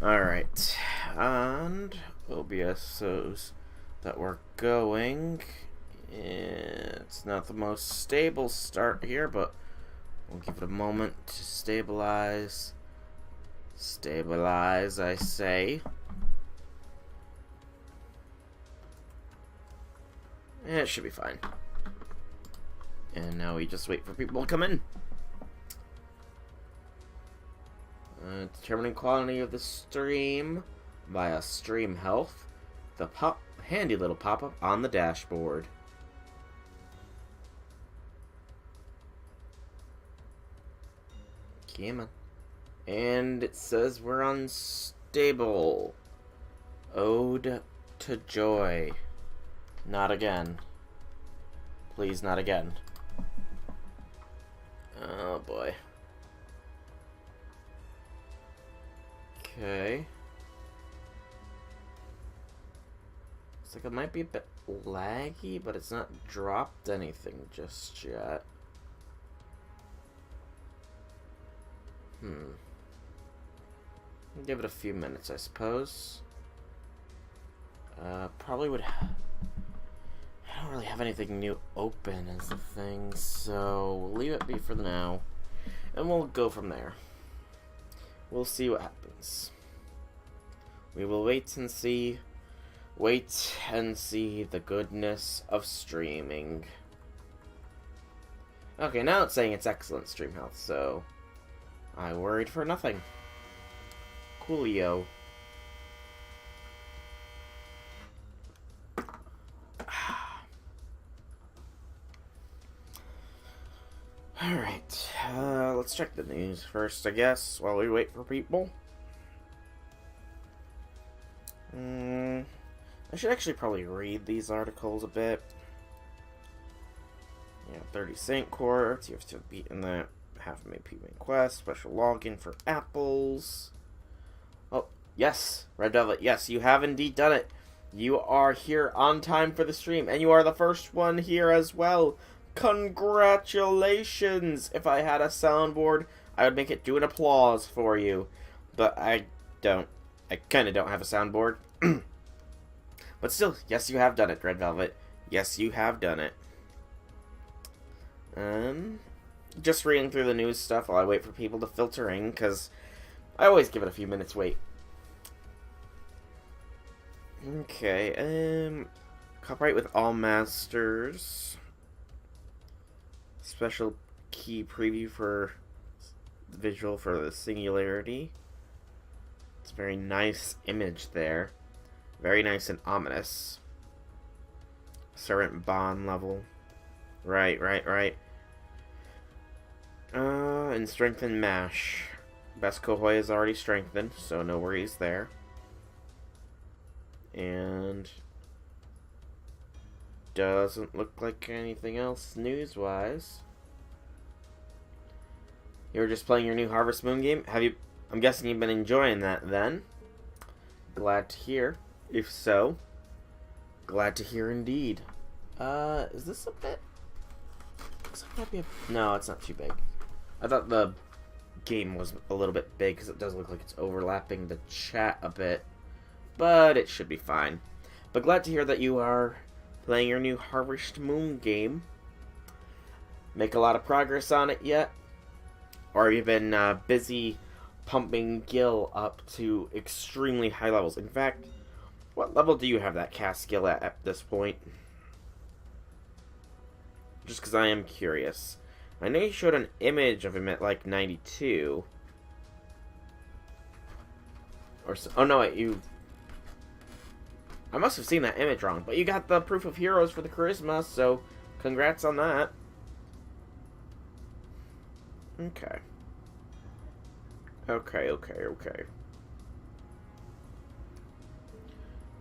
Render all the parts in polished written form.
Alright, and OBS shows that we're going. It's not the most stable start here, but we'll give it a moment to stabilize. Stabilize, I say. It should be fine. And now we just wait for people to come in. Determining quality of the stream via stream health. The handy little pop-up on the dashboard. Come on. And it says we're unstable. Ode to joy. Not again. Please, not again. Oh boy. Okay. Looks like it might be a bit laggy, but it's not dropped anything just yet. Give it a few minutes, I suppose. Probably would. I don't really have anything new open as the thing, so we'll leave it be for now, and we'll go from there. We'll see what happens. We will wait and see the goodness of streaming. Okay, now it's saying it's excellent stream health, so I worried for nothing. Coolio. Alright, let's check the news first, I guess, while we wait for people. I should actually probably read these articles a bit. Yeah, 30 Saint Quartz, you have to have beaten that half made P-Wing quest, special login for apples. Oh, yes, Red Velvet, yes, you have indeed done it. You are here on time for the stream, and you are the first one here as well. Congratulations! If I had a soundboard, I would make it do an applause for you. But I don't. I kind of don't have a soundboard. But still, yes, you have done it, Red Velvet. Yes, you have done it. Just reading through the news stuff while I wait for people to filter in, because I always give it a few minutes wait. Okay, copyright with all masters. Special key preview for visual for the singularity. It's a very nice image there. Very nice and ominous. Servant bond level. Right. And strengthen mash. Best Kohoi is already strengthened, so no worries there. And doesn't look like anything else news-wise. You were just playing your new Harvest Moon game? I'm guessing you've been enjoying that then. Glad to hear. If so, glad to hear indeed. Is this a bit... No, it's not too big. I thought the game was a little bit big because it does look like it's overlapping the chat a bit. But it should be fine. But glad to hear that you are playing your new Harvest Moon game. Make a lot of progress on it yet? Or have you been busy pumping Gil up to extremely high levels? In fact, what level do you have that cast skill at this point? Just because I am curious. I know you showed an image of him at like 92. Or so, oh no, wait, I must have seen that image wrong, but you got the proof of heroes for the charisma, so congrats on that. Okay.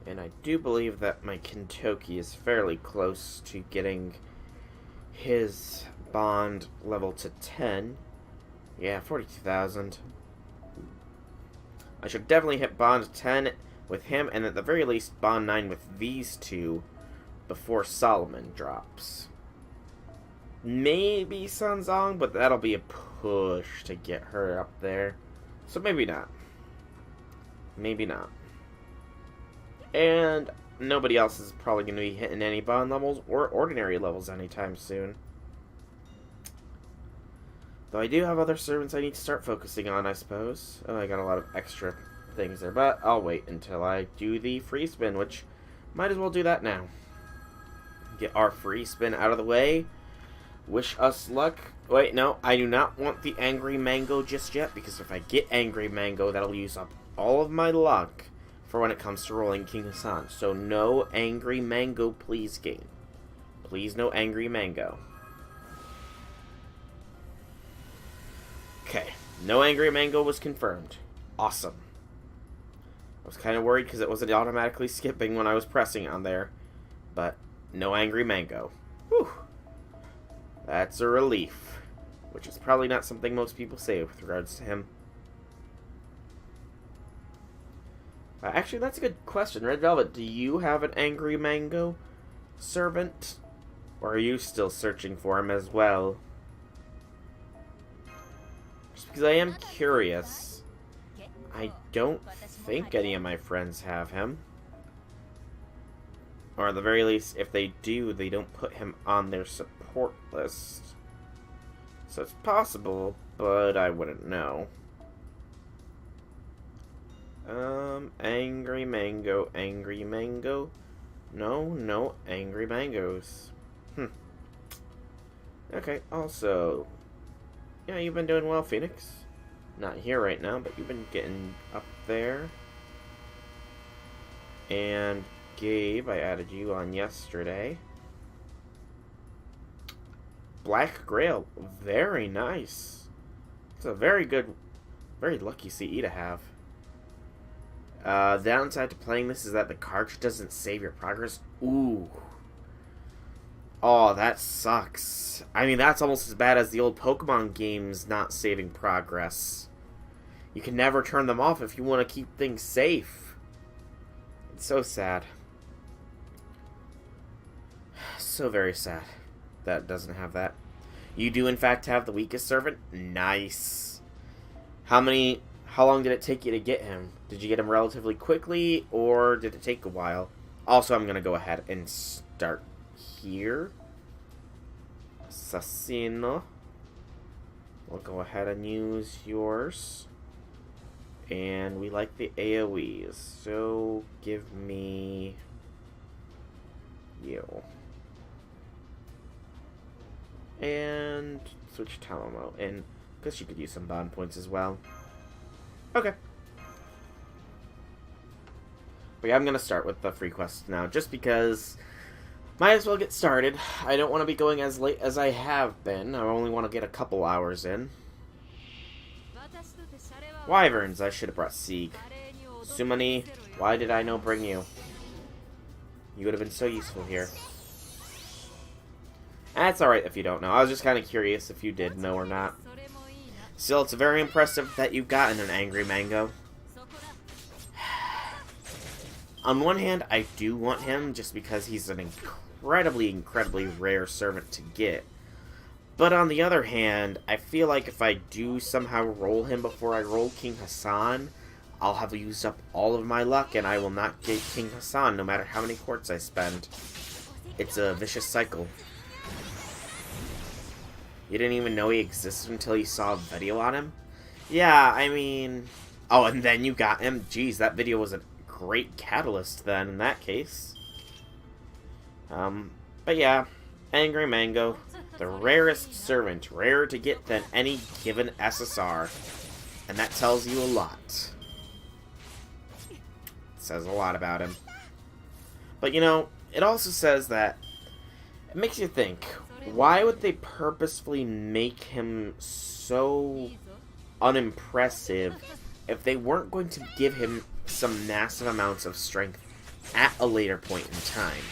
And I do believe that my Kintoki is fairly close to getting his bond level to 10. Yeah, 42,000. I should definitely hit bond 10 with him, and at the very least bond 9 with these two before Solomon drops. Maybe Sunzong, but that'll be a push to get her up there. So maybe not. Maybe not. And nobody else is probably going to be hitting any bond levels or ordinary levels anytime soon. Though I do have other servants I need to start focusing on, I suppose. Oh, I got a lot of extra things there, but I'll wait until I do the free spin, which might as well do that now. Get our free spin out of the way. Wish us luck. Wait, no, I do not want the Angry Mango just yet, because if I get Angry Mango, that'll use up all of my luck for when it comes to rolling King Hassan. So no Angry Mango, please, game. Please, no Angry Mango. Okay, no Angry Mango was confirmed. Awesome. I was kind of worried because it wasn't automatically skipping when I was pressing on there. But no Angry Mango. Whew. That's a relief. Which is probably not something most people say with regards to him. Actually, that's a good question. Red Velvet, do you have an Angry Mango servant? Or are you still searching for him as well? Just because I am curious. I don't think any of my friends have him. Or at the very least, if they do, they don't put him on their support list. So it's possible, but I wouldn't know. Angry Mango, Angry Mango. No Angry Mangoes. Okay, also, yeah, you've been doing well, Phoenix. Not here right now, but you've been getting up there. And Gabe, I added you on yesterday. Black Grail, very nice. It's a very good, very lucky CE to have. Downside to playing this is that the cartridge doesn't save your progress. Ooh. Oh, that sucks. I mean, that's almost as bad as the old Pokemon games not saving progress. You can never turn them off if you want to keep things safe. It's so sad. So very sad that it doesn't have that. You do, in fact, have the weakest servant? Nice. How long did it take you to get him? Did you get him relatively quickly, or did it take a while? Also, I'm going to go ahead and start here. Assassino. We'll go ahead and use yours. And we like the AoEs, so give me you. And switch Talamo, and because you could use some bond points as well. Okay. But yeah, I'm going to start with the free quests now, just because might as well get started. I don't want to be going as late as I have been. I only want to get a couple hours in. Wyverns, I should have brought Sieg. Sumani, why did I no bring you? You would have been so useful here. That's alright if you don't know. I was just kind of curious if you did know or not. Still, it's very impressive that you've gotten an Angry Mango. On one hand, I do want him just because he's an incredibly rare servant to get. But on the other hand, I feel like if I do somehow roll him before I roll King Hassan, I'll have used up all of my luck and I will not get King Hassan no matter how many quartz I spend. It's a vicious cycle. You didn't even know he existed until you saw a video on him? Yeah, I mean... Oh, and then you got him? Jeez, that video was a great catalyst then, in that case. But yeah, Angry Mango, the rarest servant, rarer to get than any given SSR. And that tells you a lot. It says a lot about him. But you know, it also says that, it makes you think, why would they purposefully make him so unimpressive if they weren't going to give him some massive amounts of strength at a later point in time?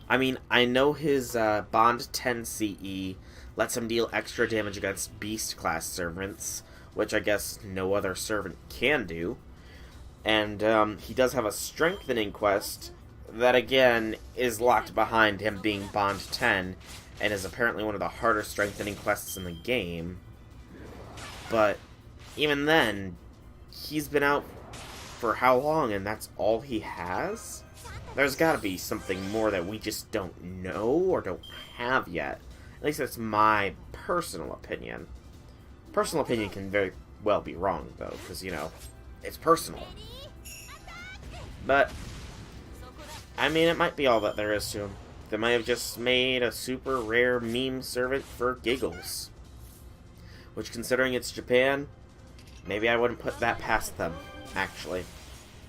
I mean, I know his Bond 10 CE lets him deal extra damage against Beast class servants, which I guess no other servant can do. And he does have a strengthening quest that, again, is locked behind him being Bond 10, and is apparently one of the harder strengthening quests in the game. But even then, he's been out for how long, and that's all he has? There's gotta be something more that we just don't know or don't have yet. At least that's my personal opinion. Personal opinion can very well be wrong, though, because, you know, it's personal. But, I mean, it might be all that there is to him. They might have just made a super rare meme servant for giggles. Which, considering it's Japan, maybe I wouldn't put that past them, actually.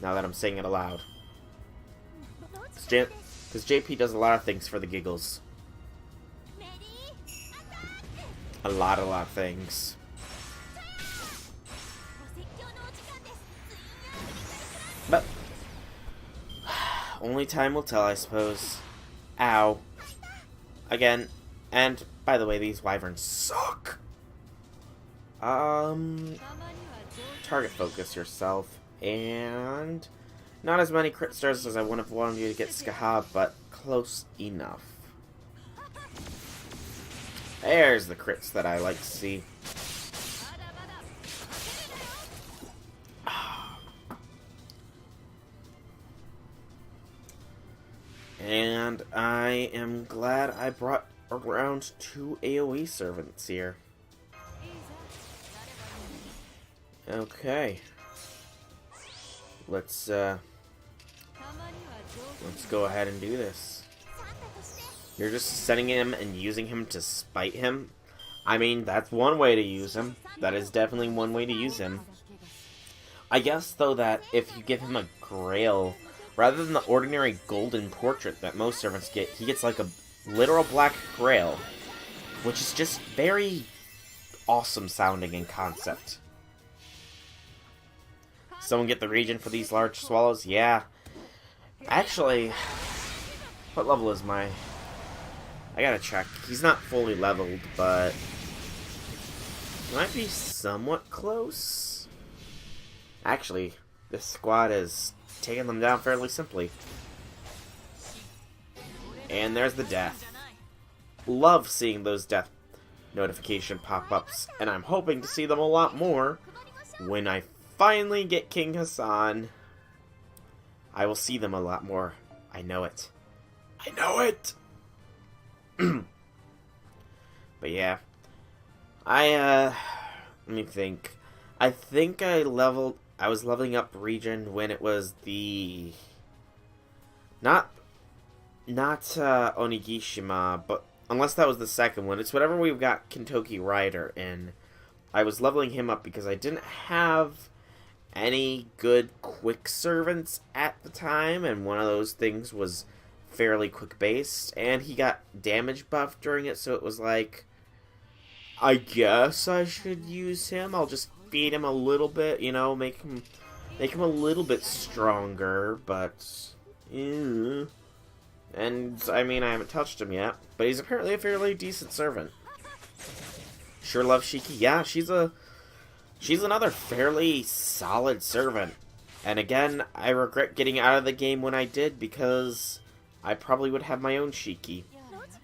Now that I'm saying it aloud. Because JP does a lot of things for the giggles. A lot of things. But only time will tell, I suppose. Ow. Again. And, by the way, these wyverns suck. Target focus yourself. And not as many crit stars as I would have wanted you to get Skahab, but close enough. There's the crits that I like to see. And I am glad I brought around 2 AoE servants here. Okay. Let's go ahead and do this. You're just setting him and using him to spite him? I mean, that's one way to use him. That is definitely one way to use him. I guess, though, that if you give him a grail, rather than the ordinary golden portrait that most servants get, he gets like a literal black grail, which is just very awesome sounding in concept. Someone get the region for these large swallows? Yeah. Actually, what level is my... I gotta check. He's not fully leveled, but... he might be somewhat close. Actually, this squad is taking them down fairly simply. And there's the death. Love seeing those death notification pop-ups, and I'm hoping to see them a lot more when I finally get King Hassan. I will see them a lot more. I know it. I know it! But yeah. Let me think. I think I was leveling up region when it was the... Not Onigishima, but unless that was the second one. It's whatever we've got Kentucky Rider in. I was leveling him up because I didn't have any good quick servants at the time, and one of those things was fairly quick based, and he got damage buff during it, so it was like, I guess I should use him. I'll just feed him a little bit, you know, make him a little bit stronger, but and I mean, I haven't touched him yet, but he's apparently a fairly decent servant. Sure love Shiki. Yeah, she's another fairly solid servant. And again, I regret getting out of the game when I did, because I probably would have my own Shiki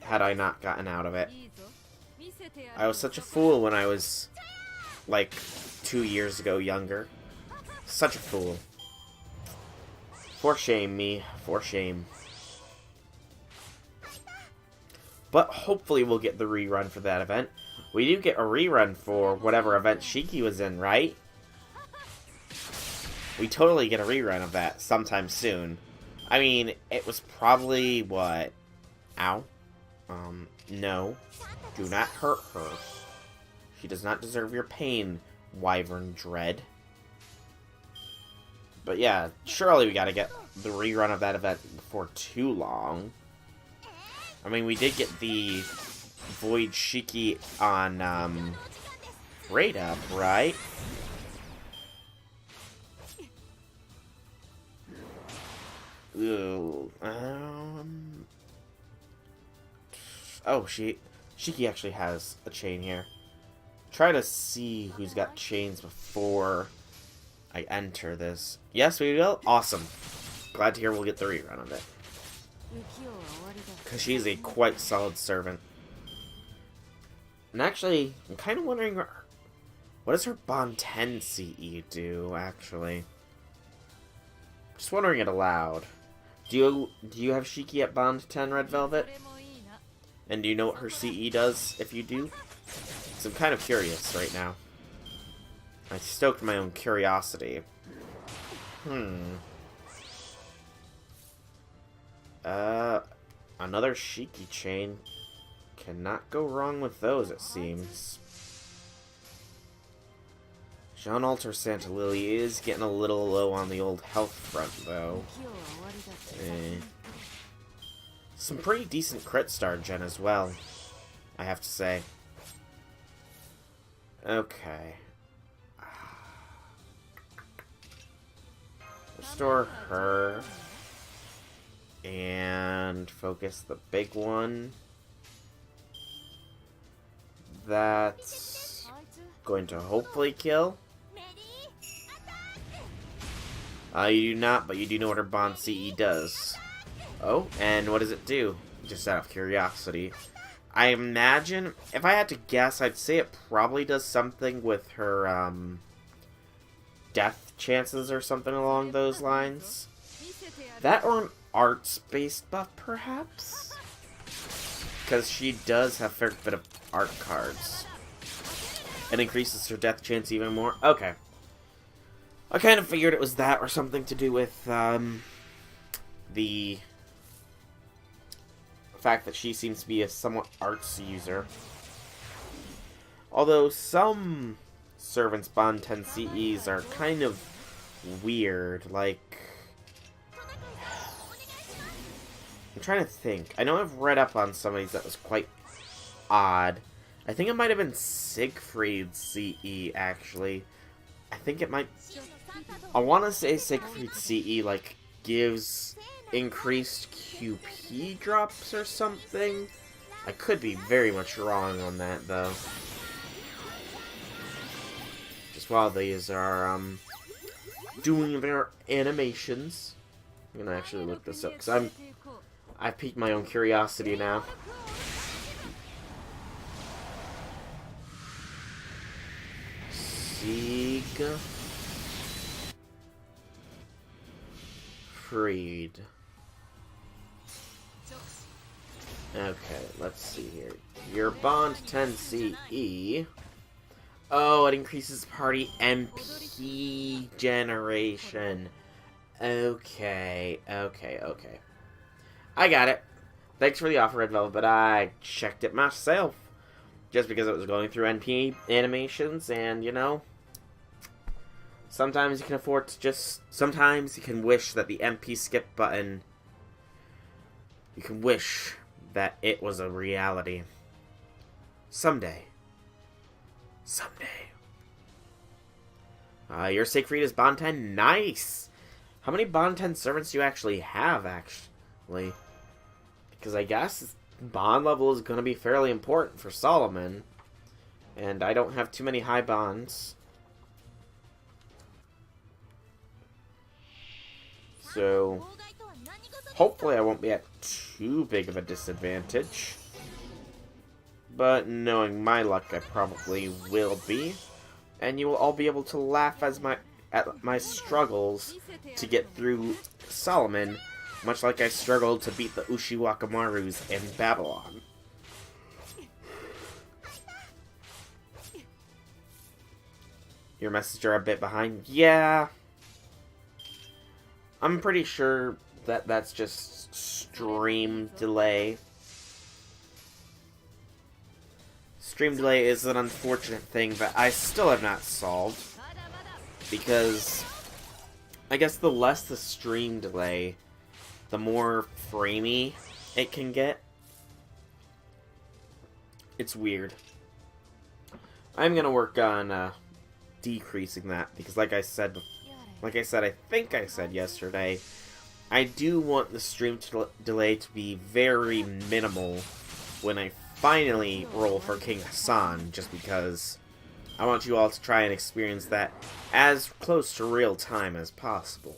had I not gotten out of it. I was such a fool when I was, like, 2 years ago younger. Such a fool. For shame, me. For shame. But hopefully we'll get the rerun for that event. We do get a rerun for whatever event Shiki was in, right? We totally get a rerun of that sometime soon. I mean, it was probably, what? Ow. No. Do not hurt her. She does not deserve your pain, Wyvern Dread. But yeah, surely we gotta get the rerun of that event before too long. I mean, we did get the Void Shiki on, Raid Up, right? Ooh, oh, Shiki actually has a chain here. Try to see who's got chains before I enter this. Yes, we will? Awesome. Glad to hear we'll get the rerun of it. Because she's a quite solid servant. And actually, I'm kind of wondering, what does her Bond 10 CE do, actually? Just wondering it aloud. Do you have Shiki at Bond 10, Red Velvet? And do you know what her CE does if you do? Because I'm kind of curious right now. I stoked my own curiosity. Another Shiki chain. Cannot go wrong with those, it seems. Jean Alter Santa Lily is getting a little low on the old health front, though. Some pretty decent crit star gen as well, I have to say. Okay. Restore her. And focus the big one. That's going to hopefully kill. You do not, but you do know what her Bond CE does. Oh, and what does it do? Just out of curiosity. I imagine, if I had to guess, I'd say it probably does something with her, death chances or something along those lines. That or an arts-based buff, perhaps? Because she does have a fair bit of art cards. It increases her death chance even more. Okay. I kind of figured it was that or something to do with, the fact that she seems to be a somewhat arts user. Although some servants Bond 10 CEs are kind of weird, like... I'm trying to think. I know I've read up on some of these that was quite odd. I think it might have been Siegfried's CE, actually. I think it might... I want to say Siegfried's CE, like, gives increased QP drops or something. I could be very much wrong on that, though. Just while these are, doing their animations. I'm gonna actually look this up, because I've piqued my own curiosity now. Siegfried. Okay, let's see here. Your Bond 10 CE. Oh, it increases party MP generation. Okay. I got it. Thanks for the offer, Red Velvet, but I checked it myself. Just because it was going through NP animations, and, you know, sometimes you can afford to just... Sometimes you can wish that the MP skip button... You can wish that it was a reality. Someday. Your Siegfried is Bond 10. Nice! How many Bond 10 servants do you actually have, actually? Because I guess Bond level is going to be fairly important for Solomon. And I don't have too many high Bonds. So, hopefully I won't be at too big of a disadvantage. But knowing my luck, I probably will be. And you will all be able to laugh at my struggles to get through Solomon, much like I struggled to beat the Ushiwakamarus in Babylon. Your messages are a bit behind. Yeah. I'm pretty sure that that's just stream delay. Stream delay is an unfortunate thing that I still have not solved. Because I guess the less the stream delay, the more framey it can get. It's weird. I'm gonna work on decreasing that, because like I said, I think I said yesterday, I do want the stream delay to be very minimal when I finally roll for King Hassan, just because I want you all to try and experience that as close to real time as possible.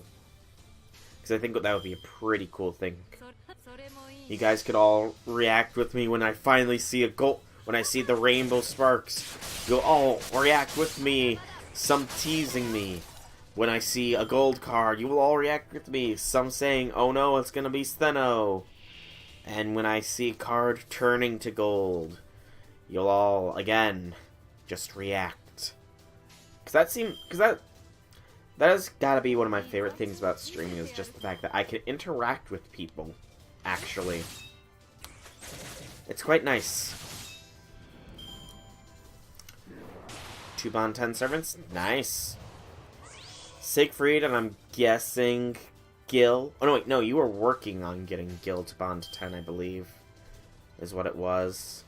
Because I think that would be a pretty cool thing. You guys could all react with me when I finally see when I see the rainbow sparks. You'll all react with me, some teasing me, When I see a gold card, you will all react with me. Some saying, oh no, it's gonna be Steno. And when I see a card turning to gold, you'll all, again, just react. That has gotta be one of my favorite things about streaming, is just the fact that I can interact with people, actually. It's quite nice. 2 bond 10 servants? Nice. Siegfried, and I'm guessing Gil. Oh, no, wait, no, you were working on getting Gil to bond to 10, I believe, is what it was.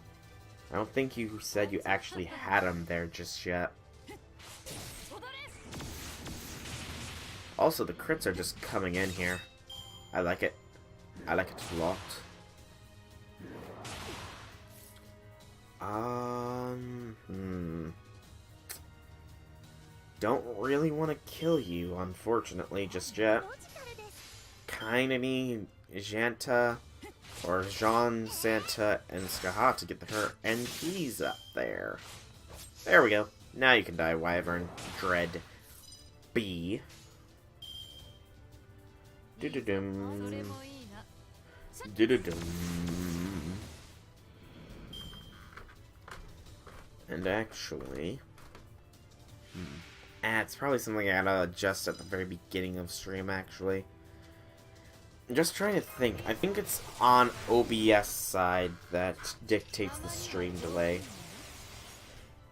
I don't think you said you actually had him there just yet. Also, the crits are just coming in here. I like it. I like it a lot. Don't really want to kill you, unfortunately, just yet. Kinda need Janta, or Jean, Santa, and Skaha to get her NPs up there. There we go. Now you can die, Wyvern. Dread. B. Do-do-dum. Do-do-dum. And actually... it's probably something I gotta adjust at the very beginning of stream, actually. I'm just trying to think. I think it's on OBS side that dictates the stream delay.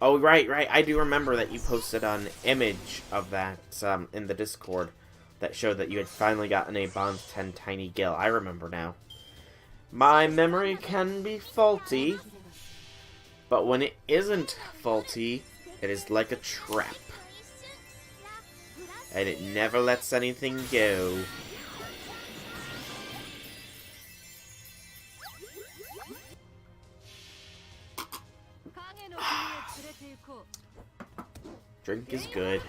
Oh, right. I do remember that you posted an image of that in the Discord that showed that you had finally gotten a Bond 10 Tiny Gil. I remember now. My memory can be faulty, but when it isn't faulty, it is like a trap. And it never lets anything go. Drink is good.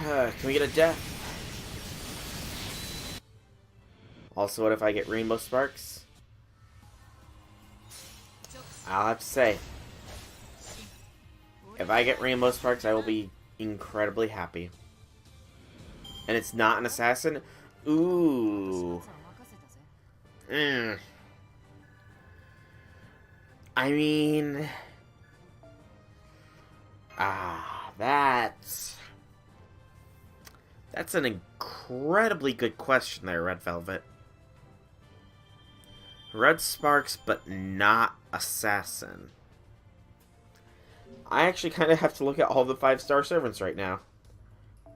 Can we get a death? Also, what if I get Rainbow Sparks? I'll have to say, if I get Rainbow Sparks, I will be incredibly happy. And it's not an assassin? Ooh. I mean... That's an incredibly good question there, Red Velvet. Red Sparks, but not Assassin. I actually kind of have to look at all the 5-star servants right now.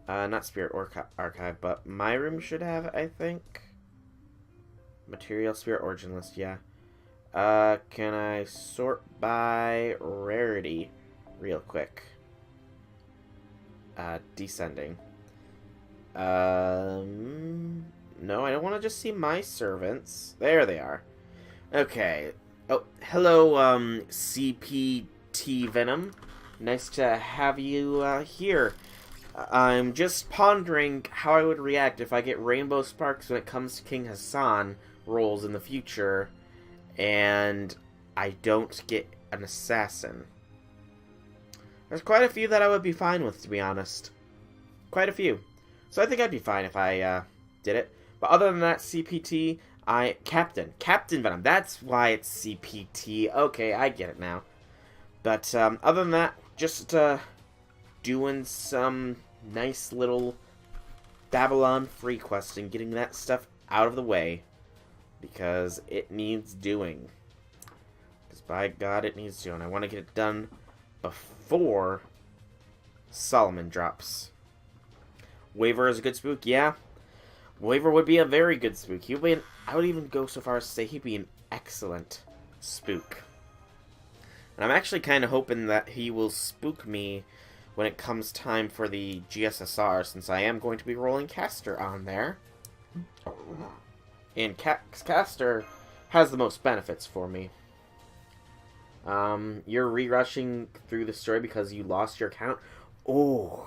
Not Spirit Archive, but my room should have, I think. Material Spirit Origin List, yeah. Can I sort by rarity real quick? Descending. No, I don't want to just see my servants. There they are. Okay. Oh, hello, CPT Venom. Nice to have you, here. I'm just pondering how I would react if I get Rainbow Sparks when it comes to King Hassan rolls in the future, and I don't get an assassin. There's quite a few that I would be fine with, to be honest. Quite a few. So I think I'd be fine if I did it. But other than that, CPT, Captain Venom. That's why it's CPT. Okay, I get it now. But other than that, just doing some nice little Babylon free quest and getting that stuff out of the way. Because it needs doing. Because by God, it needs doing. I want to get it done before Solomon drops. Waver is a good spook, yeah. Waver would be a very good spook. I would even go so far as to say he'd be an excellent spook. And I'm actually kind of hoping that he will spook me when it comes time for the GSSR, since I am going to be rolling Caster on there. And Caster has the most benefits for me. You're re-rushing through the story because you lost your account? Oh,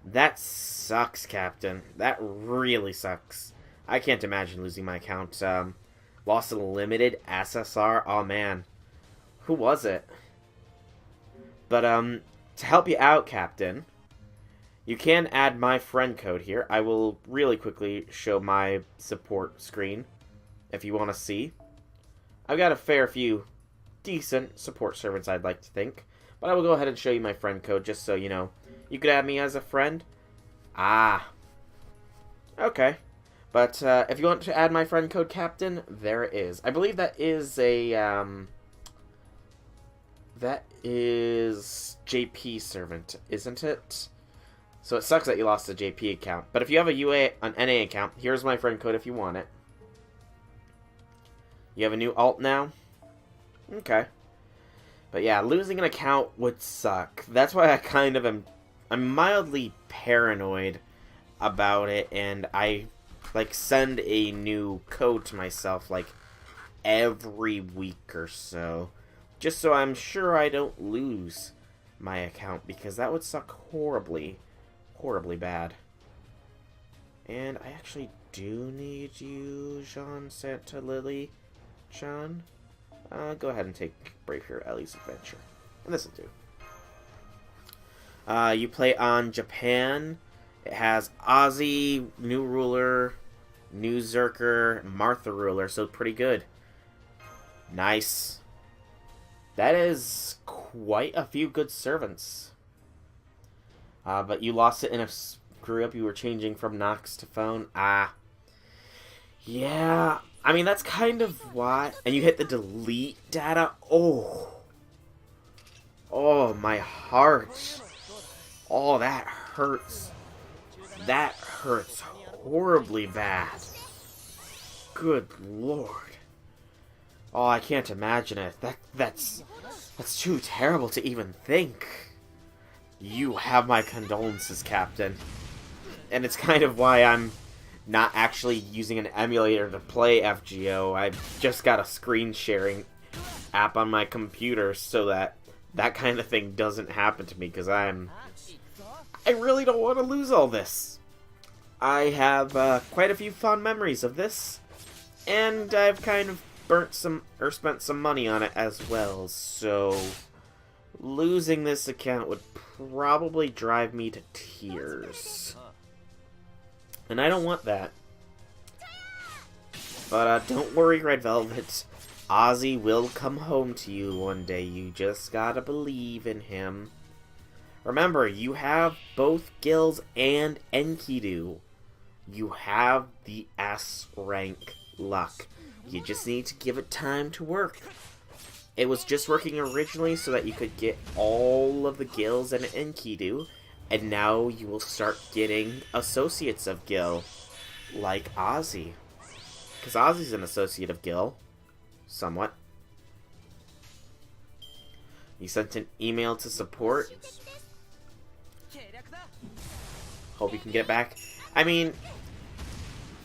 that sucks, Captain. That really sucks. I can't imagine losing my account. Lost a limited SSR? Oh, man. Who was it? But, to help you out, Captain, you can add my friend code here. I will really quickly show my support screen, if you want to see. I've got a fair few decent support servants, I'd like to think. But I will go ahead and show you my friend code, just so you know. You could add me as a friend. Ah. Okay. But, if you want to add my friend code, Captain, there it is. I believe that is a, that is JP servant, isn't it? So it sucks that you lost a JP account. But if you have an NA account, here's my friend code if you want it. You have a new alt now? Okay. But yeah, losing an account would suck. That's why I kind of I'm mildly paranoid about it, and I, like, send a new code to myself, like, every week or so. Just so I'm sure I don't lose my account, because that would suck horribly, horribly bad. And I actually do need you, Jean Santa Lily. John? Go ahead and take Brave Hero Ellie's Adventure. And this'll do. You play on Japan. It has Ozzy, New Ruler, New Zerker, Martha Ruler, so pretty good. Nice. That is quite a few good servants. But you lost it in a screw-up. You were changing from Nox to phone. Ah. Yeah. I mean, that's kind of why... And you hit the delete data. Oh. Oh, my heart. Oh, that hurts. That hurts horribly bad. Good lord. Oh, I can't imagine it. That's too terrible to even think. You have my condolences, Captain. And it's kind of why I'm not actually using an emulator to play FGO. I've just got a screen sharing app on my computer so that that kind of thing doesn't happen to me, because I really don't want to lose all this. I have quite a few fond memories of this, and I've kind of spent some money on it as well, so losing this account would probably drive me to tears. And I don't want that. But don't worry, Red Velvet. Ozzy will come home to you one day. You just gotta believe in him. Remember, you have both Gills and Enkidu. You have the S rank luck. You just need to give it time to work. It was just working originally so that you could get all of the Gills and Enkidu, and now you will start getting associates of Gil, like Ozzy. Because Ozzy's an associate of Gil, somewhat. You sent an email to support. Hope you can get it back. I mean,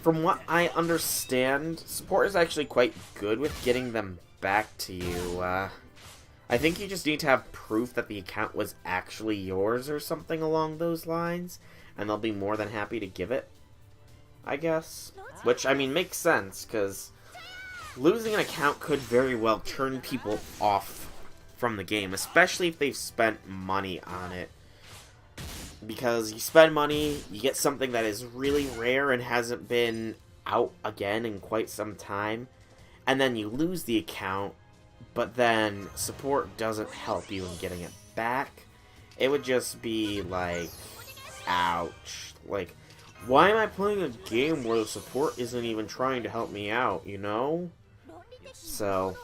from what I understand, support is actually quite good with getting them back to you. I think you just need to have proof that the account was actually yours or something along those lines, and they'll be more than happy to give it, I guess. Which, I mean, makes sense, because losing an account could very well turn people off from the game, especially if they've spent money on it. Because you spend money, you get something that is really rare and hasn't been out again in quite some time, and then you lose the account, but then support doesn't help you in getting it back. It would just be like, ouch. Like, why am I playing a game where the support isn't even trying to help me out, you know? So,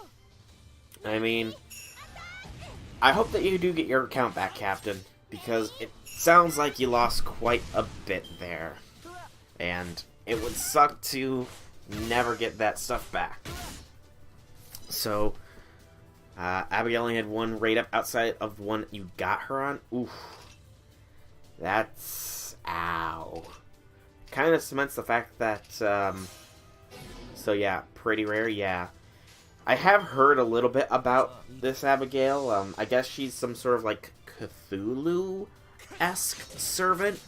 I mean, I hope that you do get your account back, Captain, because it sounds like you lost quite a bit there. And it would suck to never get that stuff back. So, Abigail only had one rate up outside of one you got her on. Oof. That's... ow. Kind of cements the fact that, so yeah, pretty rare, yeah. I have heard a little bit about this Abigail. I guess she's some sort of, like, Cthulhu-esque servant,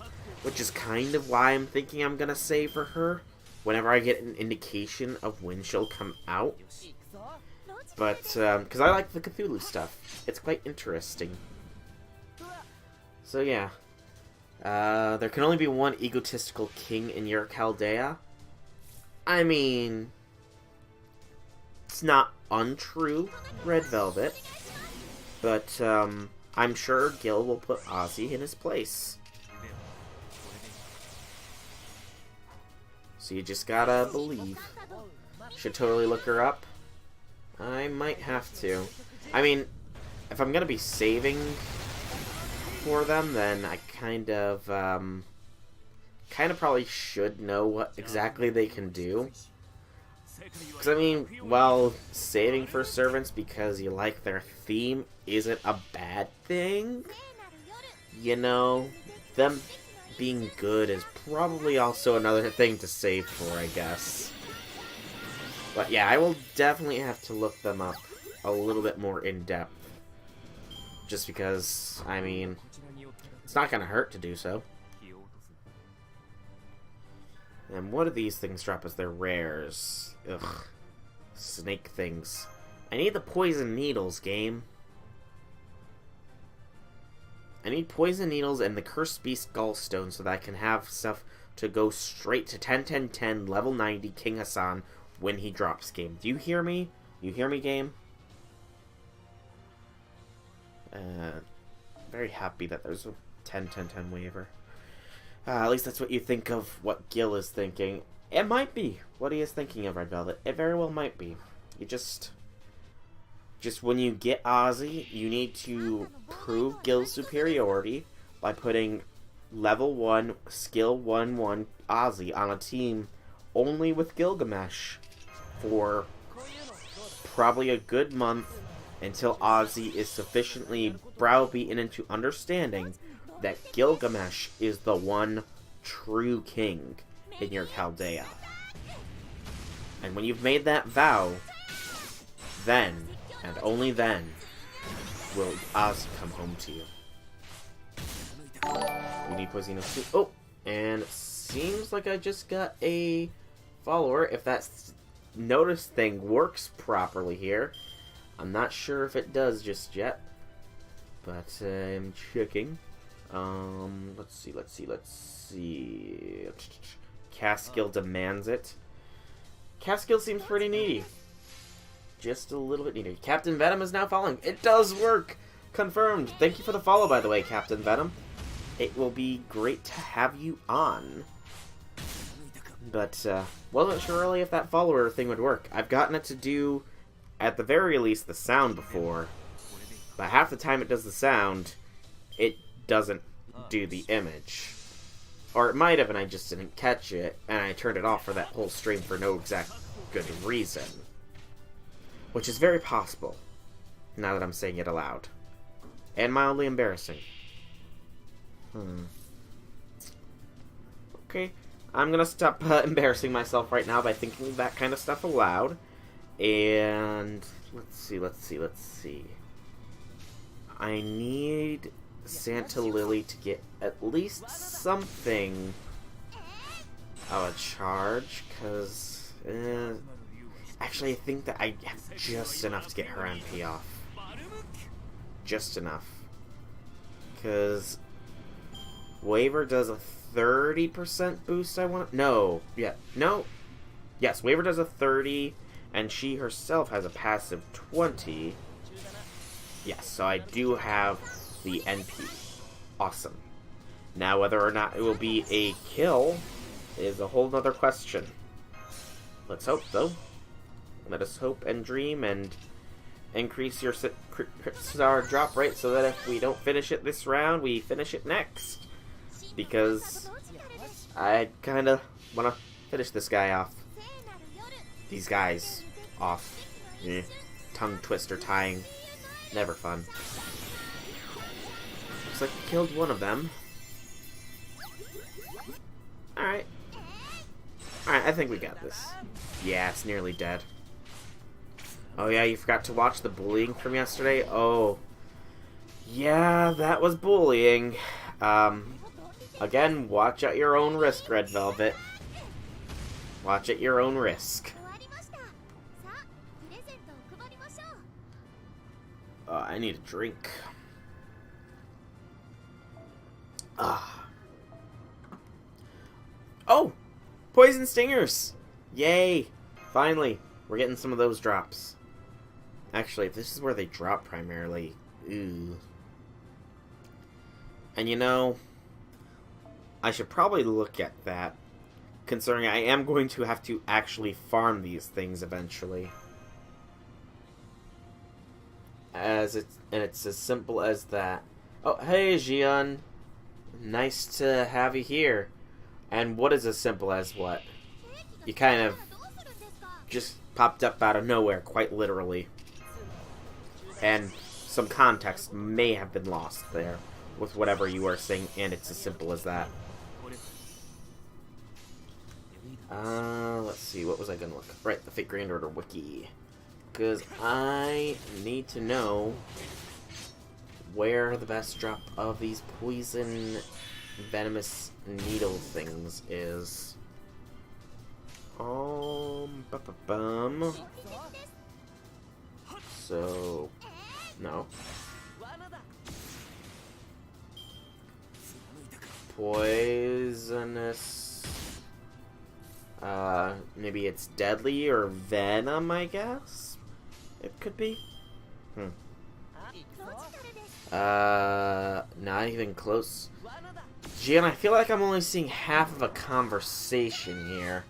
which is kind of why I'm thinking I'm gonna save for her whenever I get an indication of when she'll come out. But, because I like the Cthulhu stuff. It's quite interesting. So yeah. There can only be one egotistical king in your Chaldea. I mean, it's not untrue, Red Velvet. But, I'm sure Gil will put Ozzy in his place. So you just gotta believe. Should totally look her up. I might have to. I mean, if I'm gonna be saving for them, then I kind of probably should know what exactly they can do. Because, I mean, while saving for servants because you like their theme isn't a bad thing, you know, them being good is probably also another thing to save for, I guess. But yeah, I will definitely have to look them up a little bit more in depth. Just because, I mean, it's not going to hurt to do so. And what do these things drop as their rares? Ugh. Snake things. I need the poison needles, game. I need poison needles and the cursed beast gallstone so that I can have stuff to go straight to 10-10-10 level 90 King Hassan when he drops, game. Do you hear me? You hear me, game? Very happy that there's a 10-10-10 waiver. At least that's what you think of what Gil is thinking. It might be what he is thinking of, Red Velvet. It very well might be. You just when you get Ozzy, you need to prove Gil's superiority by putting level 1, skill 1-1 Ozzy on a team only with Gilgamesh for probably a good month until Ozzy is sufficiently browbeaten into understanding that Gilgamesh is the one true king in your Chaldea. And when you've made that vow, then, and only then, will Ozzy come home to you. We need Poisino too. Oh, and it seems like I just got a follower. If that notice thing works properly here. I'm not sure if it does just yet. But I'm checking. Let's see. Caskill demands it. Caskill seems pretty needy. Just a little bit needy. Captain Venom is now following. It does work! Confirmed. Thank you for the follow, by the way, Captain Venom. It will be great to have you on. But, wasn't sure really if that follower thing would work. I've gotten it to do, at the very least, the sound before. But half the time it does the sound, it doesn't do the image. Or it might have, and I just didn't catch it, and I turned it off for that whole stream for no exact good reason. Which is very possible, now that I'm saying it aloud. And mildly embarrassing. Okay, I'm gonna stop embarrassing myself right now by thinking that kind of stuff aloud. And let's see. I need Santa Lily to get at least something of a charge, because actually I think that I have just enough to get her MP off. Just enough. Because Waver does a 30% boost, I want to... No. Yeah. No. Yes, Waver does a 30, and she herself has a passive 20. Yes, so I do have the NP. Awesome. Now, whether or not it will be a kill is a whole nother question. Let's hope, though. Let us hope and dream and increase your star drop rate so that if we don't finish it this round, we finish it next. Because I kind of want to finish this guy off. These guys off. Tongue twister tying. Never fun. Looks like we killed one of them. Alright. Alright, I think we got this. Yeah, it's nearly dead. Oh yeah, you forgot to watch the bullying from yesterday? Oh. Yeah, that was bullying. Again, watch at your own risk, Red Velvet. Watch at your own risk. I need a drink. Ah. Oh! Poison stingers! Yay! Finally, we're getting some of those drops. Actually, if this is where they drop primarily, ooh. And you know, I should probably look at that, considering I am going to have to actually farm these things eventually. It's as simple as that. Oh, hey, Jian. Nice to have you here. And what is as simple as what? You kind of just popped up out of nowhere, quite literally. And some context may have been lost there with whatever you are saying, and it's as simple as that. Let's see, what was I gonna look? Right, the Fate Grand Order Wiki. Because I need to know where the best drop of these poison venomous needle things is. Ba-ba-bum. So, no. Poisonous. Maybe it's deadly or venom, I guess? It could be. Not even close. Gian, I feel like I'm only seeing half of a conversation here.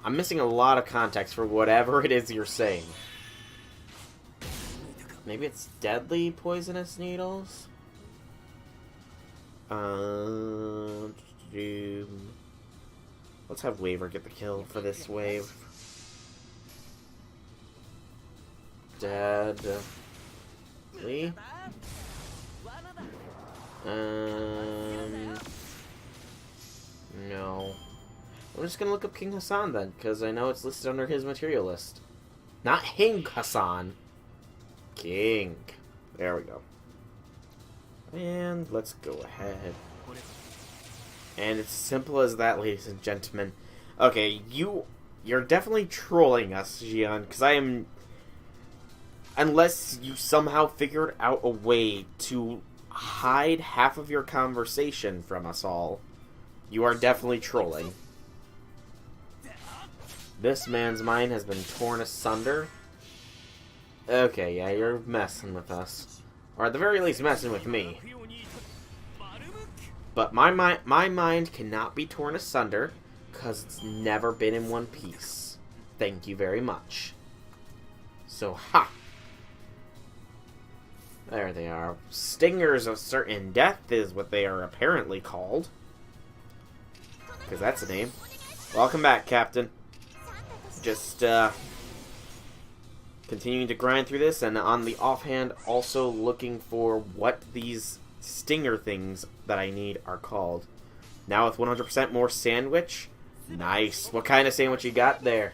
I'm missing a lot of context for whatever it is you're saying. Maybe it's deadly poisonous needles? Let's have Waver get the kill for this wave. Deadly? No. I'm just gonna look up King Hassan then, because I know it's listed under his material list. Not Hing Hassan. King. There we go. And let's go ahead. And it's as simple as that, ladies and gentlemen. Okay, you're definitely trolling us, Gian, because I am... Unless you somehow figured out a way to hide half of your conversation from us all, you are definitely trolling. This man's mind has been torn asunder. Okay, yeah, you're messing with us. Or at the very least, messing with me. But my mind cannot be torn asunder, because it's never been in one piece. Thank you very much. So, ha! There they are. Stingers of certain death is what they are apparently called. Because that's a name. Welcome back, Captain. Just, continuing to grind through this, and on the offhand, also looking for what these stinger things that I need are called. Now with 100% more sandwich. Nice. What kind of sandwich you got there?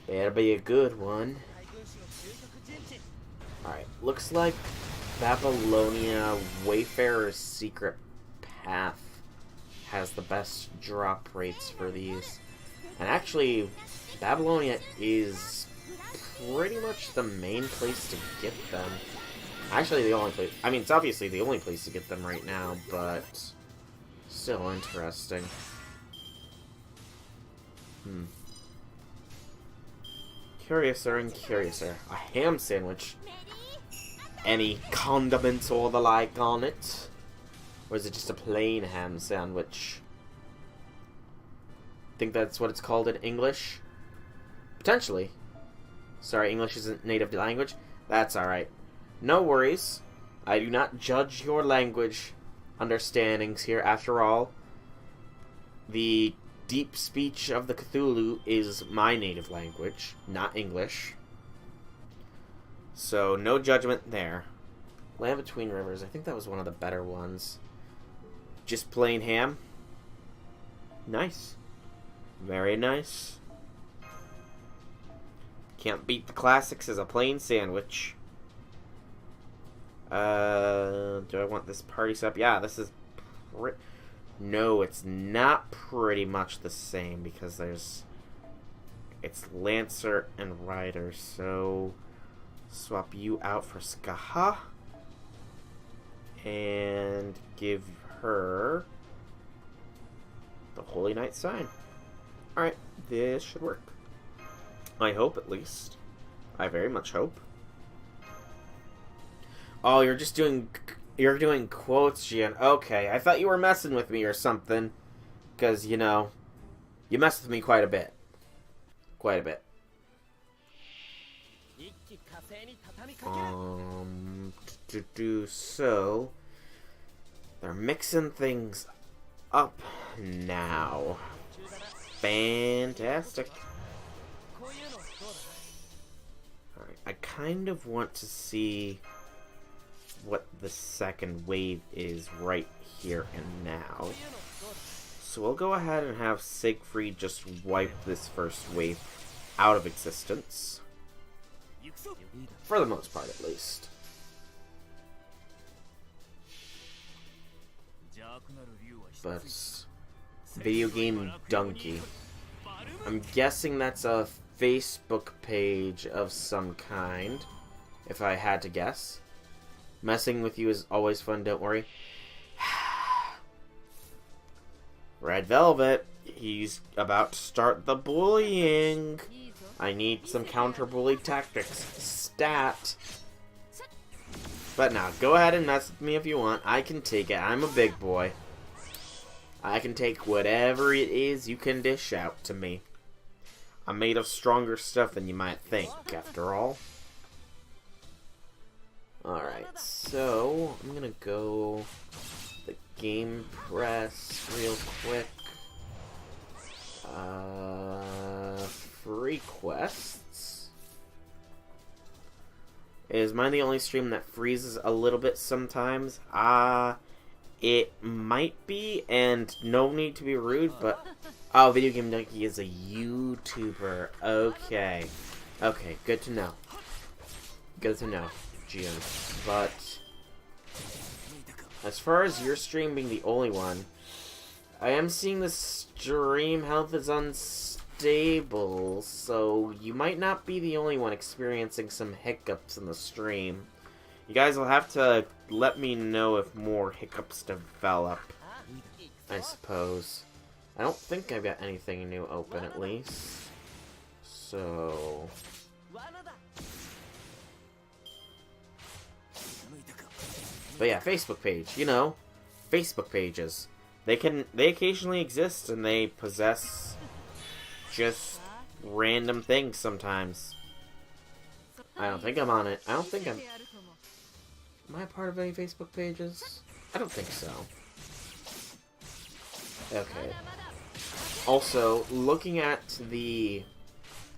Better be a good one. Alright, looks like Babylonia Wayfarer's Secret Path has the best drop rates for these. And actually, Babylonia is pretty much the main place to get them. Actually, the only place... I mean, it's obviously the only place to get them right now, but... still interesting. Curiouser and curiouser. A ham sandwich. Any condiments or the like on it? Or is it just a plain ham sandwich? Think that's what it's called in English? Potentially. Sorry, English isn't native language. That's alright. No worries. I do not judge your language understandings here. After all, the deep speech of the Cthulhu is my native language, not English. So, no judgment there. Land Between Rivers. I think that was one of the better ones. Just plain ham. Nice. Very nice. Can't beat the classics as a plain sandwich. Do I want this party setup? Yeah, this is... No, it's not pretty much the same because there's... It's Lancer and Rider, so... Swap you out for Skaha. And... give her the Holy Knight sign. Alright, this should work. I hope, at least. I very much hope. Oh, you're doing quotes, Gian. Okay, I thought you were messing with me or something. Because, you know, you messed with me quite a bit. Quite a bit. To do so, they're mixing things up now. Fantastic. Alright, I kind of want to see what the second wave is right here and now. So we'll go ahead and have Siegfried just wipe this first wave out of existence. For the most part, at least. But video game donkey. I'm guessing that's a Facebook page of some kind, if I had to guess. Messing with you is always fun, don't worry. Red Velvet, he's about to start the bullying. I need some counter-bully tactics. Stat. But now, go ahead and mess with me if you want. I can take it. I'm a big boy. I can take whatever it is you can dish out to me. I'm made of stronger stuff than you might think, after all. Alright, so I'm gonna go the game press real quick. Free quests. Is mine the only stream that freezes a little bit sometimes? It might be, and no need to be rude, but... Oh, Video Game Donkey is a YouTuber. Okay. Okay, good to know. Good to know, Gian. But... as far as your stream being the only one, I am seeing the stream health is unstable, so you might not be the only one experiencing some hiccups in the stream. You guys will have to let me know if more hiccups develop, I suppose. I don't think I've got anything new open, at least. So... but yeah, Facebook page, you know, Facebook pages. They occasionally exist, and they possess just random things sometimes. I don't think I'm on it. I don't think I'm... Am I a part of any Facebook pages? I don't think so. Okay. Also, looking at the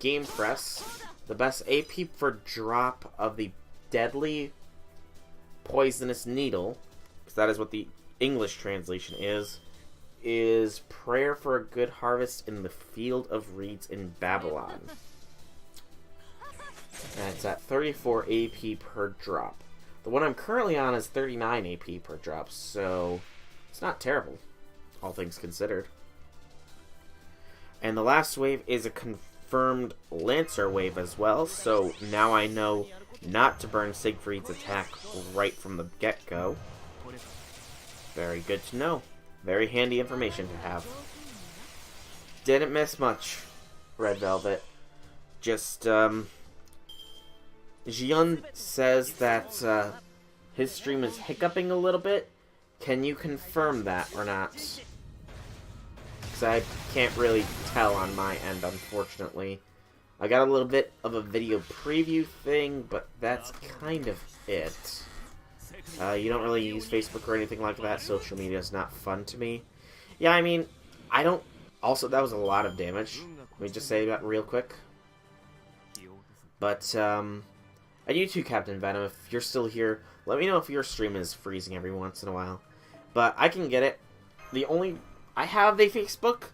game press, the best AP for drop of the deadly poisonous needle, because that is what the English translation is prayer for a good harvest in the field of reeds in Babylon. And it's at 34 AP per drop. The one I'm currently on is 39 AP per drop, so it's not terrible, all things considered. And the last wave is a confirmed Lancer wave as well, so now I know not to burn Siegfried's attack right from the get-go. Very good to know. Very handy information to have. Didn't miss much, Red Velvet. Just, Gian says that his stream is hiccuping a little bit. Can you confirm that or not? Because I can't really tell on my end, unfortunately. I got a little bit of a video preview thing, but that's kind of it. You don't really use Facebook or anything like that. Social media is not fun to me. Yeah, I mean, I don't... Also, that was a lot of damage. Let me just say that real quick. But, and you too, Captain Venom, if you're still here, let me know if your stream is freezing every once in a while. But I can get it. I have a Facebook,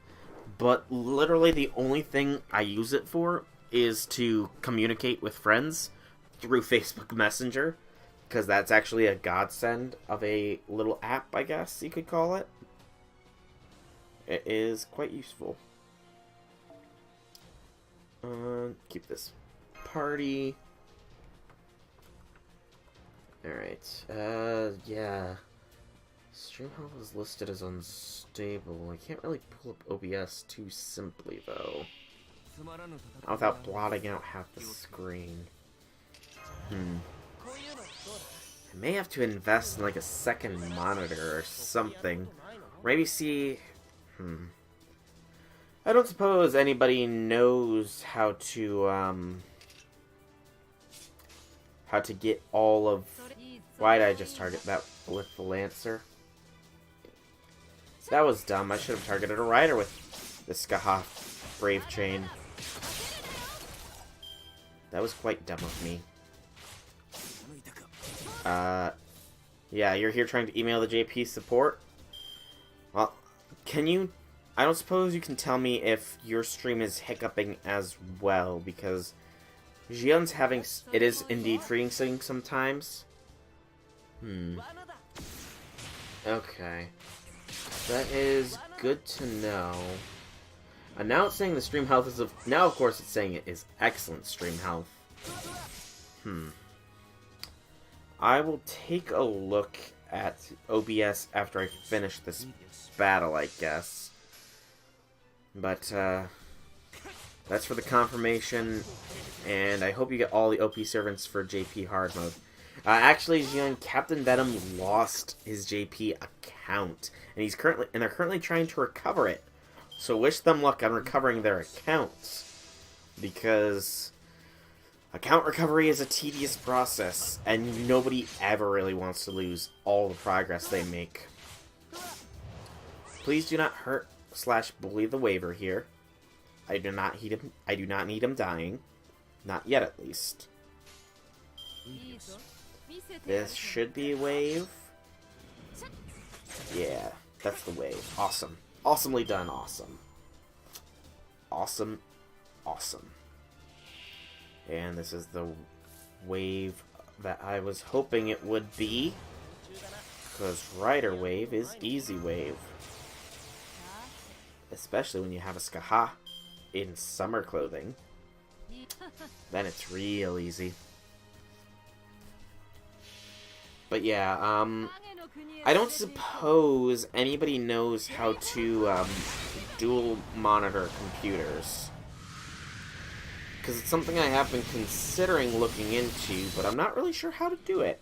but literally the only thing I use it for is to communicate with friends through Facebook Messenger, because that's actually a godsend of a little app, I guess you could call it. It is quite useful. Keep this party. Alright, yeah. Stream health is listed as unstable. I can't really pull up OBS too simply, though. Without blotting out half the screen. I may have to invest in, like, a second monitor or something. Maybe see... I don't suppose anybody knows how to get all of... Why did I just target that with the Lancer? That was dumb. I should have targeted a rider with the Skaha Brave Chain. That was quite dumb of me. Yeah, you're here trying to email the JP support? Well, can you... I don't suppose you can tell me if your stream is hiccuping as well, because Xian's having... It is indeed freezing sometimes. Okay. That is good to know. And now it's saying the stream health is... Now, of course, it's saying it is excellent stream health. I will take a look at OBS after I finish this battle, I guess. But, that's for the confirmation, and I hope you get all the OP servants for JP hard mode. Actually, Xian, Captain Venom lost his JP account, and they're currently trying to recover it. So wish them luck on recovering their accounts, because account recovery is a tedious process, and nobody ever really wants to lose all the progress they make. Please do not hurt/bully the waiver here. I do not need him dying. Not yet, at least. This should be a wave. Yeah, that's the wave. Awesome. Awesomely done, awesome. Awesome. Awesome. And this is the wave that I was hoping it would be. Because Rider Wave is easy wave. Especially when you have a Skaha in summer clothing. Then it's real easy. But yeah, I don't suppose anybody knows how to dual monitor computers. Because it's something I have been considering looking into, but I'm not really sure how to do it.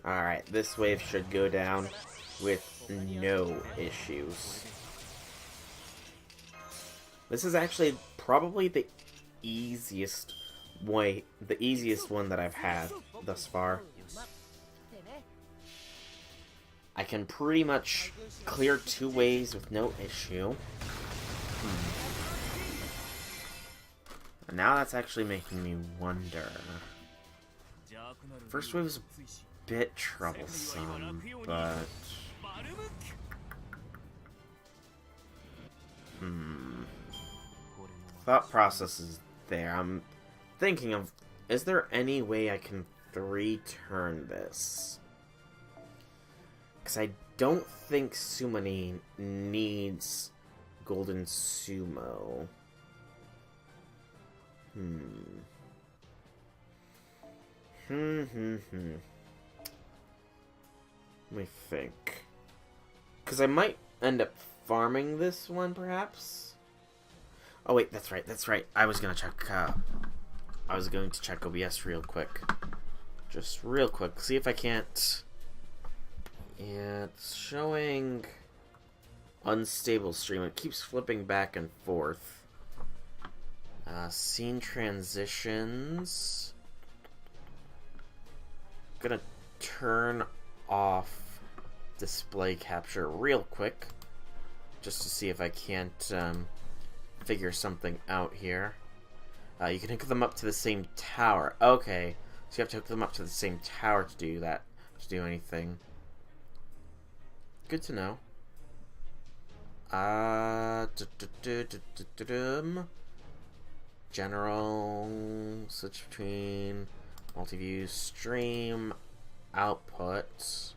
Alright, this wave should go down with no issues. This is actually probably the easiest one that I've had thus far. I can pretty much clear 2 waves with no issue. And now that's actually making me wonder. First wave was a bit troublesome, but... Thought process is there. I'm thinking of, is there any way I can 3-turn this? Because I don't think Summoning needs Golden Sumo. Let me think. Because I might end up farming this one, perhaps? Oh wait, that's right. I was going to check OBS real quick. Just real quick. See if I can't... Yeah, it's showing unstable stream. It keeps flipping back and forth. Scene transitions. Gonna turn off display capture real quick, just to see if I can't figure something out here. You can hook them up to the same tower. Okay, so you have to hook them up to the same tower to do that, to do anything. Good to know. General, switch between multi-view, stream, output.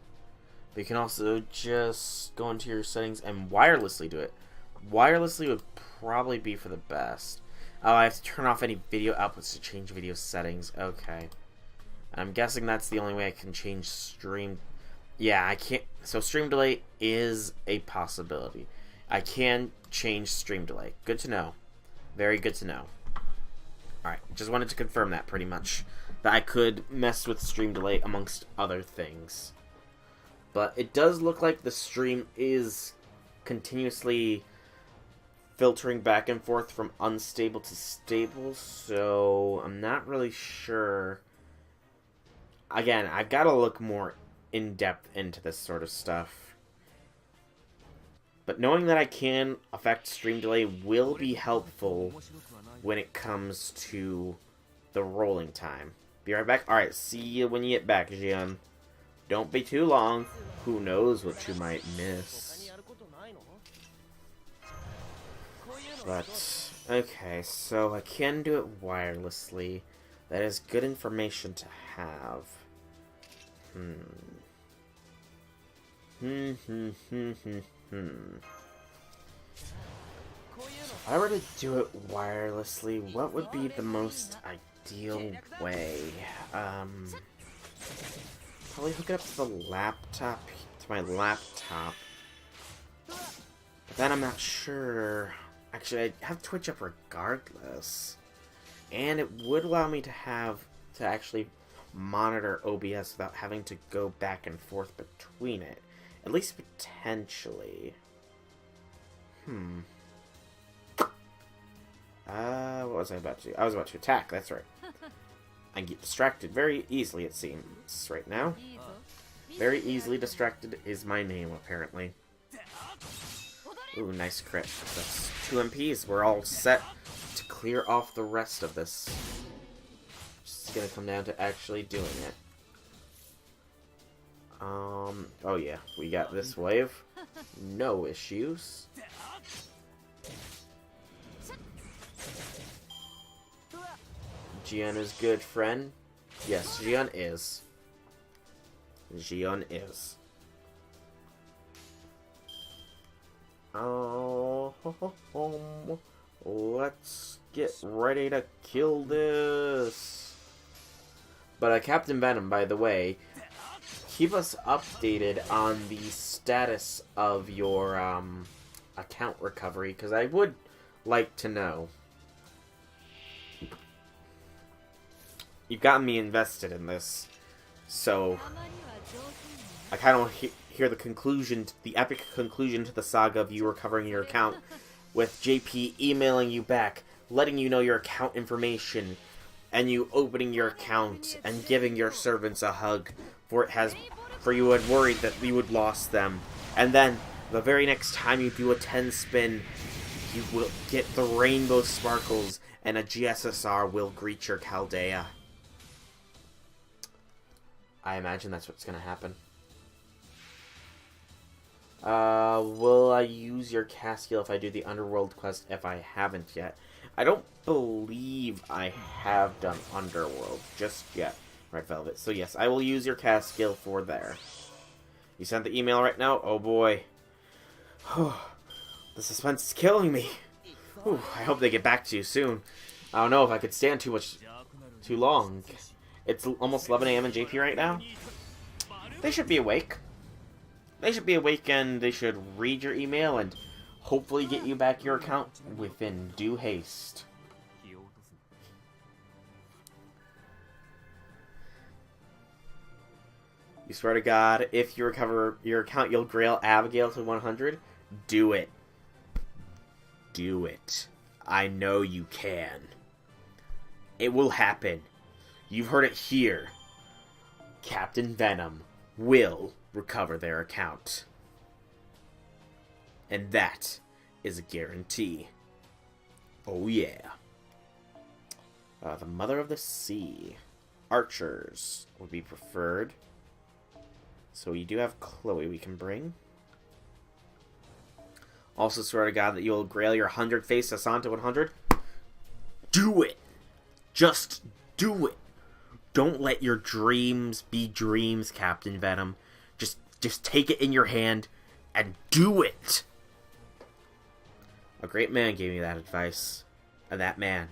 But you can also just go into your settings and wirelessly do it. Wirelessly would probably be for the best. Oh, I have to turn off any video outputs to change video settings. Okay. I'm guessing that's the only way I can change stream. Yeah, I can't. So stream delay is a possibility. I can change stream delay. Good to know. Very good to know. Alright, just wanted to confirm that pretty much. That I could mess with stream delay amongst other things. But it does look like the stream is continuously filtering back and forth from unstable to stable, so I'm not really sure. Again, I've got to look more in-depth into this sort of stuff. But knowing that I can affect stream delay will be helpful when it comes to the rolling time. Be right back. Alright, see you when you get back, Jian. Don't be too long. Who knows what you might miss. But, okay, so I can do it wirelessly. That is good information to have. If I were to do it wirelessly, what would be the most ideal way? Probably hook it up to the laptop, to my laptop. But then I'm not sure. Actually, I'd have Twitch up regardless. And it would allow me to actually monitor OBS without having to go back and forth between it. At least potentially. What was I about to do? I was about to attack, that's right. I get distracted very easily, it seems, right now. Very easily distracted is my name, apparently. Ooh, nice crit. That's 2 MPs. We're all set to clear off the rest of this. Just gonna come down to actually doing it. Oh yeah, we got this wave. No issues. Jian is good, friend. Yes, Jian is. Jian is. Oh, let's get ready to kill this. But Captain Venom, by the way, keep us updated on the status of your account recovery, because I would like to know. You've gotten me invested in this, so I kind of want to hear the conclusion, the epic conclusion to the saga of you recovering your account, with JP emailing you back, letting you know your account information, and you opening your account and giving your servants a hug, for you had worried that we would lost them, and then the very next time you do a 10 spin, you will get the rainbow sparkles, and a GSSR will greet your Chaldea. I imagine that's what's going to happen. Will I use your cast skill if I do the Underworld quest if I haven't yet? I don't believe I have done Underworld just yet, Red Velvet. So yes, I will use your cast skill for there. You sent the email right now? Oh boy. The suspense is killing me. Whew, I hope they get back to you soon. I don't know if I could stand too long. It's almost 11 AM in JP right now. They should be awake. They should be awake and they should read your email and hopefully get you back your account within due haste. You swear to God, if you recover your account, you'll grail Abigail to 100? Do it. Do it. I know you can. It will happen. You've heard it here. Captain Venom will recover their account. And that is a guarantee. Oh yeah. The Mother of the Sea. Archers would be preferred. So you do have Chloe we can bring. Also swear to God that you'll grail your 100 face Hassan to 100. Do it! Just do it! Don't let your dreams be dreams, Captain Venom. Just take it in your hand and do it! A great man gave me that advice. And that man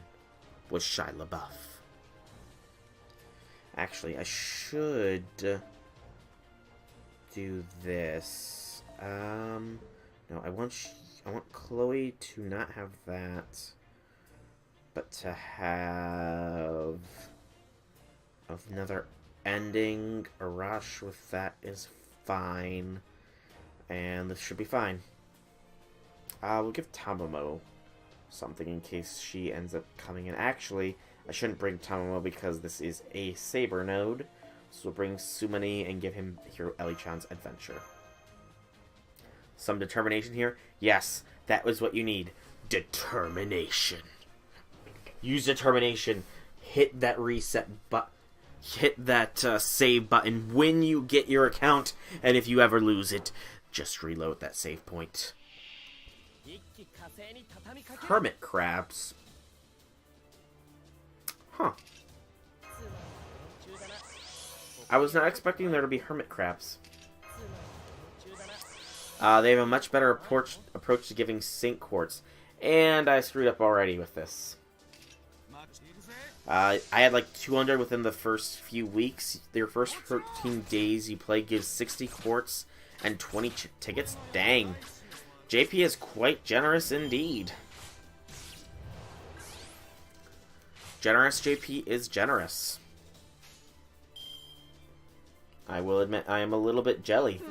was Shia LaBeouf. Actually, I should do this. No, I want Chloe to not have that, but to have another ending. Arash with that is fine, and this should be fine. We'll give Tamamo something in case she ends up coming in. Actually, I shouldn't bring Tamamo because this is a Saber node. So we'll bring Sumani and give him Hero Eli-chan's adventure. Some determination here? Yes, that was what you need. Determination. Use determination. Hit that reset button. Hit that save button when you get your account. And if you ever lose it, just reload that save point. Hermit crabs. Huh. I was not expecting there to be hermit crabs. They have a much better approach to giving Saint Quartz. And I screwed up already with this. I had like 200 within the first few weeks. Their first 13 days you play gives 60 quartz and 20 tickets. Dang. JP is quite generous indeed. Generous JP is generous. I will admit I am a little bit jelly.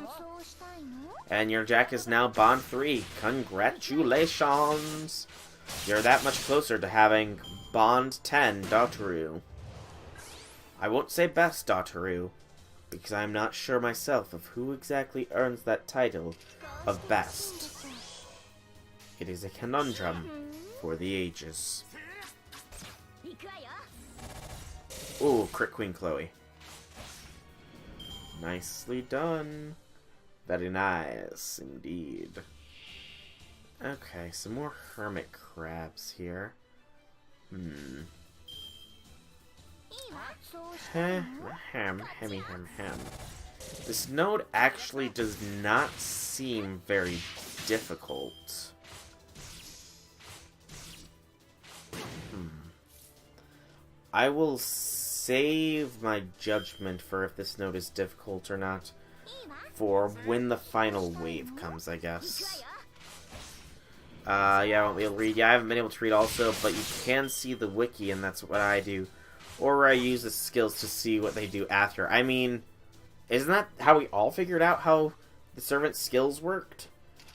And your Jack is now Bond 3. Congratulations! You're that much closer to having Bond 10 Dotaru. I won't say best Dotaru, because I'm not sure myself of who exactly earns that title of best. It is a conundrum for the ages. Ooh, crit Queen Chloe. Nicely done. Very nice, indeed. Okay, some more hermit crabs here. This node actually does not seem very difficult. I will save my judgment for if this node is difficult or not for when the final wave comes, I guess. Yeah, I won't be able to read. Yeah, I haven't been able to read also, but you can see the wiki, and that's what I do. Or I use the skills to see what they do after. I mean, isn't that how we all figured out how the servant skills worked?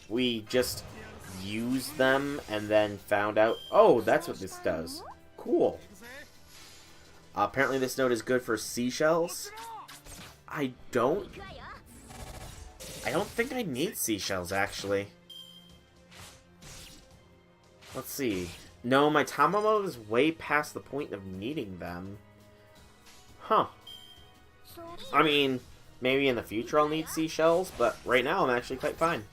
We just used them and then found out, oh, that's what this does. Cool. Apparently this node is good for seashells. I don't think I need seashells, actually. Let's see. No, my Tamamo is way past the point of needing them. Huh. I mean, maybe in the future I'll need seashells, but right now I'm actually quite fine.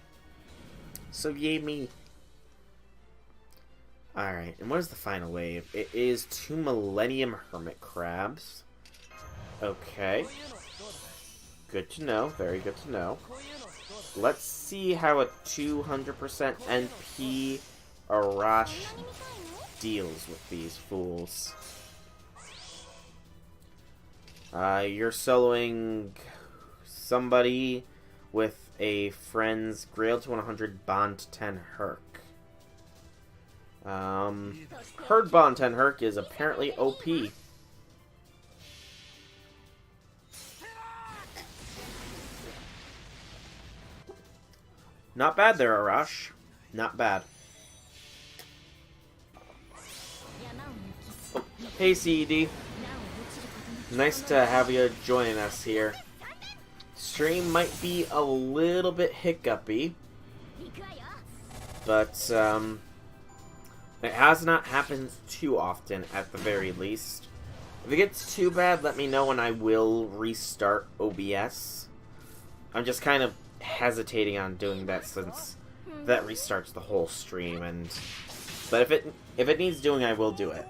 So yay me. Alright, and what is the final wave? It is 2 Millennium Hermit Crabs. Okay. Good to know. Very good to know. Let's see how a 200% NP Arash deals with these fools. You're soloing somebody with a friend's Grail to 100 Bond 10 Herc. Heard Bond 10 Herc is apparently OP. Not bad there, Arash. Not bad. Oh, hey, CED. Nice to have you join us here. Stream might be a little bit hiccupy, but it has not happened too often at the very least. If it gets too bad, let me know and I will restart OBS. I'm just kind of hesitating on doing that since that restarts the whole stream, but if it needs doing, I will do it.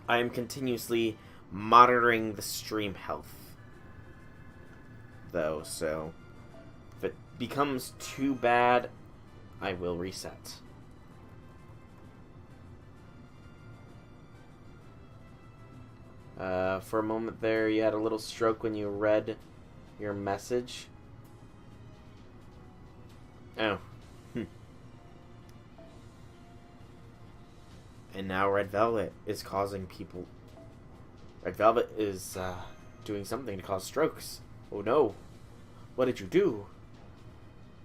I am continuously monitoring the stream health, though, so if it becomes too bad, I will reset. For a moment there, you had a little stroke when you read your message. Oh. And now Red Velvet is causing people... Red Velvet is doing something to cause strokes. Oh no. What did you do?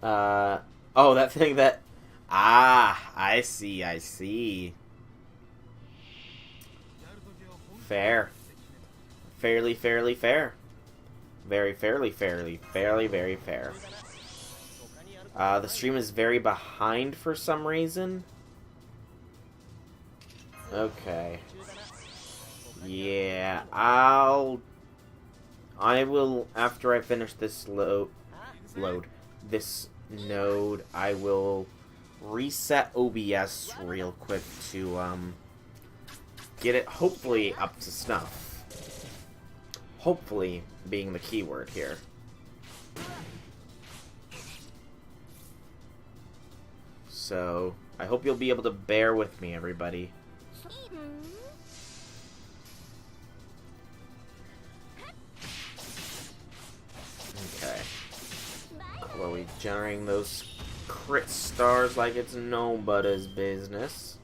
Oh, that thing that... Ah, I see, I see. Fair. Fairly fair. Very fairly, very fair. The stream is very behind for some reason. Okay. Yeah, I will, after I finish this this node, I will reset OBS real quick to, get it hopefully up to snuff. Hopefully being the keyword here. So, I hope you'll be able to bear with me, everybody. Okay. Chloe generating those crit stars like it's nobody's business.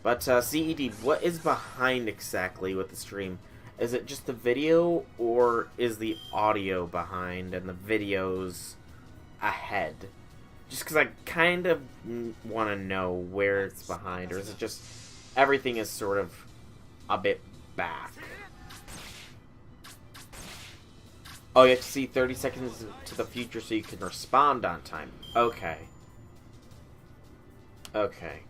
But, CED, what is behind exactly with the stream? Is it just the video, or is the audio behind and the video's ahead? Just because I kind of want to know where it's behind, or is it just everything is sort of a bit back? Oh, you have to see 30 seconds to the future so you can respond on time. Okay. Okay.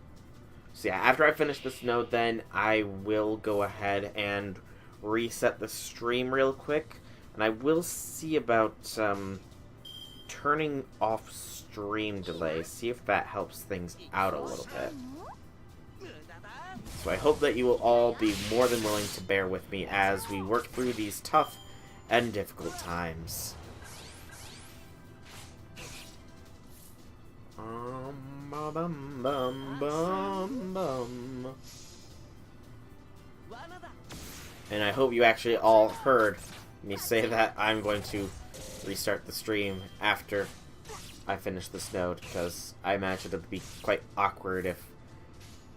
So yeah, after I finish this node, then I will go ahead and reset the stream real quick, and I will see about turning off stream delay, see if that helps things out a little bit. So I hope that you will all be more than willing to bear with me as we work through these tough and difficult times. And I hope you actually all heard me say that I'm going to restart the stream after I finish this node, because I imagine it would be quite awkward if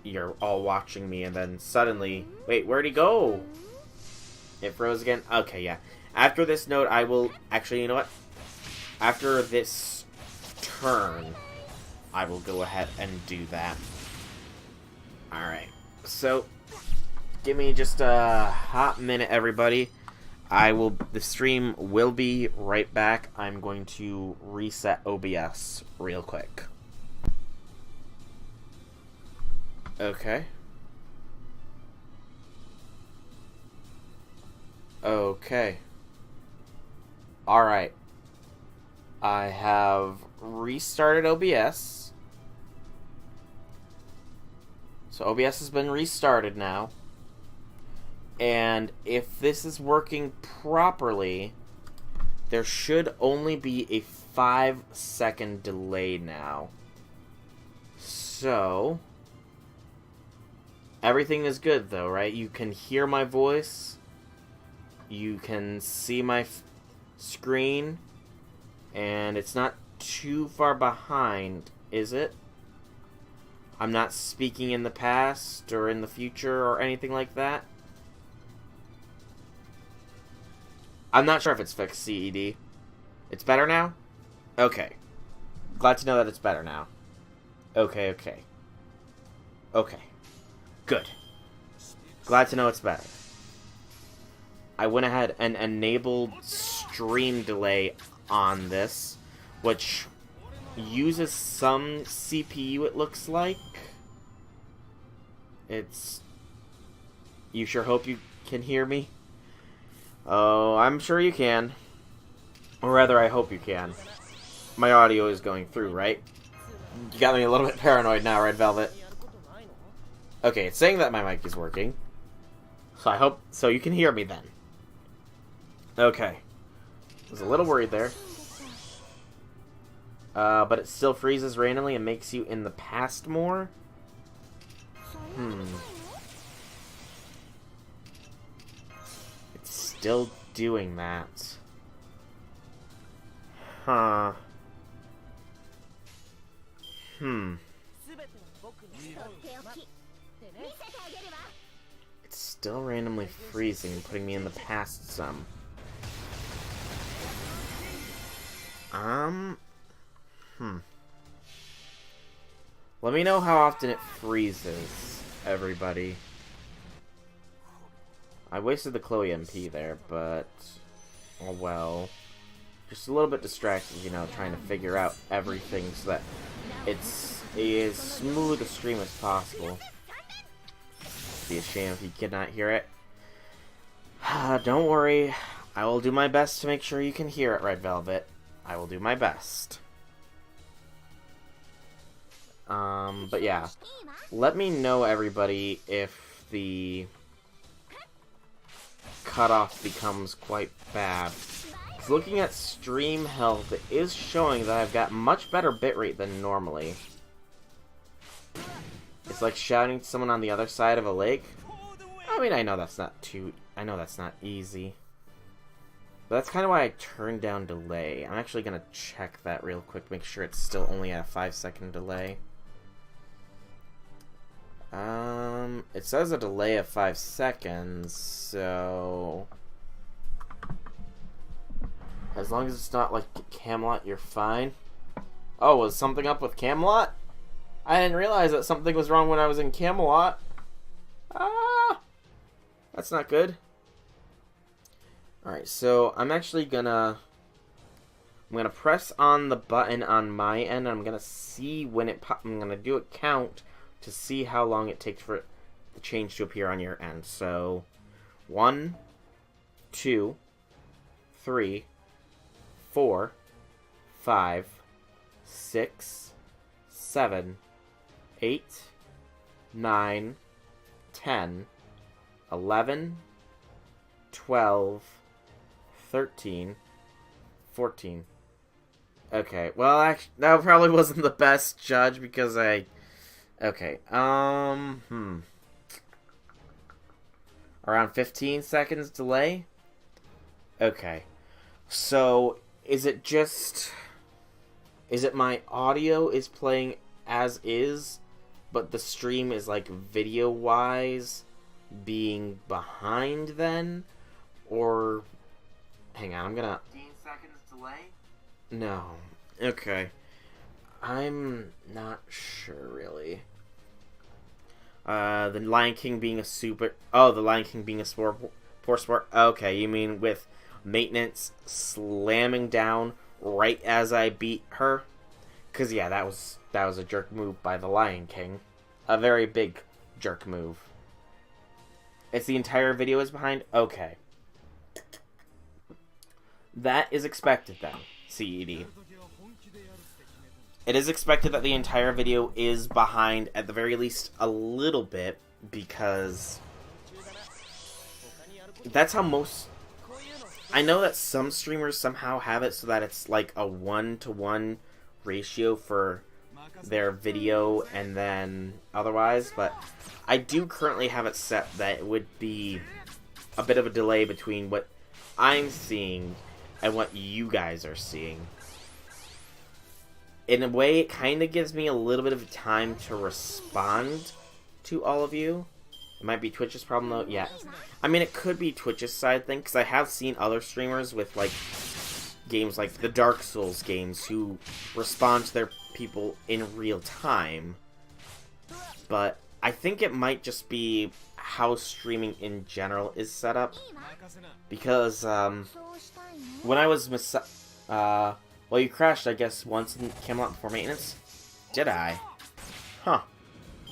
you're all watching me and then suddenly... Wait, where'd he go? It froze again? Okay, yeah. After this node, I will... Actually, you know what? After this turn, I will go ahead and do that. Alright. So, give me just a hot minute, everybody. The stream will be right back. I'm going to reset OBS real quick. Okay. Okay. Alright. I have restarted OBS. So OBS has been restarted now. And if this is working properly, there should only be a 5-second delay now. So, everything is good though, right? You can hear my voice. You can see my screen. And it's not too far behind, is it? I'm not speaking in the past or in the future or anything like that. I'm not sure if it's fixed, CED. It's better now? Okay. Glad to know that it's better now. Okay. Okay. Good. Glad to know it's better. I went ahead and enabled stream delay on this, which uses some CPU, it looks like. You sure hope you can hear me? Oh, I'm sure you can. Or rather, I hope you can. My audio is going through, right? You got me a little bit paranoid now, Red Velvet. Okay, it's saying that my mic is working. So I hope... So you can hear me then. Okay. I was a little worried there. But it still freezes randomly and makes you in the past more? still doing that. Huh. It's still randomly freezing, putting me in the past some. Let me know how often it freezes, everybody. I wasted the Chloe MP there, but oh well. Just a little bit distracted, you know, trying to figure out everything so that it's as smooth a stream as possible. Be a shame if you cannot hear it. Don't worry, I will do my best to make sure you can hear it, Red Velvet. I will do my best. But yeah, let me know, everybody, if the cutoff becomes quite bad. Looking at stream health, it is showing that I've got much better bitrate than normally. It's like shouting to someone on the other side of a lake. I mean, I know that's not easy. But that's kind of why I turned down delay. I'm actually gonna check that real quick, make sure it's still only at a 5-second delay. It says a delay of 5 seconds, so as long as it's not like Camelot, you're fine. Oh, was something up with Camelot? I didn't realize that something was wrong when I was in Camelot. Ah! That's not good. Alright, so I'm actually gonna press on the button on my end. I'm gonna see when it I'm gonna do a count to see how long it takes for the change to appear on your end. So 1, 2, 3, 4, 5, 6, 7, 8, 9, 10, 11, 12, 13, 14. Okay, well, actually, that probably wasn't the best judge because okay, around 15 seconds delay? Okay. So, is it my audio is playing as is, but the stream is, like, video-wise being behind then? Or, hang on, I'm gonna... 15 seconds delay? No. Okay. I'm not sure, really. The Lion King being a super... Oh, the Lion King being a poor sport? Okay, you mean with maintenance slamming down right as I beat her? Because, yeah, that was a jerk move by the Lion King. A very big jerk move. It's the entire video is behind? Okay. That is expected, then, CED. It is expected that the entire video is behind, at the very least, a little bit, because that's how most... I know that some streamers somehow have it so that it's like a 1-to-1 ratio for their video and then otherwise, but I do currently have it set that it would be a bit of a delay between what I'm seeing and what you guys are seeing. In a way, it kind of gives me a little bit of time to respond to all of you. It might be Twitch's problem, though. Yeah. I mean, it could be Twitch's side thing, because I have seen other streamers with, like, games like the Dark Souls games who respond to their people in real time. But I think it might just be how streaming in general is set up. Because, when I was well, you crashed, I guess, once in Camelot before maintenance? Did I? Huh.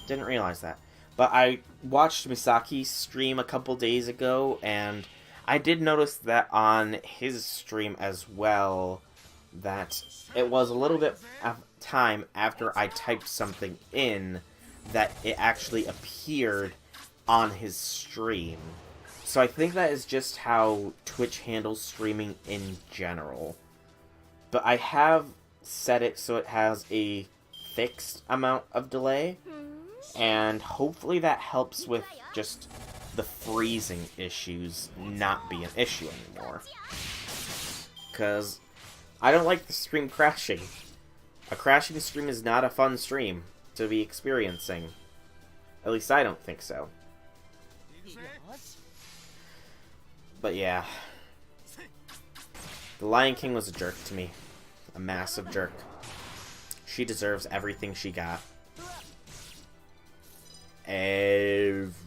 Didn't realize that. But I watched Misaki stream a couple days ago, and I did notice that on his stream as well, that it was a little bit of time after I typed something in that it actually appeared on his stream. So I think that is just how Twitch handles streaming in general. But I have set it so it has a fixed amount of delay. And hopefully that helps with just the freezing issues not be an issue anymore. Because I don't like the stream crashing. A crashing stream is not a fun stream to be experiencing. At least I don't think so. But yeah. The Lion King was a jerk to me. A massive jerk. She deserves everything she got. Everything.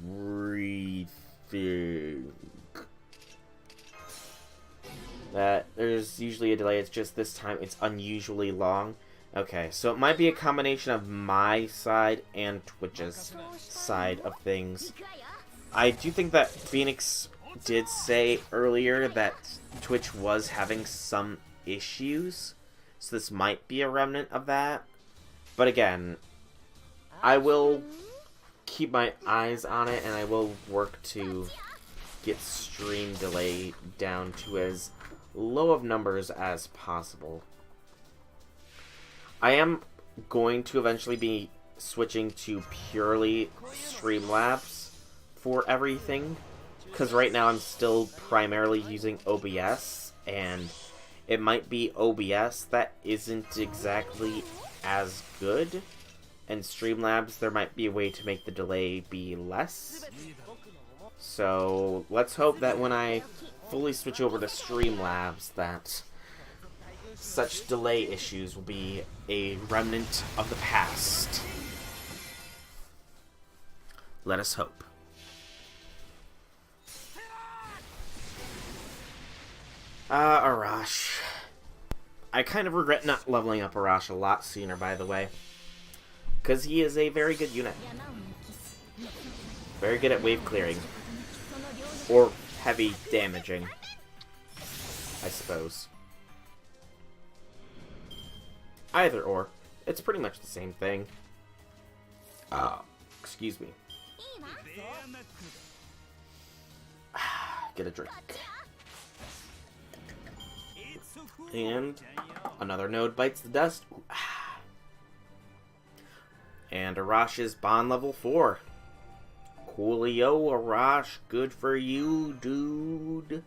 That there's usually a delay, it's just this time it's unusually long. Okay, so it might be a combination of my side and Twitch's side of things. I do think that Phoenix did say earlier that Twitch was having some issues, so this might be a remnant of that. But again, I will keep my eyes on it, and I will work to get stream delay down to as low of numbers as possible. I am going to eventually be switching to purely Streamlabs for everything, because right now I'm still primarily using OBS, and it might be OBS that isn't exactly as good, and Streamlabs there might be a way to make the delay be less. So let's hope that when I fully switch over to Streamlabs that such delay issues will be a remnant of the past. Let us hope. Arash. I kind of regret not leveling up Arash a lot sooner, by the way. Because he is a very good unit. Very good at wave clearing. Or heavy damaging, I suppose. Either or. It's pretty much the same thing. Excuse me. Get a drink. And another node bites the dust. And Arash's bond level 4. Coolio, Arash. Good for you, dude.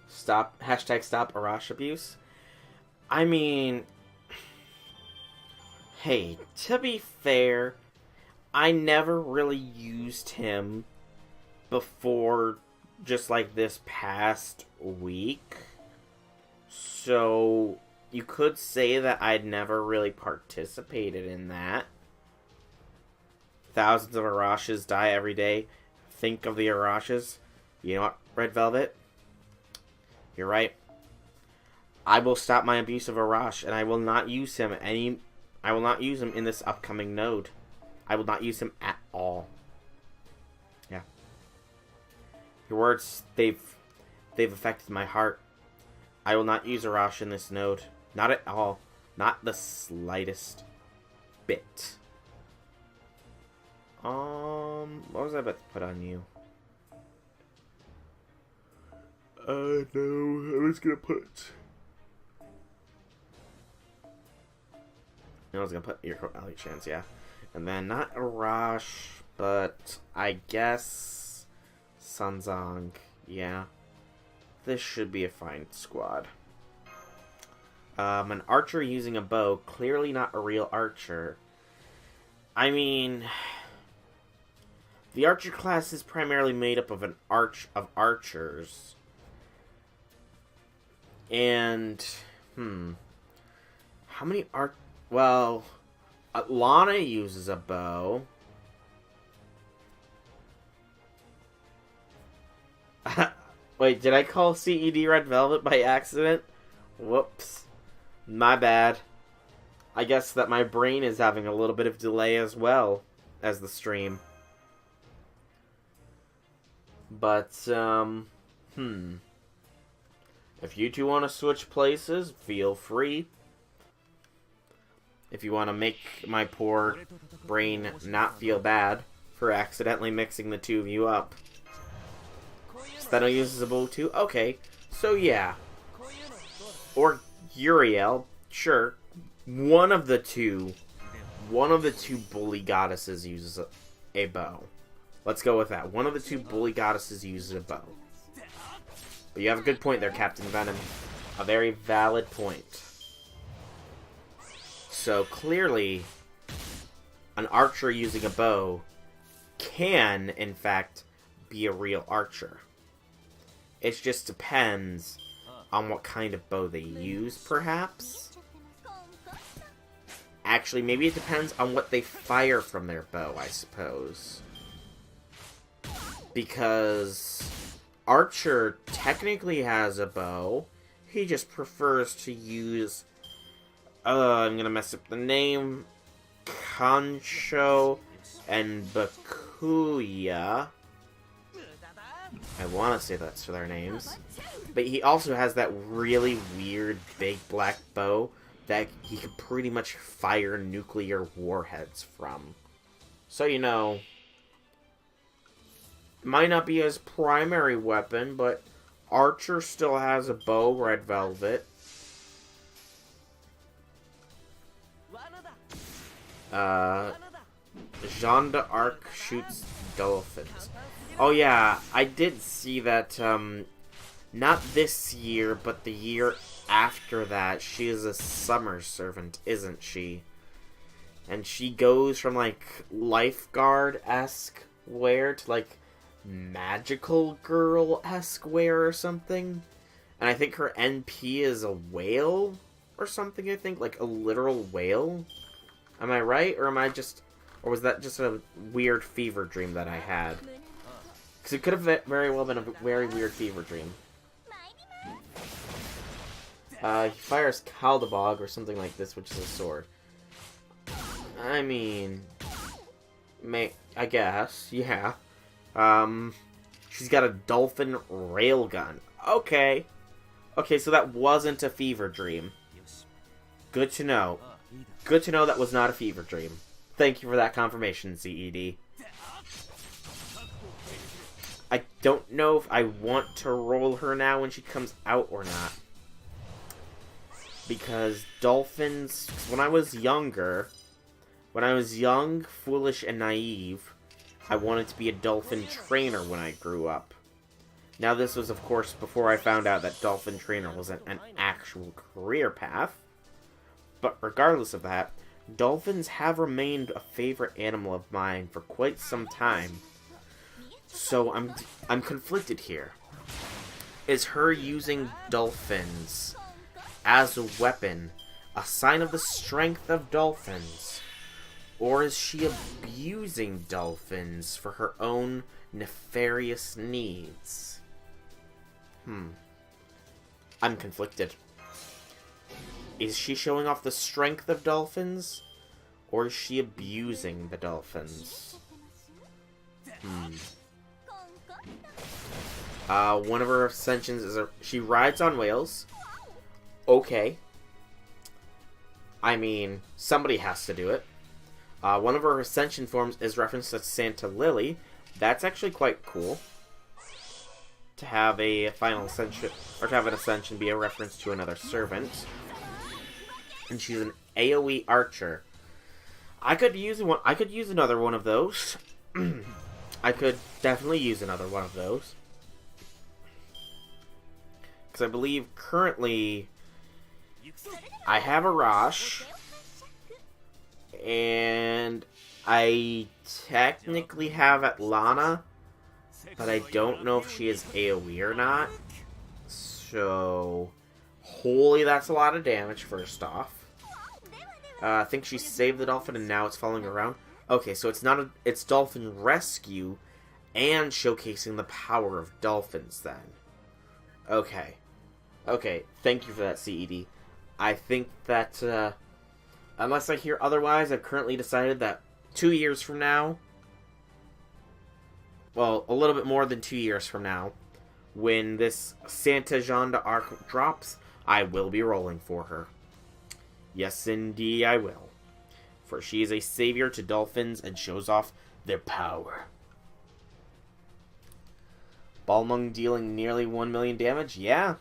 Stop. Hashtag stop Arash abuse. I mean, hey, to be fair, I never really used him before just like this past week. So you could say that I'd never really participated in that. Thousands of Arashes die every day. Think of the Arashes. You know what, Red Velvet? You're right. I will stop my abuse of Arash, and I will not use him I will not use him in this upcoming node. I will not use him at all. Yeah. Your words, they've affected my heart. I will not use Arash in this node. Not at all. Not the slightest bit. What was I about to put on you? No, I was gonna put... I was gonna put your Ellie chance, yeah. And then not Arash, but I guess Sunzong, yeah. This should be a fine squad. An archer using a bow, clearly not a real archer. I mean, the archer class is primarily made up of archers. And, how many well, Lana uses a bow. Wait, did I call CED Red Velvet by accident? Whoops. My bad. I guess that my brain is having a little bit of delay as well as the stream. But, if you two want to switch places, feel free. If you want to make my poor brain not feel bad for accidentally mixing the two of you up. Steno uses a bow too? Okay, so yeah. Or Uriel, sure. One of the two one of the two bully goddesses uses a bow. Let's go with that. One of the two bully goddesses uses a bow. But you have a good point there, Captain Venom. A very valid point. So clearly, an archer using a bow can, in fact, be a real archer. It just depends on what kind of bow they use, perhaps? Actually, maybe it depends on what they fire from their bow, I suppose. Because Archer technically has a bow. He just prefers to use... I'm gonna mess up the name. Concho and Bakuya. I want to say that's their names. But he also has that really weird big black bow that he can pretty much fire nuclear warheads from. So, you know, might not be his primary weapon, but Archer still has a bow, Red Velvet. Jeanne d'Arc shoots dolphins. Oh yeah, I did see that, not this year, but the year after that, she is a summer servant, isn't she? And she goes from, like, lifeguard-esque wear to, like, magical girl-esque wear or something. And I think her NP is a whale or something, I think, like a literal whale. Am I right, or am I just... Or was that just a weird fever dream that I had? Because it could have very well been a very weird fever dream. He fires Kaldabog or something like this, which is a sword. I mean... I guess, yeah. She's got a dolphin railgun. Okay. Okay, so that wasn't a fever dream. Good to know. Good to know that was not a fever dream. Thank you for that confirmation, CED. I don't know if I want to roll her now when she comes out or not. Because dolphins, when I was young, foolish, and naive, I wanted to be a dolphin trainer when I grew up. Now this was, of course, before I found out that dolphin trainer wasn't an actual career path. But regardless of that, dolphins have remained a favorite animal of mine for quite some time. So I'm conflicted here. Is her using dolphins as a weapon a sign of the strength of dolphins? Or is she abusing dolphins for her own nefarious needs? I'm conflicted. Is she showing off the strength of dolphins? Or is she abusing the dolphins? One of her ascensions is she rides on whales. Okay. I mean, somebody has to do it. One of her ascension forms is referenced as Santa Lily. That's actually quite cool. To have a final ascension, or to have an ascension be a reference to another servant. And she's an AoE archer. I could use another one of those. I could definitely use another one of those. Because I believe currently I have Arash. And I technically have Atlana. But I don't know if she is AoE or not. So, holy, that's a lot of damage, first off. I think she saved the dolphin and now it's following around. Okay, so it's dolphin rescue and showcasing the power of dolphins then. Okay. Okay, thank you for that, CED. I think that, unless I hear otherwise, I've currently decided that 2 years from now, well, a little bit more than 2 years from now, when this Santa Jeanne d'Arc drops, I will be rolling for her. Yes, indeed, I will. For she is a savior to dolphins and shows off their power. Balmung dealing nearly 1 million damage? Yeah.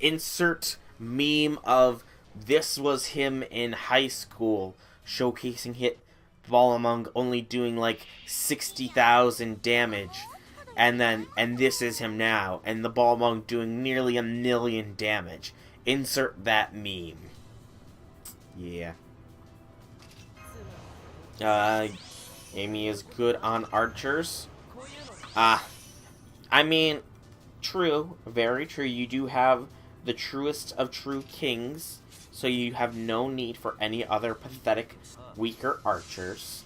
Insert meme of this was him in high school, showcasing hit Balamung only doing like 60,000 damage. And this is him now, and the Balamung doing nearly 1,000,000 damage. Insert that meme. Yeah. Amy is good on archers. I mean, true, very true. You do have the truest of true kings, so you have no need for any other pathetic, weaker archers.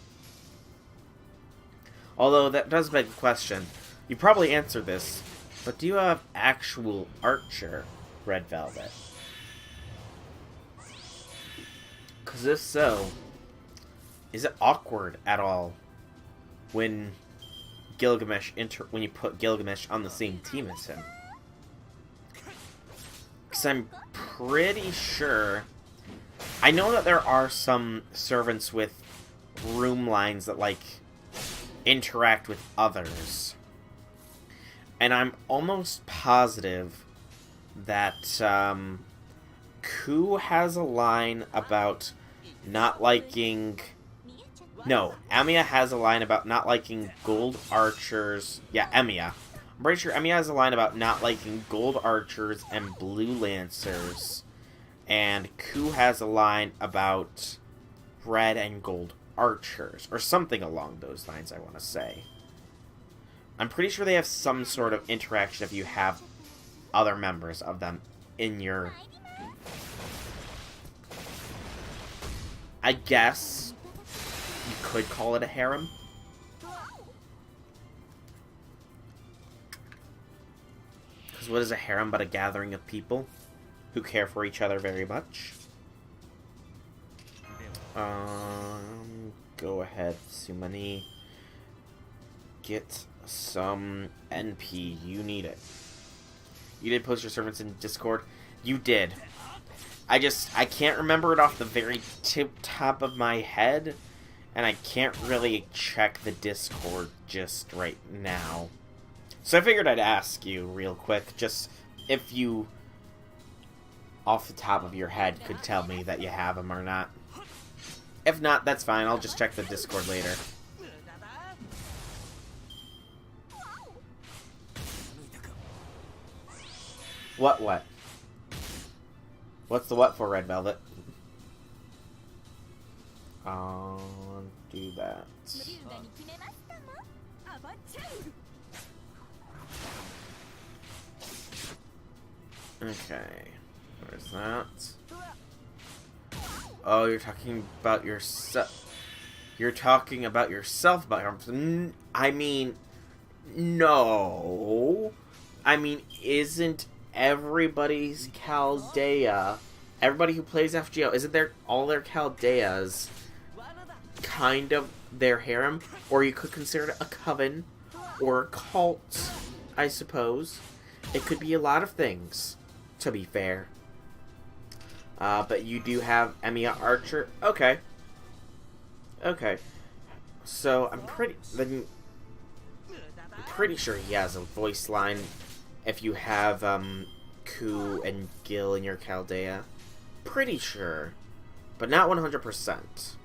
Although, that does beg the question. You probably answered this, but do you have actual archer, Red Velvet? Because if so, is it awkward at all when when you put Gilgamesh on the same team as him? Because I'm pretty sure... I know that there are some servants with room lines that, like, interact with others. And I'm almost positive that Ku has a line about not liking... No, Emiya has a line about not liking gold archers. Yeah, Emiya. I'm pretty sure Emiya has a line about not liking gold archers and blue lancers. And Ku has a line about red and gold archers. Or something along those lines, I want to say. I'm pretty sure they have some sort of interaction if you have other members of them in your... I guess you could call it a harem. Because what is a harem but a gathering of people who care for each other very much? Go ahead, Sumani. Get some NP. You need it. You did post your servants in Discord? You did. I can't remember it off the very top of my head. And I can't really check the Discord just right now. So I figured I'd ask you real quick, just if you, off the top of your head, could tell me that you have them or not. If not, that's fine. I'll just check the Discord later. What? What's the what for, Red Velvet? Do that. Okay. Where's that? Oh, you're talking about yourself. You're talking about yourself, I mean, no. I mean, isn't everybody's Chaldea, everybody who plays FGO, isn't all their Chaldeas kind of their harem? Or you could consider it a coven or a cult, I suppose. It could be a lot of things, to be fair. But you do have Emiya Archer. Okay. So I'm pretty sure he has a voice line if you have Ku and Gil in your Chaldea. Pretty sure, but not 100%.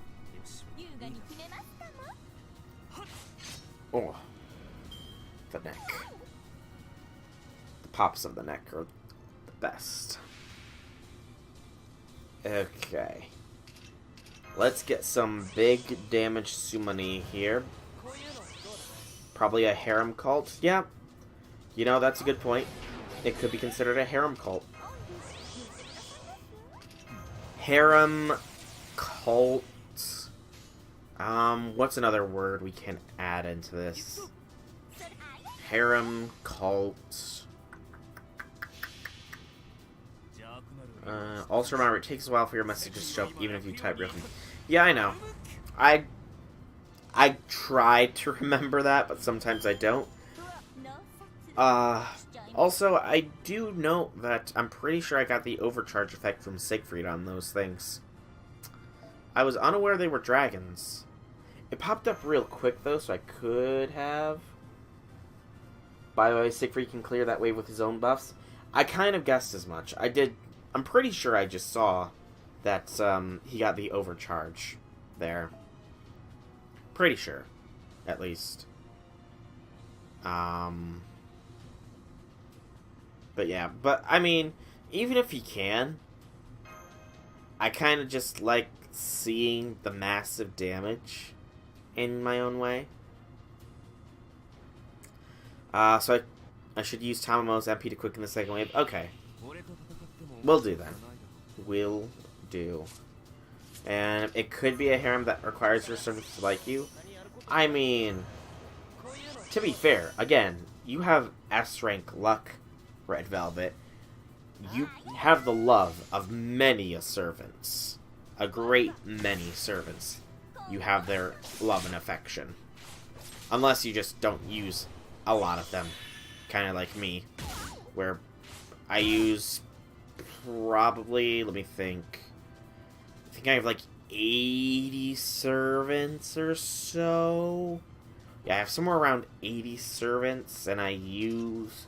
Oh, the neck. The pops of the neck are the best. Okay. Let's get some big damage Summoning here. Probably a harem cult? Yeah. You know, that's a good point. It could be considered a harem cult. Harem cult. What's another word we can add into this? Harem cult. Also remember, it takes a while for your messages to show up, even if you type real quick. Yeah, I know. I try to remember that, but sometimes I don't. Also, I do note that I'm pretty sure I got the overcharge effect from Siegfried on those things. I was unaware they were dragons. It popped up real quick, though, so I could have. By the way, Siegfried can clear that wave with his own buffs. I kind of guessed as much. I'm pretty sure I just saw that he got the overcharge there. Pretty sure, at least. But yeah, but I mean, even if he can, I kind of just like seeing the massive damage in my own way. So I should use Tamamo's MP to quicken the second wave. Okay. We'll do then. Will do. And it could be a harem that requires your servants to like you. I mean, to be fair, again, you have S-rank luck, Red Velvet. You have the love of many a servants. A great many servants. You have their love and affection. Unless you just don't use a lot of them. Kind of like me. Where I use probably, let me think. I think I have like 80 servants or so. Yeah, I have somewhere around 80 servants, and I use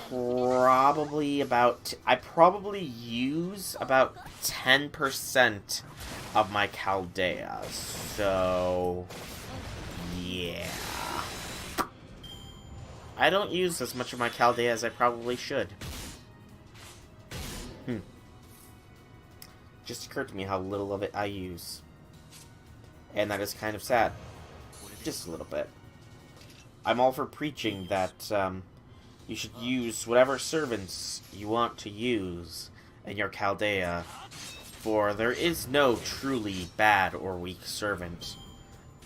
probably about... I probably use about 10% of my Chaldea. So, yeah. I don't use as much of my Chaldea as I probably should. Just occurred to me how little of it I use. And that is kind of sad. Just a little bit. I'm all for preaching that you should use whatever servants you want to use in your Chaldea, for there is no truly bad or weak servant.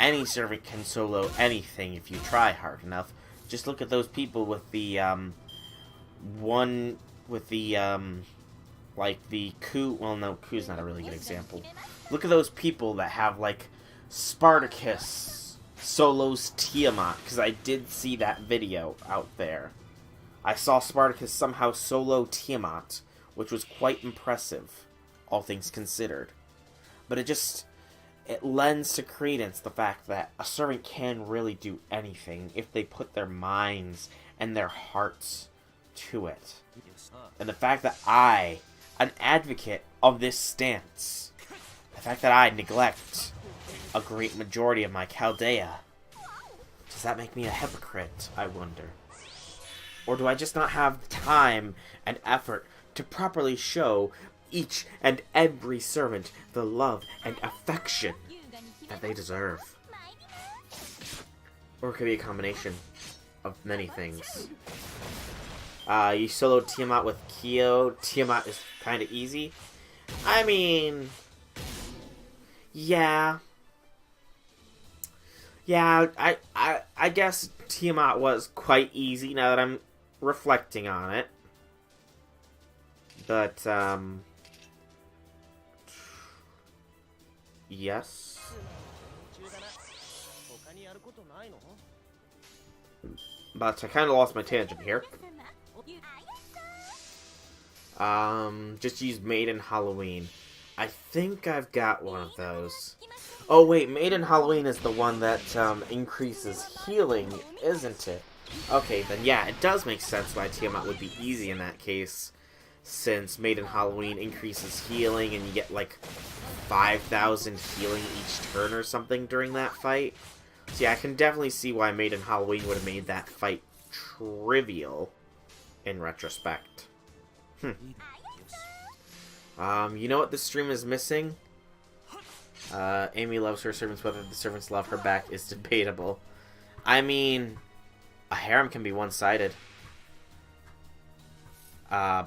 Any servant can solo anything if you try hard enough. Just look at those people with the like the coup. Well, no, coup's not a really good example. Look at those people that have like Spartacus solos Tiamat, because I did see that video out there. I saw Spartacus somehow solo Tiamat, which was quite impressive, all things considered. But it lends to credence the fact that a servant can really do anything if they put their minds and their hearts to it. And the fact that I, an advocate of this stance, the fact that I neglect a great majority of my Chaldea, does that make me a hypocrite, I wonder? Or do I just not have the time and effort to properly show each and every servant the love and affection that they deserve? Or it could be a combination of many things. You solo Tiamat with Kyo. Tiamat is kind of easy. I mean, yeah. Yeah, I guess Tiamat was quite easy now that I'm reflecting on it. But, yes. But I kind of lost my tangent here. Just use Maiden Halloween. I think I've got one of those. Oh wait, Maiden Halloween is the one that increases healing, isn't it? Okay, then yeah, it does make sense why Tiamat would be easy in that case, since Maiden Halloween increases healing and you get like 5,000 healing each turn or something during that fight. So yeah, I can definitely see why Maiden Halloween would have made that fight trivial in retrospect. You know what this stream is missing? Amy loves her servants, whether the servants love her back is debatable. I mean, a harem can be one-sided.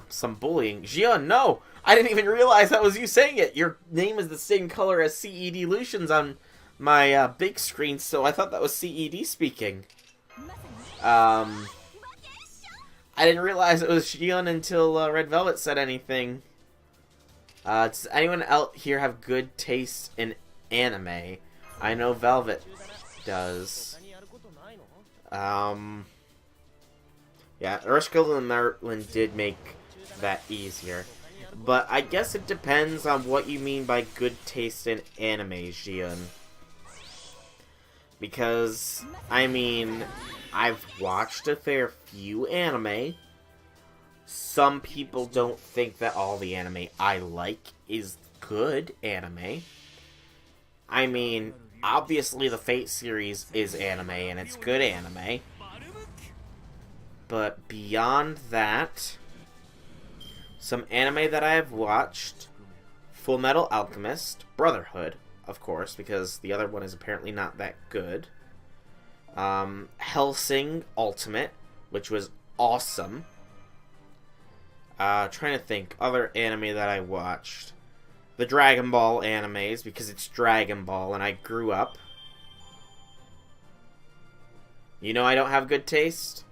Some bullying. Gia, no! I didn't even realize that was you saying it! Your name is the same color as CED Lucian's on my big screen, so I thought that was CED speaking. I didn't realize it was Xion until Red Velvet said anything. Does anyone out here have good taste in anime? I know Velvet does. Yeah, Urshkill and Merlin did make that easier. But I guess it depends on what you mean by good taste in anime, Xion. Because, I mean, I've watched a fair few anime, some people don't think that all the anime I like is good anime. I mean, obviously the Fate series is anime, and it's good anime. But beyond that, some anime that I have watched: Full Metal Alchemist, Brotherhood, of course, because the other one is apparently not that good. Hellsing Ultimate, which was awesome. Trying to think, other anime that I watched. The Dragon Ball animes, because it's Dragon Ball, and I grew up. You know I don't have good taste?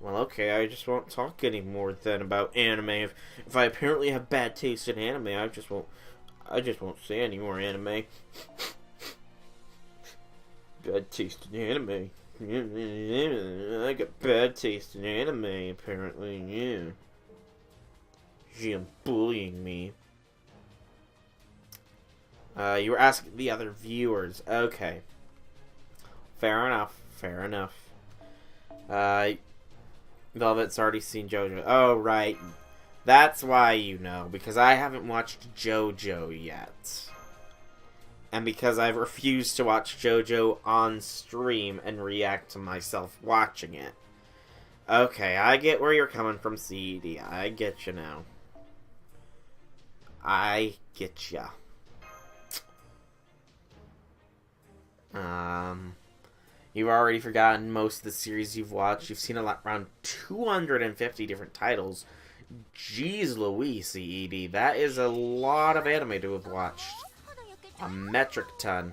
Well, okay, I just won't talk anymore then about anime. If I apparently have bad taste in anime, I just won't say any more anime. Bad taste in anime. I got bad taste in anime, apparently, yeah. You're bullying me. You were asking the other viewers. Okay. Fair enough. Fair enough. Velvet's already seen JoJo. Oh, right. That's why you know. Because I haven't watched JoJo yet. And because I've refused to watch JoJo on stream and react to myself watching it. Okay, I get where you're coming from, CED. I get you now. I get ya. You've already forgotten most of the series you've watched. You've seen around 250 different titles. Jeez Louise, CED. That is a lot of anime to have watched. A metric ton.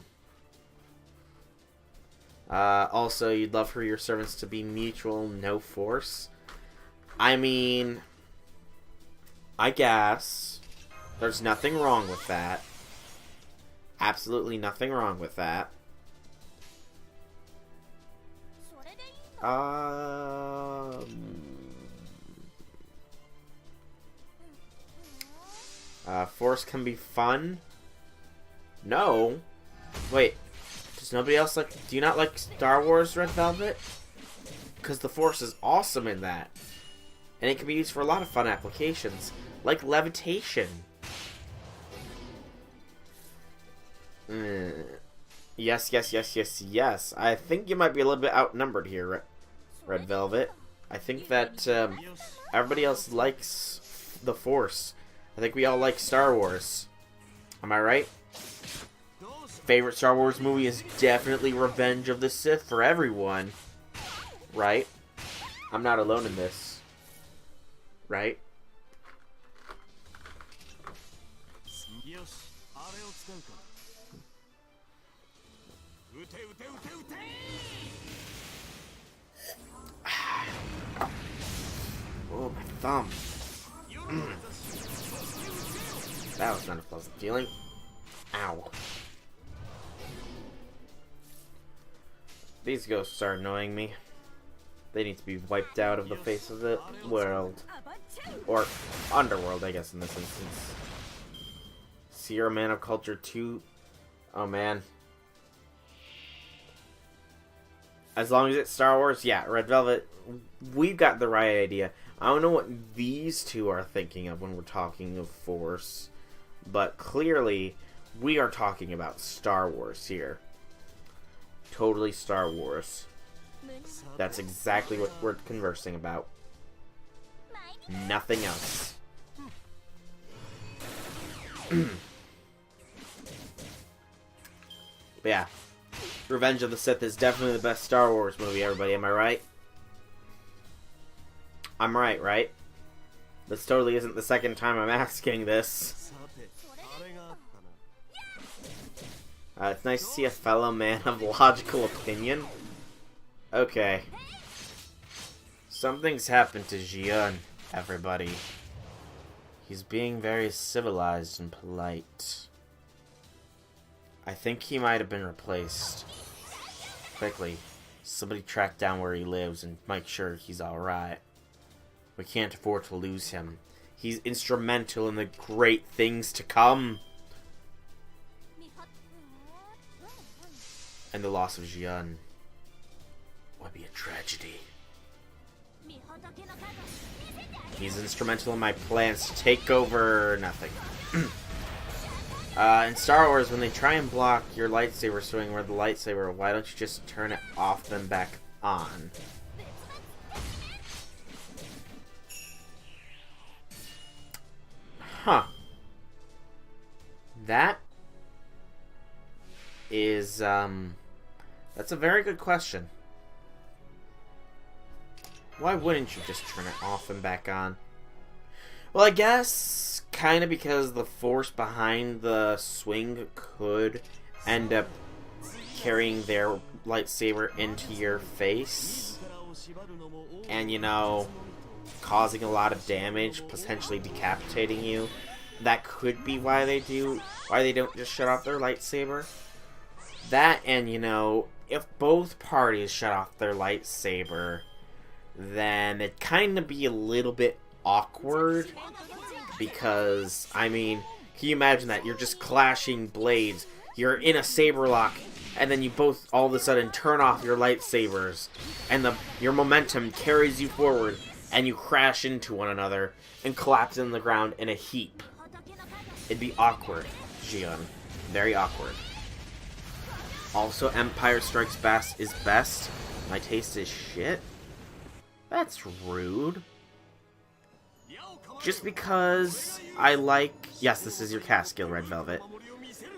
Also, you'd love for your servants to be mutual, no force. I mean, I guess. There's nothing wrong with that. Absolutely nothing wrong with that. Force can be fun? No. Wait. Does nobody else like... Do you not like Star Wars, Red Velvet? Because the Force is awesome in that. And it can be used for a lot of fun applications. Like levitation. Yes, yes, yes, yes, yes. I think you might be a little bit outnumbered here, Red Velvet. I think that everybody else likes the Force. I think we all like Star Wars. Am I right? Favorite Star Wars movie is definitely Revenge of the Sith for everyone. Right? I'm not alone in this. Right? Oh, my thumb. That was not a pleasant feeling. Ow. These ghosts are annoying me. They need to be wiped out of the face of the world. Or underworld, I guess, in this instance. Sierra Man of Culture 2. Oh, man. As long as it's Star Wars, yeah, Red Velvet, we've got the right idea. I don't know what these two are thinking of when we're talking of Force, but clearly we are talking about Star Wars here. Totally Star Wars. That's exactly what we're conversing about. Nothing else. But yeah. Revenge of the Sith is definitely the best Star Wars movie, everybody. Am I right? I'm right, right? This totally isn't the second time I'm asking this. It's nice to see a fellow man of logical opinion. Okay. Something's happened to Jiun, everybody. He's being very civilized and polite. I think he might have been replaced. Quickly, somebody track down where he lives and make sure he's alright. We can't afford to lose him. He's instrumental in the great things to come. And the loss of Jiun would be a tragedy. He's instrumental in my plans to take over nothing. In Star Wars, when they try and block your lightsaber swing with the lightsaber, why don't you just turn it off then back on? Huh. That is, that's a very good question. Why wouldn't you just turn it off and back on? Well, I guess kind of because the force behind the swing could end up carrying their lightsaber into your face. And, you know, causing a lot of damage, potentially decapitating you. That could be why they don't just shut off their lightsaber. That, and, you know, if both parties shut off their lightsaber, then it'd kind of be a little bit awkward, because, I mean, can you imagine that? You're just clashing blades, you're in a saber lock, and then you both all of a sudden turn off your lightsabers, and your momentum carries you forward, and you crash into one another, and collapse in the ground in a heap. It'd be awkward, Gion. Very awkward. Also, Empire Strikes Back is best. My taste is shit. That's rude. Just because I like... Yes, this is your cast skill, Red Velvet.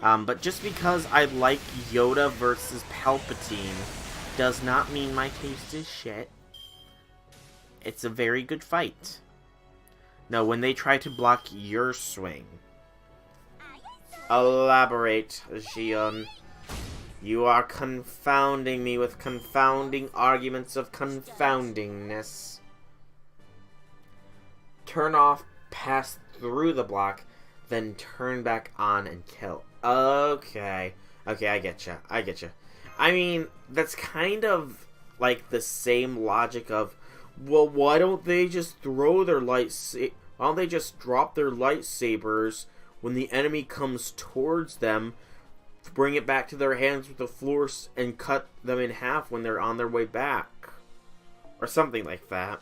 But just because I like Yoda versus Palpatine does not mean my taste is shit. It's a very good fight. No, when they try to block your swing. Elaborate, Gion. You are confounding me with confounding arguments of confoundingness. Turn off, pass through the block, then turn back on and kill. Okay. Okay, I getcha. I getcha. I mean, that's kind of like the same logic of, well, why don't they just throw their why don't they just drop their lightsabers when the enemy comes towards them, bring it back to their hands with the force, and cut them in half when they're on their way back? Or something like that.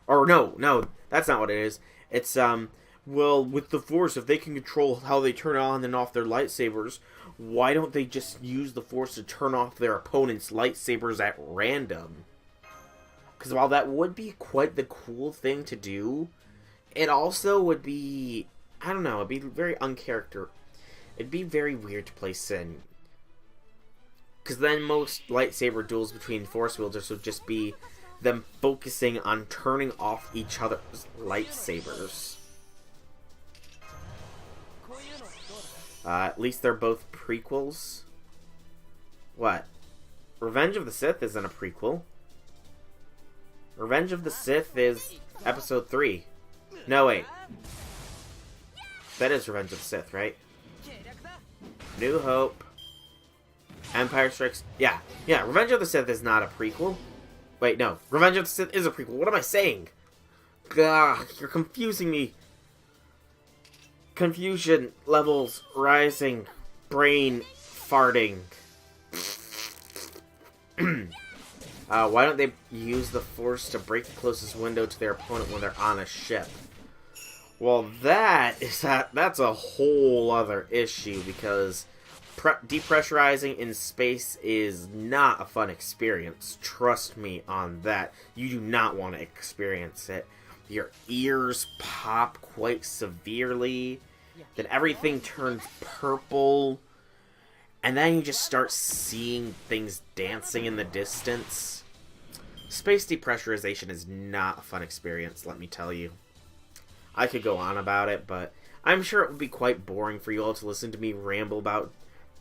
Or no, that's not what it is. It's, well, with the force, if they can control how they turn on and off their lightsabers, why don't they just use the force to turn off their opponent's lightsabers at random? Because while that would be quite the cool thing to do, it also would be, I don't know, it'd be very it'd be very weird to play Sin. Because then most lightsaber duels between force wielders would just be them focusing on turning off each other's lightsabers. At least they're both prequels. What? Revenge of the Sith isn't a prequel. Revenge of the Sith is episode 3. No, wait. That is Revenge of the Sith, right? New Hope. Empire Strikes... Yeah, Revenge of the Sith is not a prequel. Wait, no. Revenge of the Sith is a prequel. What am I saying? Gah, you're confusing me. Confusion levels rising. Brain farting. Why don't they use the Force to break the closest window to their opponent when they're on a ship? Well, that's a whole other issue, because depressurizing in space is not a fun experience. Trust me on that. You do not want to experience it. Your ears pop quite severely. Then everything turns purple. And then you just start seeing things dancing in the distance. Space depressurization is not a fun experience, let me tell you. I could go on about it, but I'm sure it would be quite boring for you all to listen to me ramble about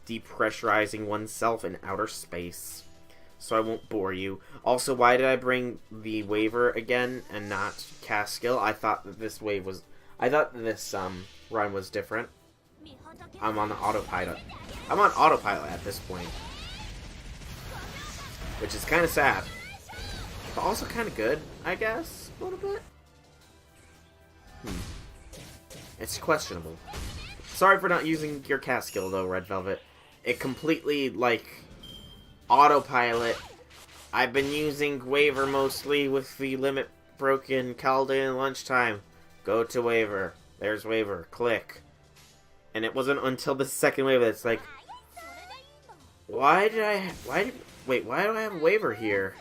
depressurizing oneself in outer space. So I won't bore you. Also, why did I bring the waiver again and not cast skill? I thought that this run was different. I'm on autopilot. I'm on autopilot at this point. Which is kind of sad. But also kind of good, I guess, a little bit. It's questionable. Sorry for not using your cast skill, though, Red Velvet. It completely, like, autopilot I've been using Waver mostly with the limit broken, called in lunchtime. Go to Waver. There's Waver. Click. And it wasn't until the second wave that's like, why do I have a Waver here?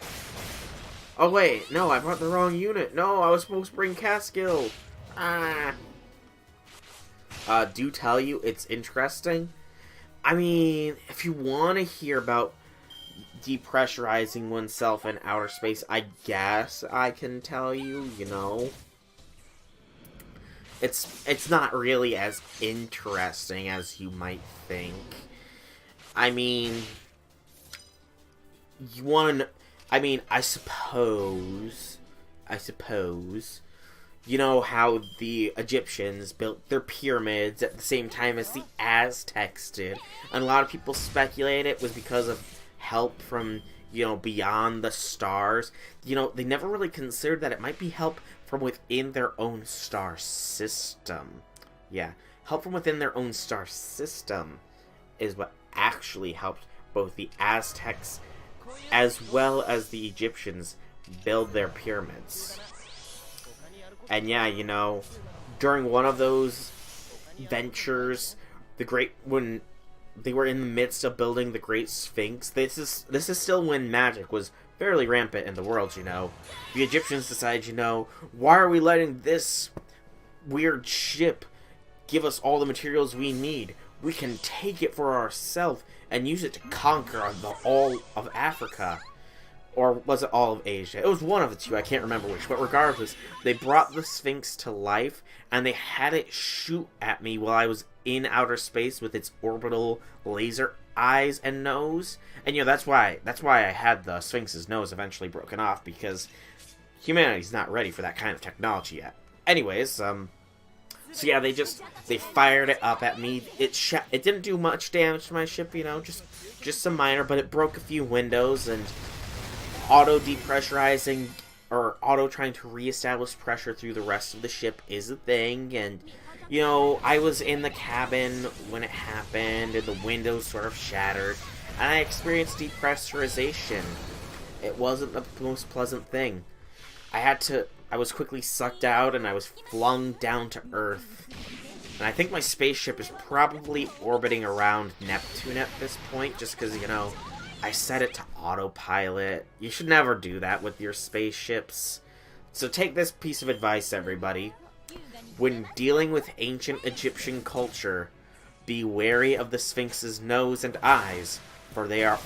Oh wait, no, I brought the wrong unit. No, I was supposed to bring Caskill. Do tell you, it's interesting. I mean, if you want to hear about depressurizing oneself in outer space, I guess I can tell you, you know. It's not really as interesting as you might think. I mean, you want to... I mean, I suppose, you know how the Egyptians built their pyramids at the same time as the Aztecs did, and a lot of people speculate it was because of help from, you know, beyond the stars. You know, they never really considered that it might be help from within their own star system. Yeah, help from within their own star system is what actually helped both the Aztecs as well as the Egyptians build their pyramids. And yeah, you know, during one of those ventures, when they were in the midst of building the Great Sphinx, this is still when magic was fairly rampant in the world, you know. The Egyptians decided, you know, why are we letting this weird ship give us all the materials we need? We can take it for ourselves and use it to conquer all of Africa. Or was it all of Asia? It was one of the two, I can't remember which. But regardless, they brought the Sphinx to life, and they had it shoot at me while I was in outer space with its orbital laser eyes and nose. And, you know, that's why I had the Sphinx's nose eventually broken off, because humanity's not ready for that kind of technology yet. Anyways, so yeah, they fired it up at me. It didn't do much damage to my ship, you know, just some minor, but it broke a few windows, and auto depressurizing or auto trying to reestablish pressure through the rest of the ship is a thing. And, you know, I was in the cabin when it happened, and the windows sort of shattered, and I experienced depressurization. It wasn't the most pleasant thing. I was quickly sucked out, and I was flung down to Earth. And I think my spaceship is probably orbiting around Neptune at this point, just because, you know, I set it to autopilot. You should never do that with your spaceships. So take this piece of advice, everybody. When dealing with ancient Egyptian culture, be wary of the Sphinx's nose and eyes, for they are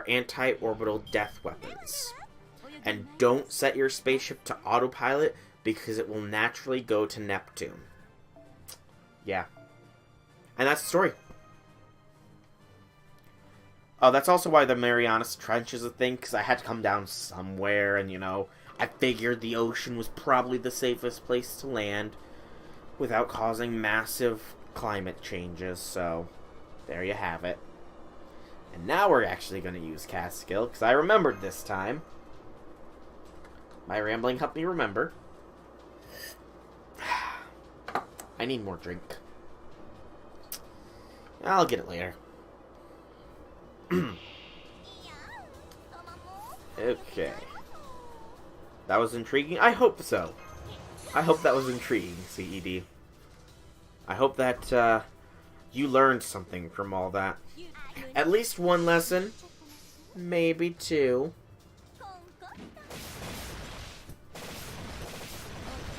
anti-orbital death weapons. And don't set your spaceship to autopilot, because it will naturally go to Neptune. Yeah. And that's the story. Oh, that's also why the Marianas Trench is a thing, because I had to come down somewhere, and, you know, I figured the ocean was probably the safest place to land without causing massive climate changes, so there you have it. And now we're actually going to use Caskill, because I remembered this time. My rambling helped me remember. I need more drink. I'll get it later. Okay. That was intriguing? I hope so. I hope that was intriguing, CED. I hope that you learned something from all that. At least one lesson. Maybe two.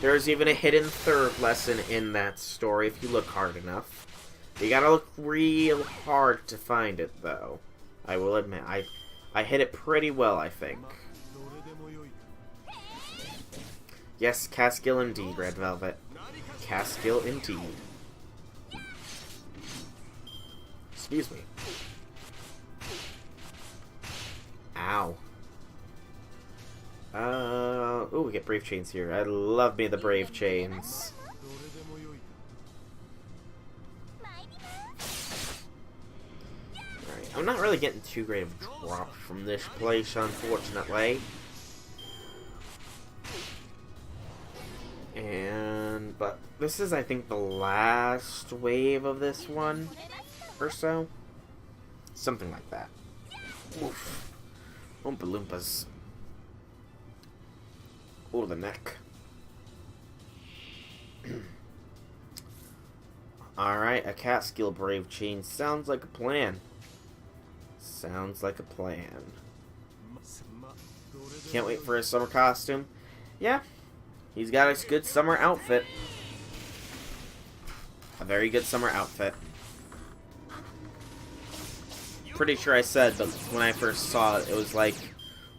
There's even a hidden third lesson in that story if you look hard enough. You gotta look real hard to find it, though. I will admit, I hit it pretty well, I think. Yes, Caskill indeed, Red Velvet. Caskill indeed. Excuse me. Ow. Ooh, we get Brave Chains here. I love me the Brave Chains. Alright, I'm not really getting too great of a drop from this place, unfortunately. But this is, I think, the last wave of this one, or so. Something like that. Oof. Oompa Loompas. Oh, the neck. Alright, a Catskill Brave Chain. Sounds like a plan. Sounds like a plan. Can't wait for his summer costume. Yeah, he's got a good summer outfit. A very good summer outfit. Pretty sure I said, but when I first saw it, it was like,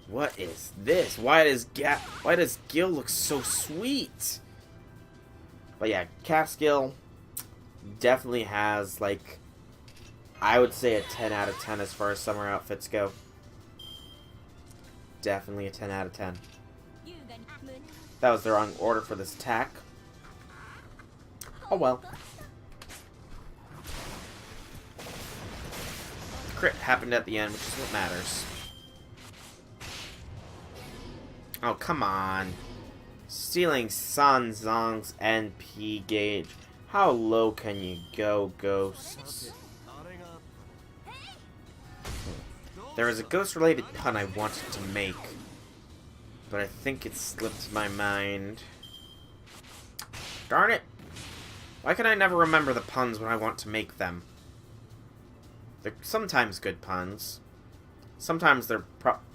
what is this? Why does Gil look so sweet? But yeah, Catskill definitely has, like, I would say a 10 out of 10 as far as summer outfits go. Definitely a 10 out of 10. That was the wrong order for this attack. Oh well. Crit happened at the end, which is what matters. Oh, come on. Stealing San Zong's NP gauge. How low can you go, ghosts? There was a ghost-related pun I wanted to make, but I think it slipped my mind. Darn it! Why can I never remember the puns when I want to make them? They're sometimes good puns. Sometimes they're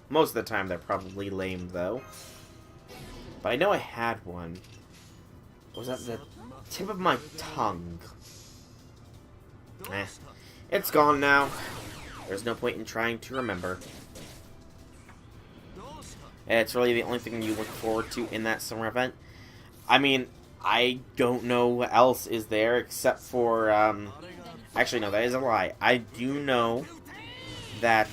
most of the time they're probably lame, though. But I know I had one. Was at the tip of my tongue. It's gone now. There's no point in trying to remember. It's really the only thing you look forward to in that summer event. I mean, I don't know what else is there except for, actually, no, that is a lie. I do know that,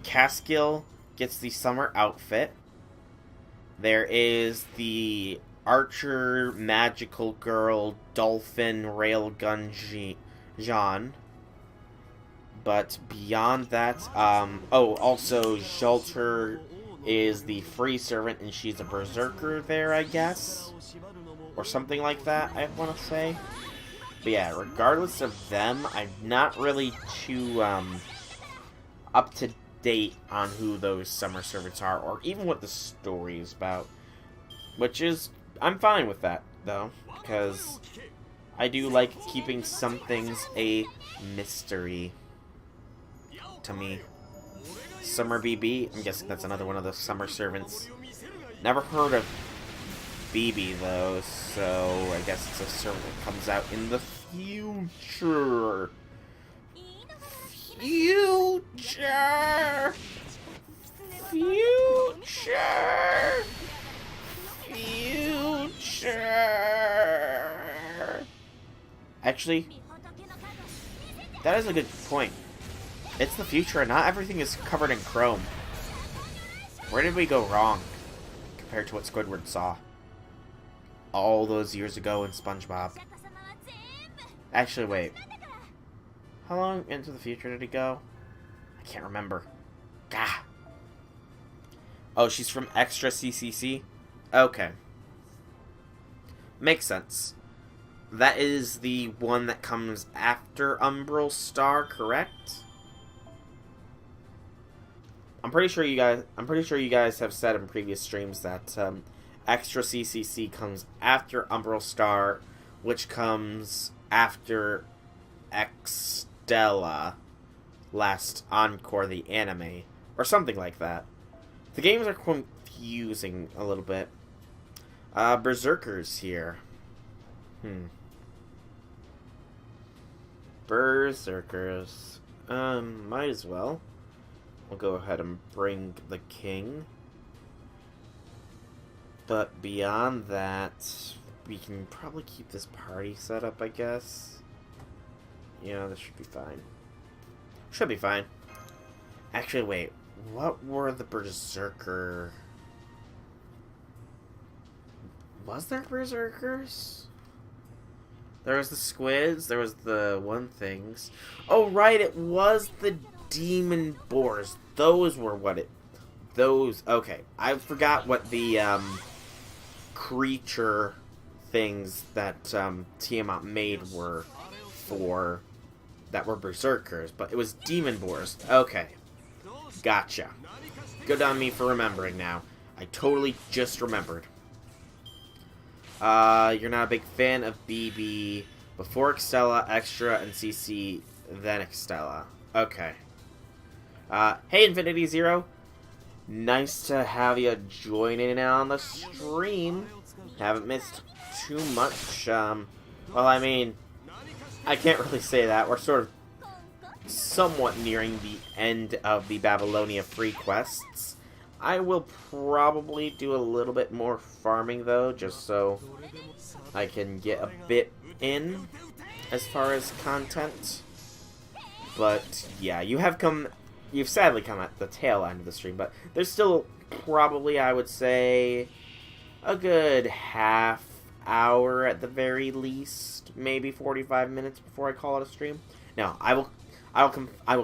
Catskill gets the summer outfit. There is the Archer Magical Girl Dolphin Railgun Jean. But beyond that, oh, also, Shelter is the free servant, and she's a berserker there, I guess? Or something like that, I want to say. But yeah, regardless of them, I'm not really too, up to date on who those summer servants are, or even what the story is about. Which is, I'm fine with that, though, because I do like keeping some things a mystery to me. Summer BB, I'm guessing that's another one of the summer servants. Never heard of BB, though, so I guess it's a servant that comes out in the future. Future! Actually, that is a good point. It's the future, and not everything is covered in chrome. Where did we go wrong compared to what Squidward saw all those years ago in SpongeBob? Actually, wait. How long into the future did he go? I can't remember. Gah. Oh, she's from Extra CCC? Okay. Makes sense. That is the one that comes after Umbral Star, correct? I'm pretty sure you guys have said in previous streams that Extra CCC comes after Umbral Star, which comes after Xstella, Last Encore, the anime, or something like that. The games are confusing a little bit. Berserkers here. Berserkers. Might as well. We'll go ahead and bring the king. But beyond that, we can probably keep this party set up, I guess. Yeah, this should be fine. Should be fine. Actually, wait. What were the berserker... Was there berserkers? There was the squids, there was the one things. Oh, right, it was the demon boars. Those were what it... Those... Okay, I forgot what the, creature things that, Tiamat made were for... That were berserkers, but it was demon boars. Okay. Gotcha. Good on me for remembering now. I totally just remembered. You're not a big fan of BB before Extella, Extra, and CC, then Extella. Okay. Hey, Infinity Zero. Nice to have you join in on the stream. Haven't missed too much. Well, I mean, I can't really say that. We're sort of somewhat nearing the end of the Babylonia free quests. I will probably do a little bit more farming, though, just so I can get a bit in as far as content. But, yeah, you've sadly come at the tail end of the stream, but there's still probably, I would say, a good half hour at the very least, maybe 45 minutes before I call it a stream. No, I will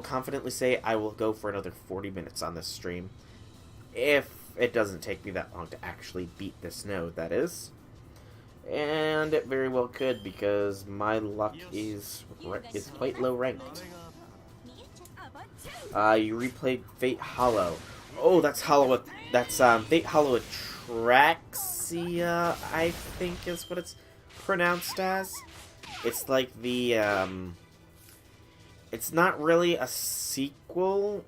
confidently say I will go for another 40 minutes on this stream, if it doesn't take me that long to actually beat this node, that is. And it very well could, because my luck is quite low ranked. You replayed Fate Hollow. Oh, that's Fate Hollow Atraxia, I think is what it's pronounced as. It's like the, it's not really a sequel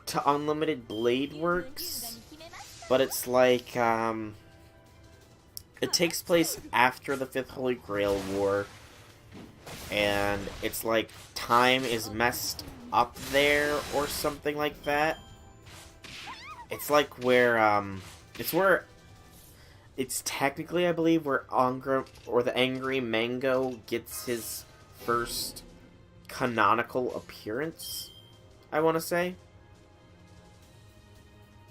to Unlimited Blade Works, but it's like, it takes place after the Fifth Holy Grail War, and it's like time is messed up there or something like that. It's like where it's technically, I believe, where the Angry Mango gets his first canonical appearance, I want to say.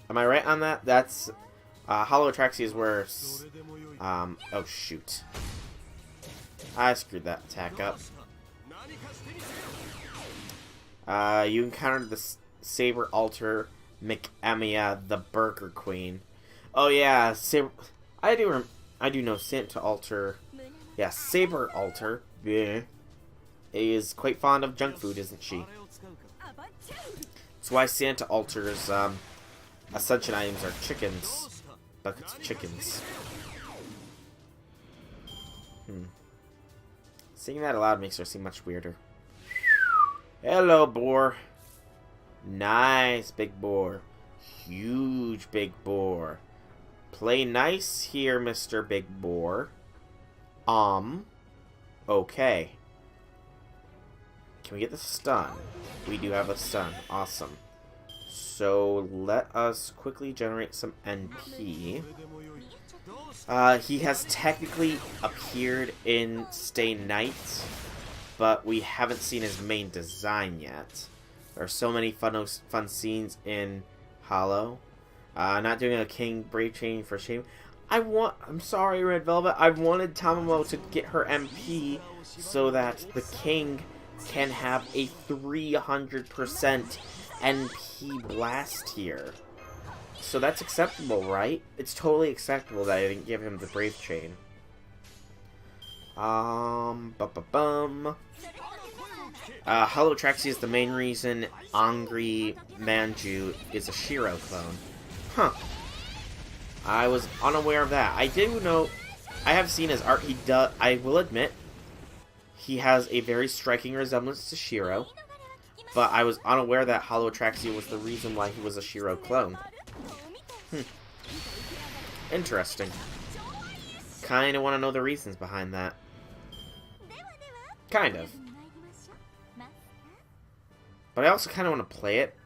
Am I right on that? That's Hollow Atraxia is where oh shoot, I screwed that attack up. You encountered the Saber Altar McEmia, the Burger Queen. Oh yeah, I do know Santa Altar. Yeah, Saber Altar is quite fond of junk food, isn't she? That's why Santa Altar's Ascension items are chickens. Buckets of chickens. Saying that aloud makes her seem much weirder. Hello, boar. Nice, big boar. Huge big boar. Play nice here, Mr. Big Boar. Okay. Can we get the stun? We do have a stun. Awesome. So, let us quickly generate some NP. He has technically appeared in Stay Night, but we haven't seen his main design yet. There are so many fun scenes in Hollow. Not doing a King Brave Chain for shame. I'm sorry, Red Velvet. I wanted Tamamo to get her MP so that the King can have a 300% NP blast here. So that's acceptable, right? It's totally acceptable that I didn't give him the Brave Chain. Hollow Atraxia is the main reason Angry Manju is a Shiro clone. Huh. I was unaware of that. I do know, I have seen his art. I will admit, he has a very striking resemblance to Shiro, but I was unaware that Hollow Atraxia was the reason why he was a Shiro clone. Interesting. Kinda want to know the reasons behind that. Kind of. But I also kind of want to play it.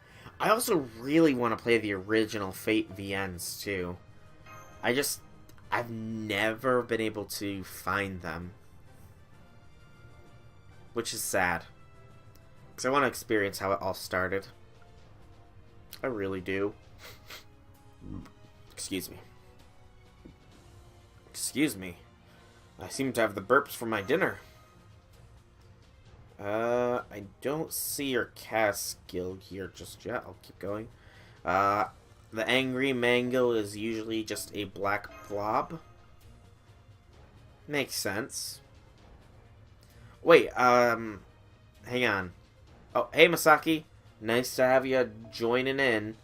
I also really want to play the original Fate VNs, too. I've never been able to find them. Which is sad. Because I want to experience how it all started. I really do. Excuse me. Excuse me. I seem to have the burps for my dinner. I don't see your cast skill here just yet. I'll keep going. The Angry Mango is usually just a black blob. Makes sense. Wait, hang on. Oh, hey, Masaki. Nice to have you joining in.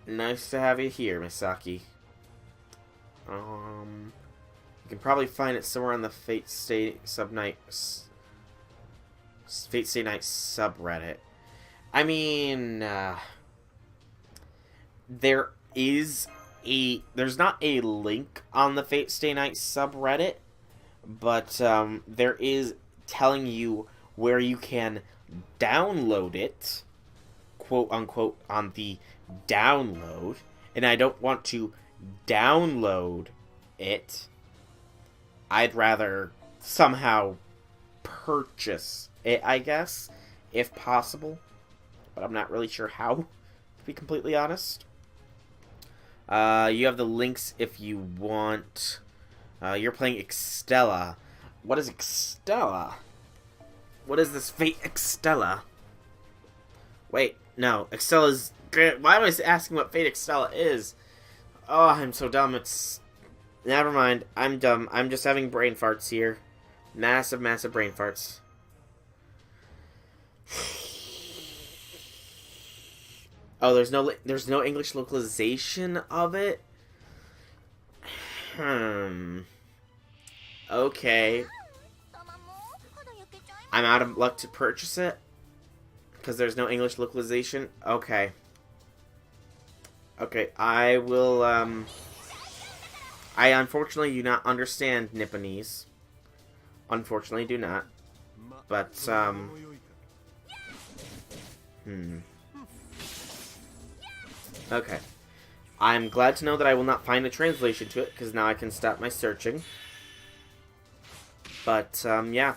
Nice to have you here, Misaki. You can probably find it somewhere on the Fate Stay Night subreddit. I mean, there's not a link on the Fate Stay Night subreddit, but there is telling you where you can download it, quote unquote, on the download, and I don't want to download it. I'd rather somehow purchase it, I guess, if possible, but I'm not really sure how, to be completely honest. You have the links if you want. You're playing Extella. What is Extella? What is this Fate Extella? Wait, no. Extella's... Why am I asking what Fate Extella is? Oh, I'm so dumb. It's... Never mind. I'm dumb. I'm just having brain farts here. Massive, massive brain farts. Oh, there's no English localization of it? Okay. I'm out of luck to purchase it? Because there's no English localization? Okay. Okay, I will, I unfortunately do not understand Nipponese. Unfortunately do not. But, Okay. I'm glad to know that I will not find a translation to it, because now I can stop my searching. But, yeah.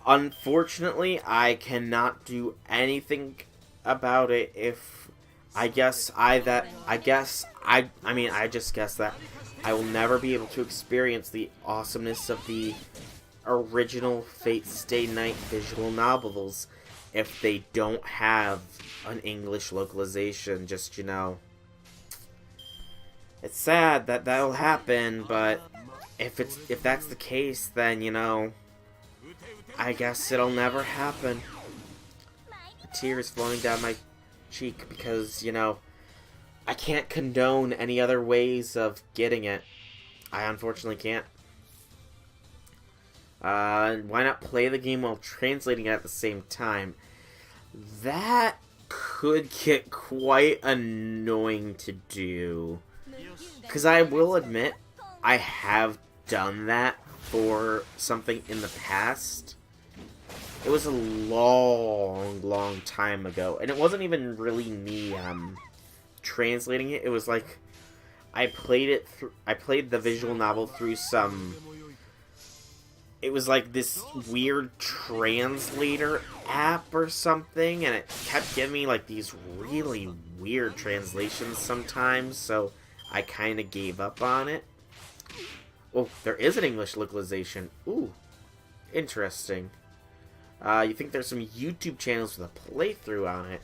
Unfortunately, I cannot do anything about it if... I just guess that I will never be able to experience the awesomeness of the original Fate Stay Night visual novels if they don't have an English localization. Just, you know, it's sad that that'll happen, but if that's the case, then, you know, I guess it'll never happen. The tears flowing down my cheek because, you know, I can't condone any other ways of getting it. I unfortunately can't. Why not play the game while translating it at the same time? That could get quite annoying to do. Because I will admit, I have done that for something in the past. It was a long, long time ago. And it wasn't even really me, translating it. It was like, I played the visual novel through some... It was like this weird translator app or something, and it kept giving me like these really weird translations sometimes, so I kind of gave up on it. Oh, there is an English localization. Ooh, interesting. You think there's some YouTube channels with a playthrough on it.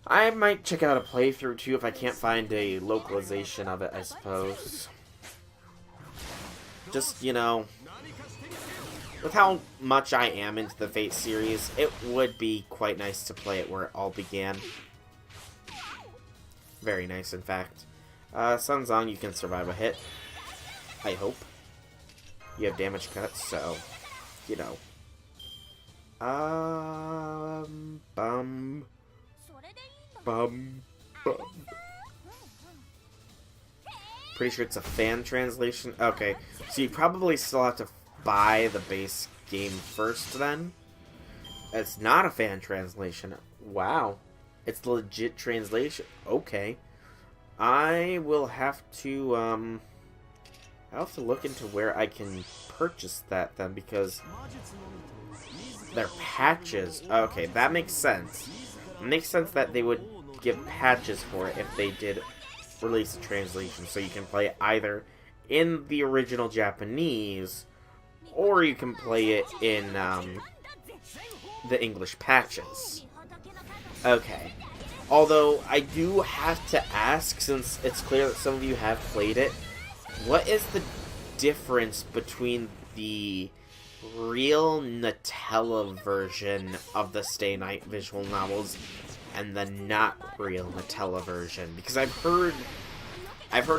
I might check out a playthrough too if I can't find a localization of it, I suppose. Just, you know, with how much I am into the Fate series, it would be quite nice to play it where it all began. Very nice, in fact. Sunzong, you can survive a hit. I hope. You have damage cuts, so, you know. Pretty sure it's a fan translation. Okay, so you probably still have to buy the base game first then. It's not a fan translation. Wow. It's the legit translation. Okay. I will have to, I'll have to look into where I can purchase that then, because they're patches. Okay, that makes sense. It makes sense that they would give patches for it if they did release a translation, so you can play it either in the original Japanese, or you can play it in the English patches. Okay. Although, I do have to ask, since it's clear that some of you have played it, what is the difference between the real Nutella version of the Stay Night visual novels and the not real Nutella version, because I've heard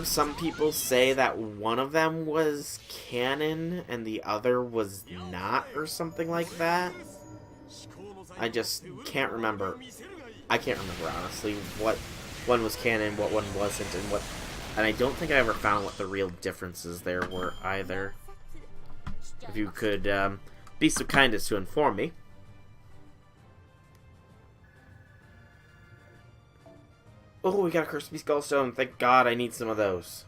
some people say that one of them was canon and the other was not, or something like that. I just can't remember. I can't remember, honestly, what one was canon, what one wasn't, and I don't think I ever found what the real differences there were either. If you could be so kind as to inform me. Oh, we got a Crispy Skullstone. Thank God, I need some of those.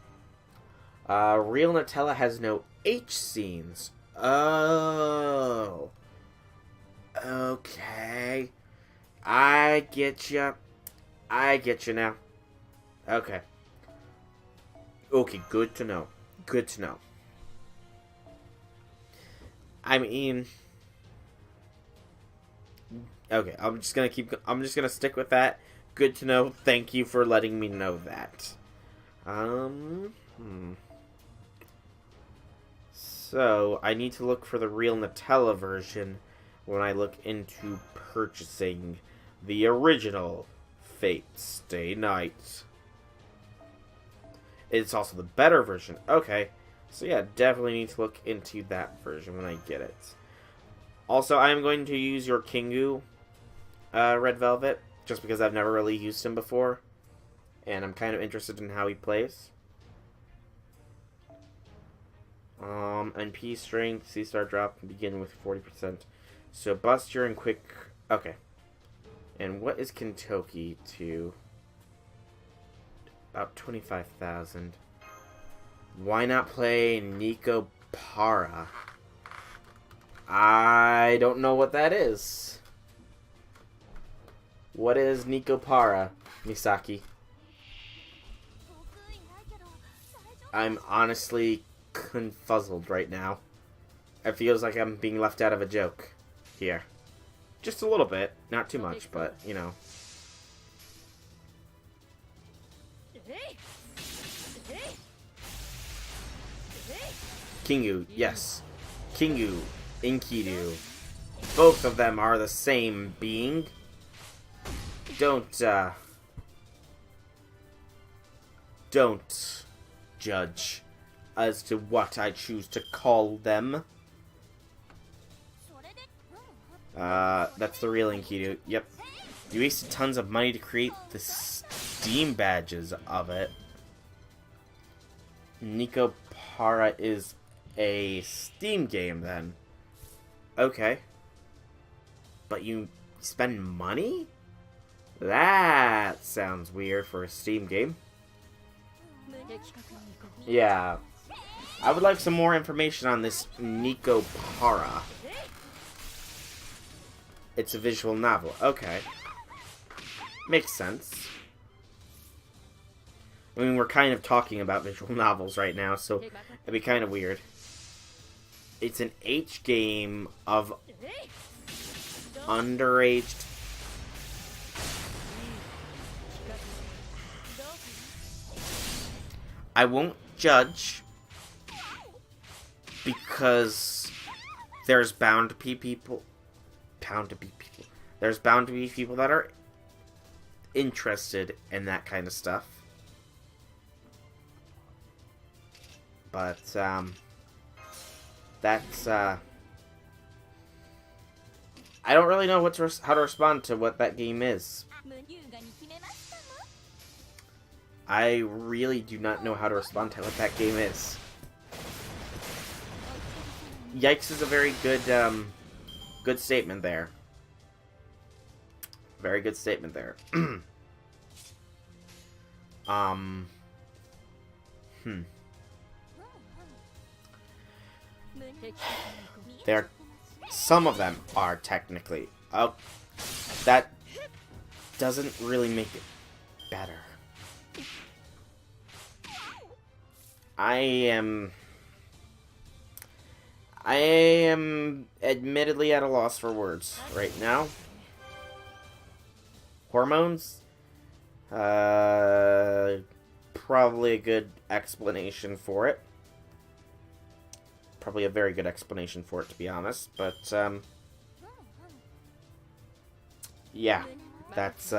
Real Nutella has no H scenes. Oh. Okay. I get ya. I get you now. Okay. Okay, good to know. Good to know. I mean... Okay, I'm just gonna stick with that. Good to know. Thank you for letting me know that. So, I need to look for the real Nutella version when I look into purchasing the original Fate Stay Night. It's also the better version. Okay. So yeah, definitely need to look into that version when I get it. Also, I am going to use your Kingu Red Velvet, just because I've never really used him before. And I'm kind of interested in how he plays. NP strength, C-star drop can begin with 40%. So Buster and Quick... Okay. And what is Kentucky to... About 25,000. Why not play Nico Para? I don't know what that is. What is Nico Para, Misaki? I'm honestly confuzzled right now. It feels like I'm being left out of a joke here. Just a little bit. Not too much, but, you know. Kingu, yes. Kingu, Enkidu. Both of them are the same being. Don't judge as to what I choose to call them. That's the real Enkidu. Yep. You wasted tons of money to create the Steam badges of it. Nico Para is a Steam game, then. Okay. But you spend money? That sounds weird for a Steam game. Yeah. I would like some more information on this Nico Para. It's a visual novel. Okay. Makes sense. I mean, we're kind of talking about visual novels right now, so it'd be kind of weird. It's an H game of underaged... I won't judge, because there's bound to be people... There's bound to be people that are interested in that kind of stuff. But, that's, I don't really know how to respond to what that game is. I really do not know how to respond to what that game is. Yikes is a very good, good statement there. Very good statement there. Some of them are technically. Oh, that doesn't really make it better. I am admittedly at a loss for words right now. Hormones? Probably a good explanation for it. probably a very good explanation for it, to be honest. But, yeah. That's,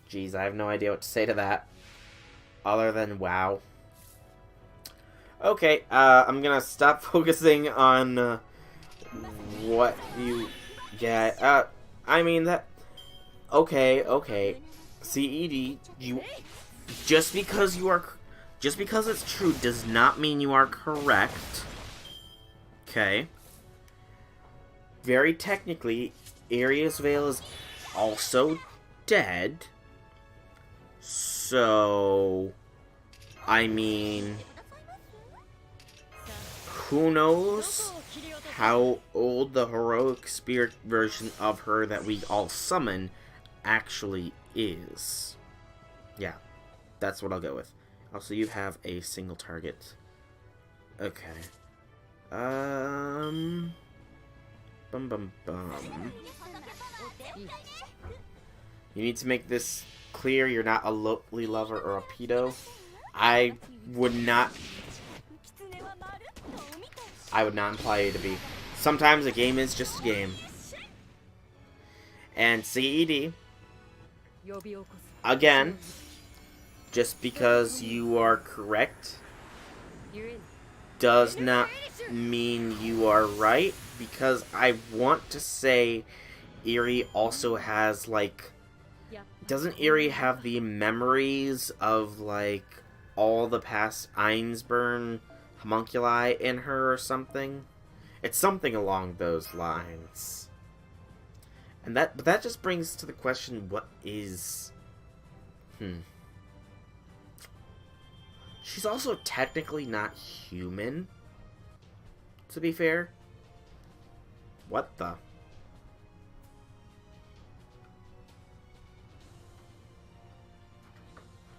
geez, I have no idea what to say to that. Other than, wow. Okay, I'm gonna stop focusing on, what you get. I mean, that... Okay. CED, just because it's true does not mean you are correct. Okay. Very technically, Arius Vale is also dead. So, I mean, who knows how old the heroic spirit version of her that we all summon actually is. Yeah, that's what I'll go with. Also, you have a single target. Okay. Bum. You need to make this clear. You're not a lowly lover or a pedo. I would not imply you to be. Sometimes a game is just a game. And CED, again, just because you are correct does not mean you are right, because I want to say Eerie also has, like, doesn't Eerie have the memories of, like, all the past Einsburn homunculi in her or something? It's something along those lines. And that just brings to the question, what is... She's also technically not human, to be fair. What the...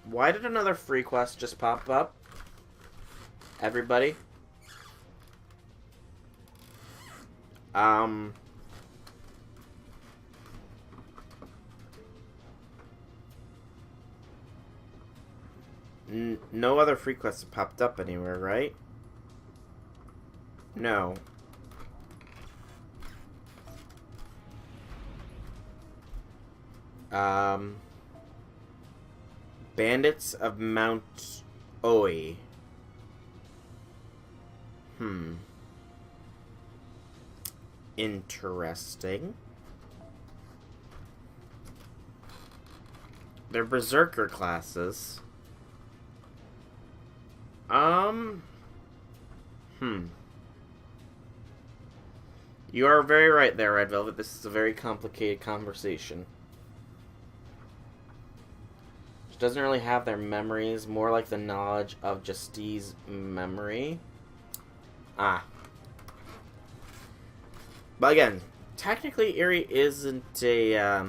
Why did another free quest just pop up? Everybody? No other free quests have popped up anywhere, right? No. Bandits of Mount Oi. Interesting. They're berserker classes. You are very right there, Red Velvet. This is a very complicated conversation. She doesn't really have their memories, more like the knowledge of Justice's memory. But again, technically Eerie isn't a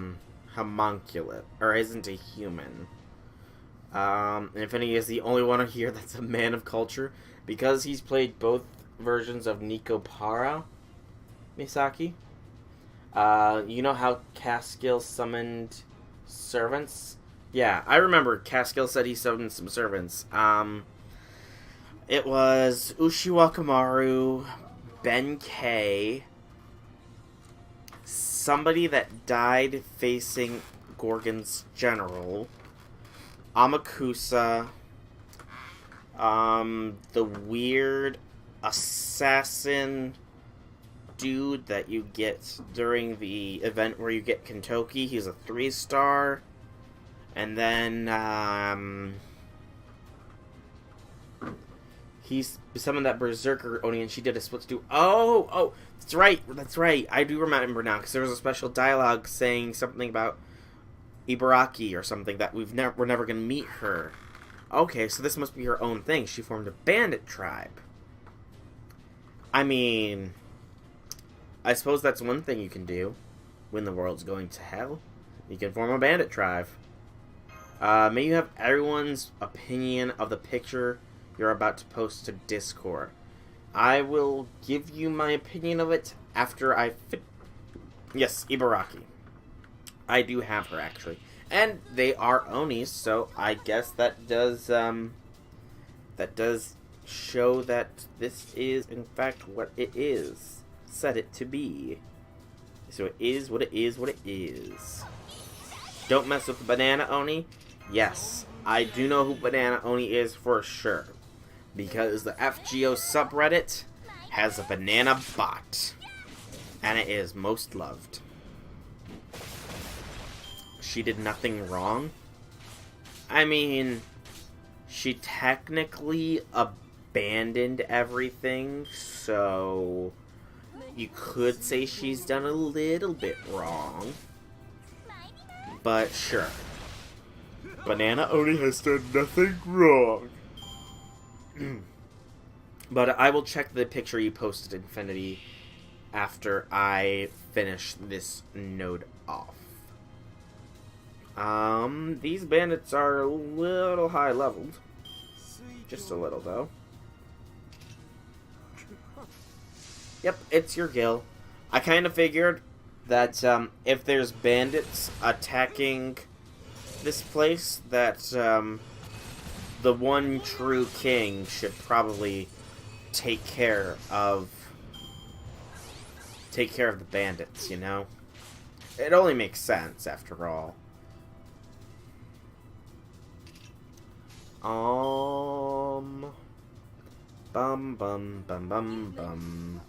homunculate, or isn't a human. And if any is the only one here that's a man of culture, because he's played both versions of Nikopara Misaki. You know how Caskill summoned servants? Yeah, I remember Caskill said he summoned some servants. It was Ushiwakamaru, Ben K, somebody that died facing Gorgon's general, Amakusa, the weird assassin dude that you get during the event where you get Kentoki. He's a 3-star. And then, he summoned that Berserker Oni, and she did a split to do. Oh, that's right. I do remember now, because there was a special dialogue saying something about Ibaraki or something, that we're never going to meet her. Okay, so this must be her own thing. She formed a bandit tribe. I mean, I suppose that's one thing you can do when the world's going to hell. You can form a bandit tribe. May you have everyone's opinion of the picture you're about to post to Discord. I will give you my opinion of it after I Yes, Ibaraki. I do have her, actually. And they are Onis, so I guess that does show that this is, in fact, what it is. Said it to be. So it is what it is what it is. Don't mess with the Banana Oni? Yes, I do know who Banana Oni is for sure. Because the FGO subreddit has a banana bot. And it is most loved. She did nothing wrong. I mean, she technically abandoned everything, so you could say she's done a little bit wrong. But sure. Banana Oni has done nothing wrong. But I will check the picture you posted, Infinity, after I finish this node off. These bandits are a little high leveled. Just a little, though. Yep, it's your Gil. I kind of figured that, if there's bandits attacking this place, that, the one true king should probably take care of the bandits, you know? It only makes sense, after all. Bum bum bum bum bum.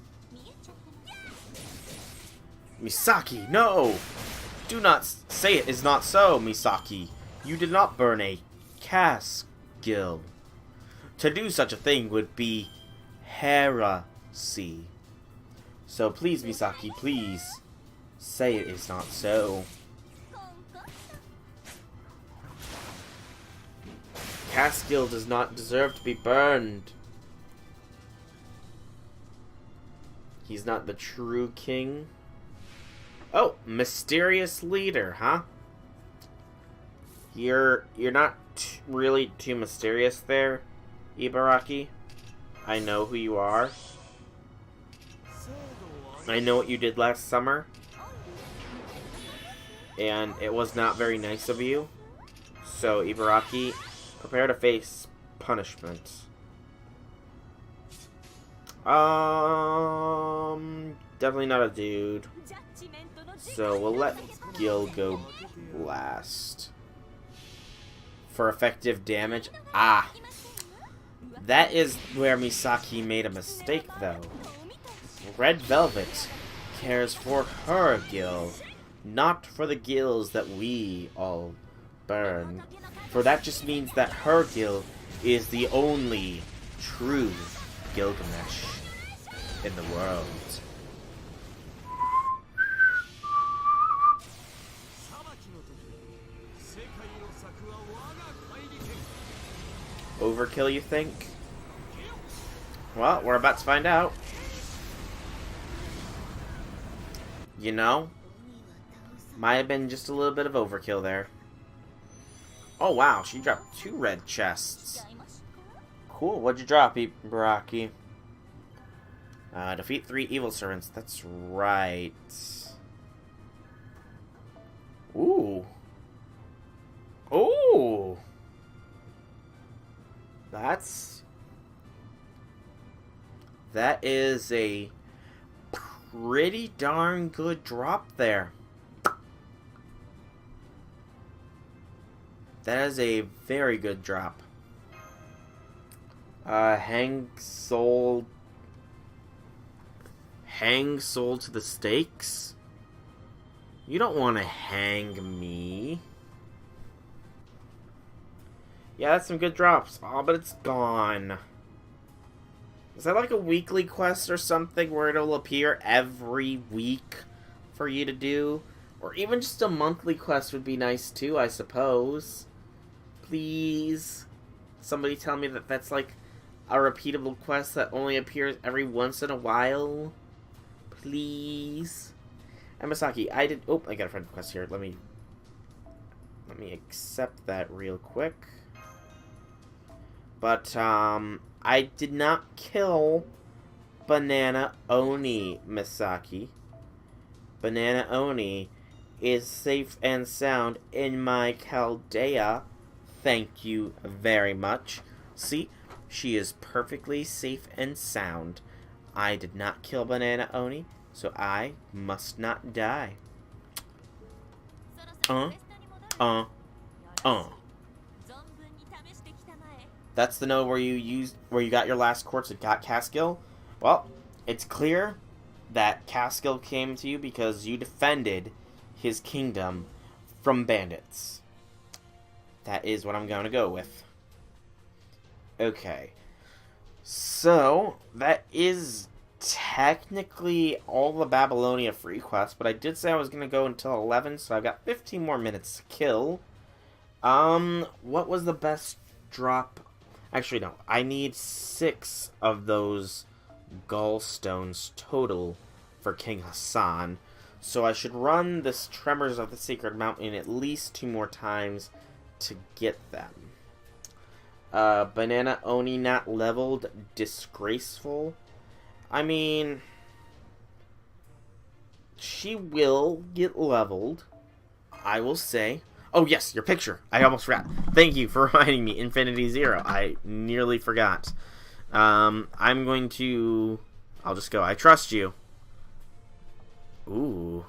Misaki, no! Do not say it is not so, Misaki. You did not burn a cask, Gil. To do such a thing would be heresy. So please, Misaki, please, say it is not so. Caskill does not deserve to be burned. He's not the true king. Oh, mysterious leader, huh? You're not really too mysterious there, Ibaraki. I know who you are. I know what you did last summer. And it was not very nice of you. So, Ibaraki, prepare to face punishment. Definitely not a dude. So we'll let Gil go last. For effective damage. Ah! That is where Misaki made a mistake, though. Red Velvet cares for her Gil, not for the Gils that we all burn. For that just means that her Gil is the only true Gilgamesh in the world. Overkill, you think? Well, we're about to find out. You know, might have been just a little bit of overkill there. Oh wow, she dropped 2 red chests. Cool, what'd you drop, Ibaraki? Defeat 3 evil servants, that's right. Ooh. Ooh. That is a pretty darn good drop there. That is a very good drop. Hang soul to the stakes? You don't want to hang me. Yeah, that's some good drops. Oh, but it's gone. Is that like a weekly quest or something where it'll appear every week for you to do? Or even just a monthly quest would be nice too, I suppose. Please. Somebody tell me that that's like a repeatable quest that only appears every once in a while. Please. And Misaki, I did... Oh, I got a friend request here. Let me accept that real quick. But, I did not kill Banana Oni, Misaki. Banana Oni is safe and sound in my Chaldea. Thank you very much. See, she is perfectly safe and sound. I did not kill Banana Oni, so I must not die. Uh. That's the node where you got your last quartz and got Caskill? Well, it's clear that Caskill came to you because you defended his kingdom from bandits. That is what I'm going to go with. Okay. So, that is technically all the Babylonia free quests, but I did say I was going to go until 11, so I've got 15 more minutes to kill. What was the best drop? Actually, no. I need 6 of those gallstones total for King Hassan. So I should run this Tremors of the Sacred Mountain at least 2 more times to get them. Banana Oni not leveled. Disgraceful. I mean, she will get leveled, I will say. Oh, yes, your picture. I almost forgot. Thank you for reminding me. Infinity Zero. I nearly forgot. I'm going to... I'll just go. I trust you. Ooh.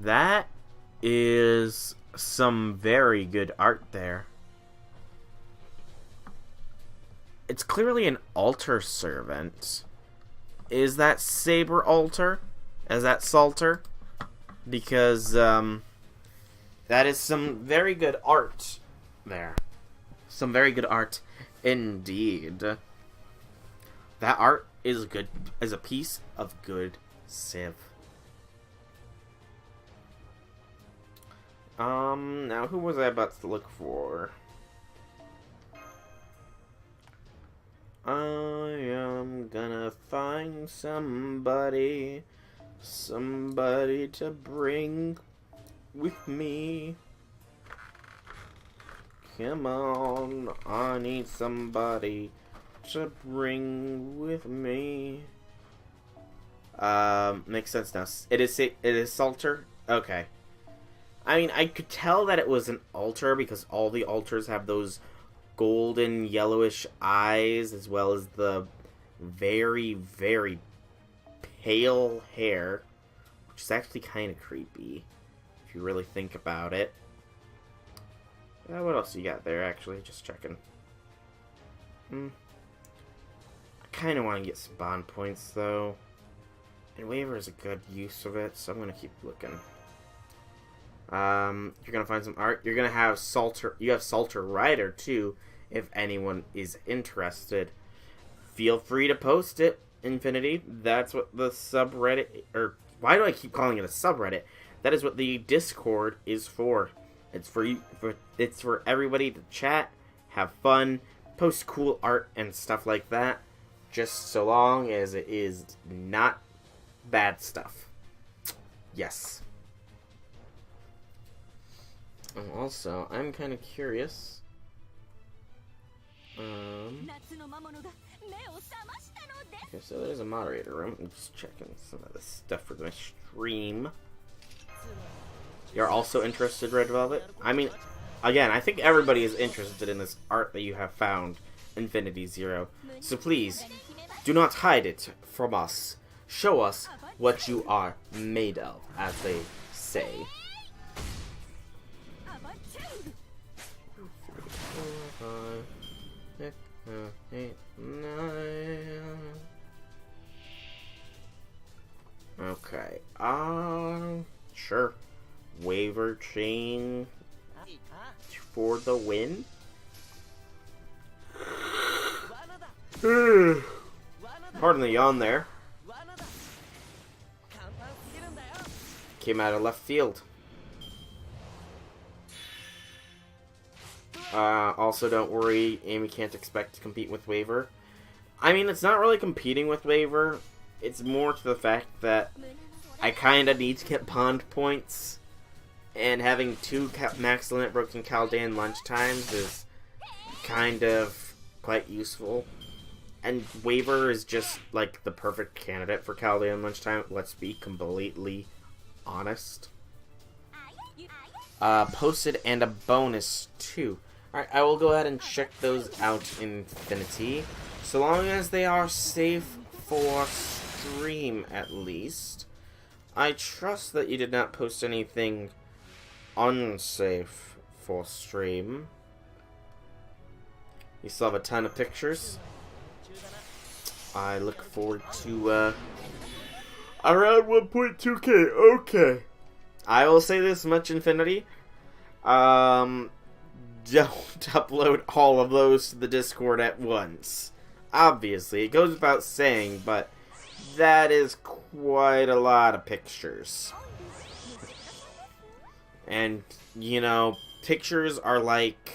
That is some very good art there. It's clearly an altar servant. Is that Saber Altar? Is that Salter? Because, that is some very good art there. Some very good art indeed. That art is good, is a piece of good civ. Now who was I about to look for? I am gonna find somebody to bring with me. Come on, I need somebody to bring with me. Makes sense now. It is Salter? Okay. I mean, I could tell that it was an altar because all the altars have those golden yellowish eyes as well as the very, very pale hair, which is actually kind of creepy if you really think about it. What else you got there, actually? Just checking. I kind of want to get some bond points, though. And Waver is a good use of it, so I'm going to keep looking. You're going to find some art. You're going to have Salter. You have Salter Rider, too, if anyone is interested. Feel free to post it, Infinity. That's what the subreddit... Or, why do I keep calling it a subreddit? That is what the Discord is for. It's for you. It's for everybody to chat, have fun, post cool art and stuff like that. Just so long as it is not bad stuff. Yes. And also, I'm kind of curious. Okay, so there's a moderator room. I'm just checking some of this stuff for my stream. You're also interested, Red Velvet? I mean, again, I think everybody is interested in this art that you have found, Infinity Zero. So please, do not hide it from us. Show us what you are made of, as they say. 3, 4, 5, 6, 7, 8, 9. Okay, sure. Waver chain for the win. Pardon the yawn there. Came out of left field. Also, don't worry, Amy can't expect to compete with Waver. I mean, it's not really competing with Waver. It's more to the fact that I kind of need to get bond points. And having 2 max limit broken Chaldean lunchtimes is kind of quite useful. And Waver is just, like, the perfect candidate for Chaldean lunchtime. Let's be completely honest. Posted and a bonus too. Alright, I will go ahead and check those out in Infinity. So long as they are safe for stream, at least. I trust that you did not post anything unsafe for stream. You still have a ton of pictures. I look forward to around 1.2k. Okay. I will say this much, Infinity. Don't upload all of those to the Discord at once. Obviously, it goes without saying, but that is quite a lot of pictures. And, you know, pictures are like...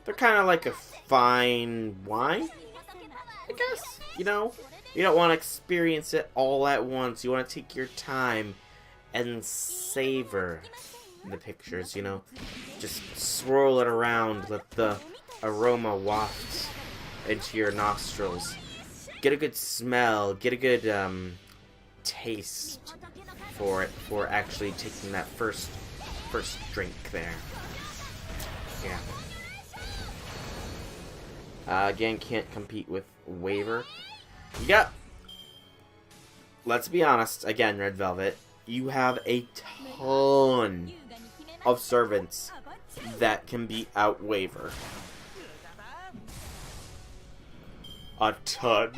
they're kind of like a fine wine, I guess. You know? You don't want to experience it all at once. You want to take your time and savor the pictures, you know? Just swirl it around, let the aroma waft into your nostrils. Get a good smell, get a good taste for it before actually taking that first drink there. Yeah. Again, can't compete with Waver. You got... let's be honest, again, Red Velvet, you have a ton of servants that can beat out Waver. A ton.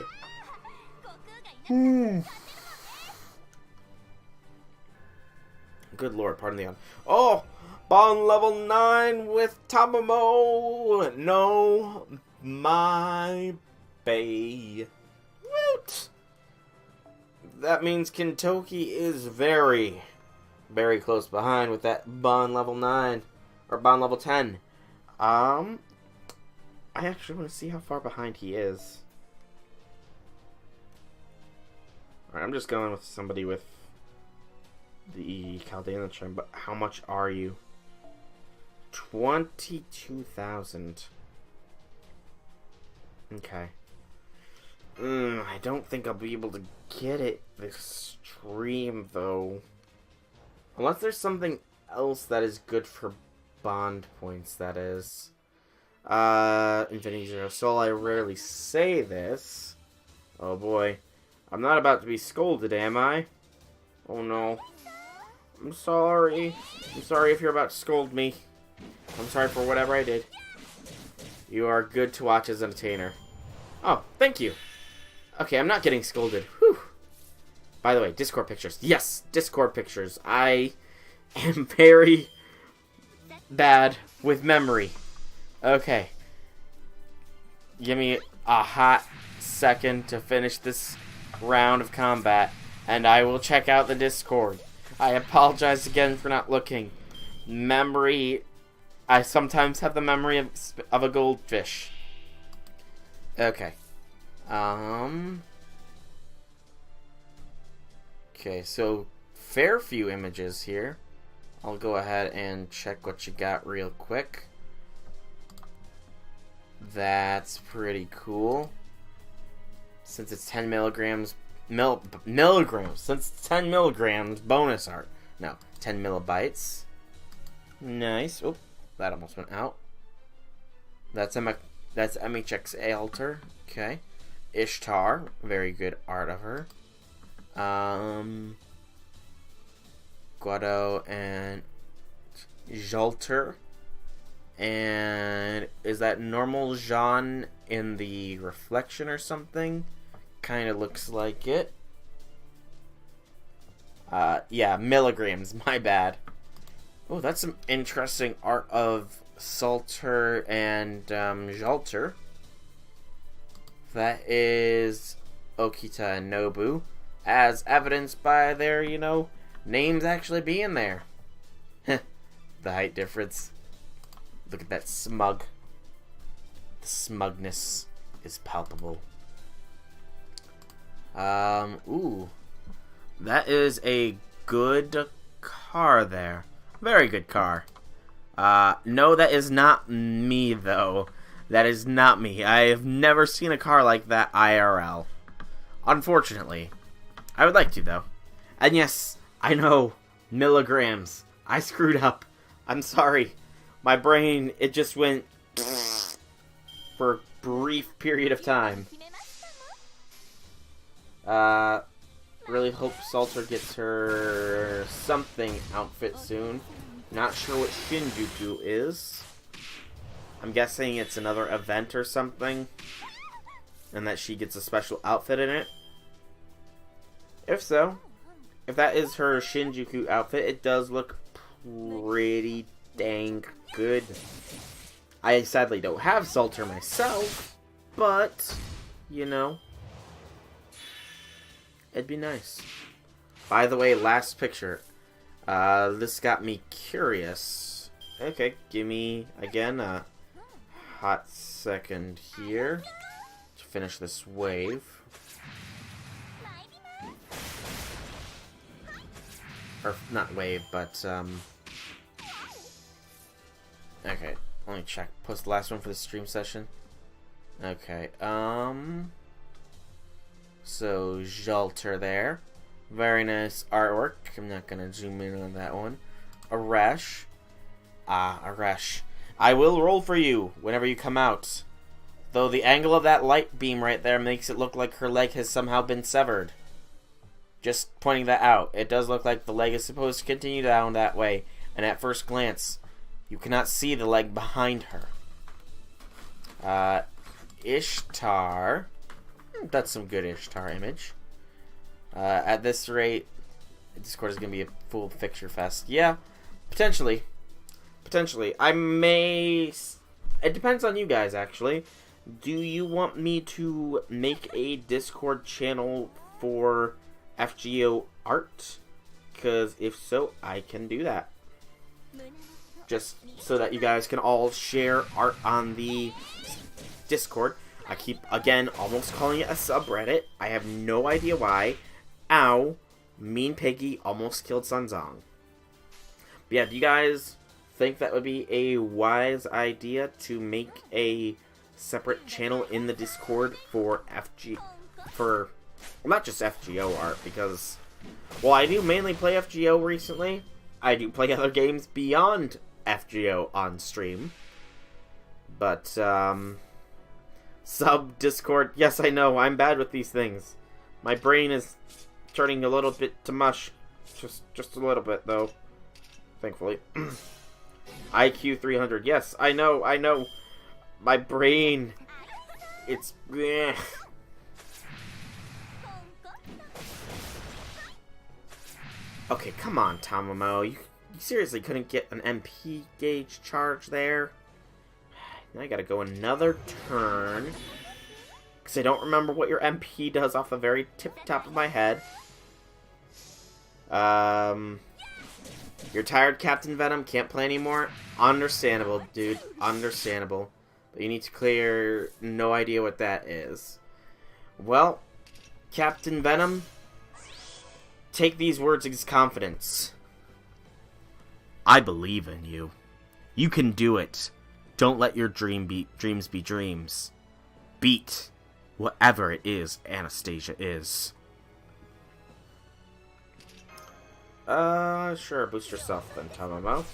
Good lord, pardon the yawn. Oh! Bond level 9 with Tamamo! No, my bay. Woot! That means Kentucky is very, very close behind with that Bond level 9. Or Bond level 10. I actually want to see how far behind he is. Alright, I'm just going with somebody with the Chaldean Chime, but how much are you? 22,000. Okay. I don't think I'll be able to get it this stream, though. Unless there's something else that is good for bond points, that is. Infinity Zero Soul, I rarely say this. Oh boy. I'm not about to be scolded, am I? Oh no. I'm sorry. I'm sorry if you're about to scold me. I'm sorry for whatever I did. You are good to watch as an entertainer. Oh, thank you. Okay, I'm not getting scolded. Whew. By the way, Discord pictures. Yes, Discord pictures. I am very bad with memory. Okay. Give me a hot second to finish this round of combat, and I will check out the Discord. I apologize again for not looking. Memory... I sometimes have the memory of a goldfish. Okay. Okay, so fair few images here. I'll go ahead and check what you got real quick. That's pretty cool. Since it's 10 milligrams, since it's 10 milligrams bonus art. No, 10 millibytes. Nice. Oh, that almost went out. That's MHX altar. Okay. Ishtar, very good art of her. Guado and Jalter. And is that normal Jean in the reflection or something? Kind of looks like it. Yeah, milligrams, my bad. Oh, that's some interesting art of Salter and Jalter. That is Okita and Nobu, as evidenced by their, you know, names actually being there. The height difference. Look at that smug. The smugness is palpable. Ooh. That is a good car there. Very good car. No, that is not me, though. That is not me. I have never seen a car like that IRL. Unfortunately. I would like to, though. And yes, I know. Milligrams. I screwed up. I'm sorry. My brain, it just went for a brief period of time. Really hope Salter gets her something outfit soon. Not sure what Shinjuku is. I'm guessing it's another event or something. And that she gets a special outfit in it. If so, if that is her Shinjuku outfit, it does look pretty dang good. I sadly don't have Salter myself, but, you know, it'd be nice. By the way, last picture. This got me curious. Okay, give me, again, a hot second here to finish this wave. Or, not wave, but, okay, let me check. Post the last one for the stream session. Okay, so, Jalter there. Very nice artwork. I'm not gonna zoom in on that one. Aresh. Aresh. I will roll for you whenever you come out. Though the angle of that light beam right there makes it look like her leg has somehow been severed. Just pointing that out. It does look like the leg is supposed to continue down that way. And at first glance, you cannot see the leg behind her. Ishtar. That's some good Ishtar image. At this rate, Discord is going to be a full picture fest. Yeah, potentially. Potentially. I may... It depends on you guys, actually. Do you want me to make a Discord channel for FGO art? Because if so, I can do that. Just so that you guys can all share art on the Discord. I keep, again, almost calling it a subreddit. I have no idea why. Ow. Mean Piggy almost killed Sunzong. But yeah, do you guys think that would be a wise idea to make a separate channel in the Discord for well, not just FGO art, because, well, I do mainly play FGO recently. I do play other games beyond FGO on stream. But, sub Discord, yes, I know, I'm bad with these things. My brain is turning a little bit to mush. Just a little bit, though. Thankfully. IQ 300, yes, I know. My brain, it's... Bleh. Okay, come on, Tamamo. You seriously couldn't get an MP gauge charge there? Now I gotta go another turn. Because I don't remember what your MP does off the very tip-top of my head. You're tired, Captain Venom? Can't play anymore? Understandable, dude. Understandable. But you need to clear... No idea what that is. Well, Captain Venom... Take these words as confidence. I believe in you. You can do it. Don't let your dreams be dreams. Beat whatever it is Anastasia is. Sure, boost yourself then, Tamamo.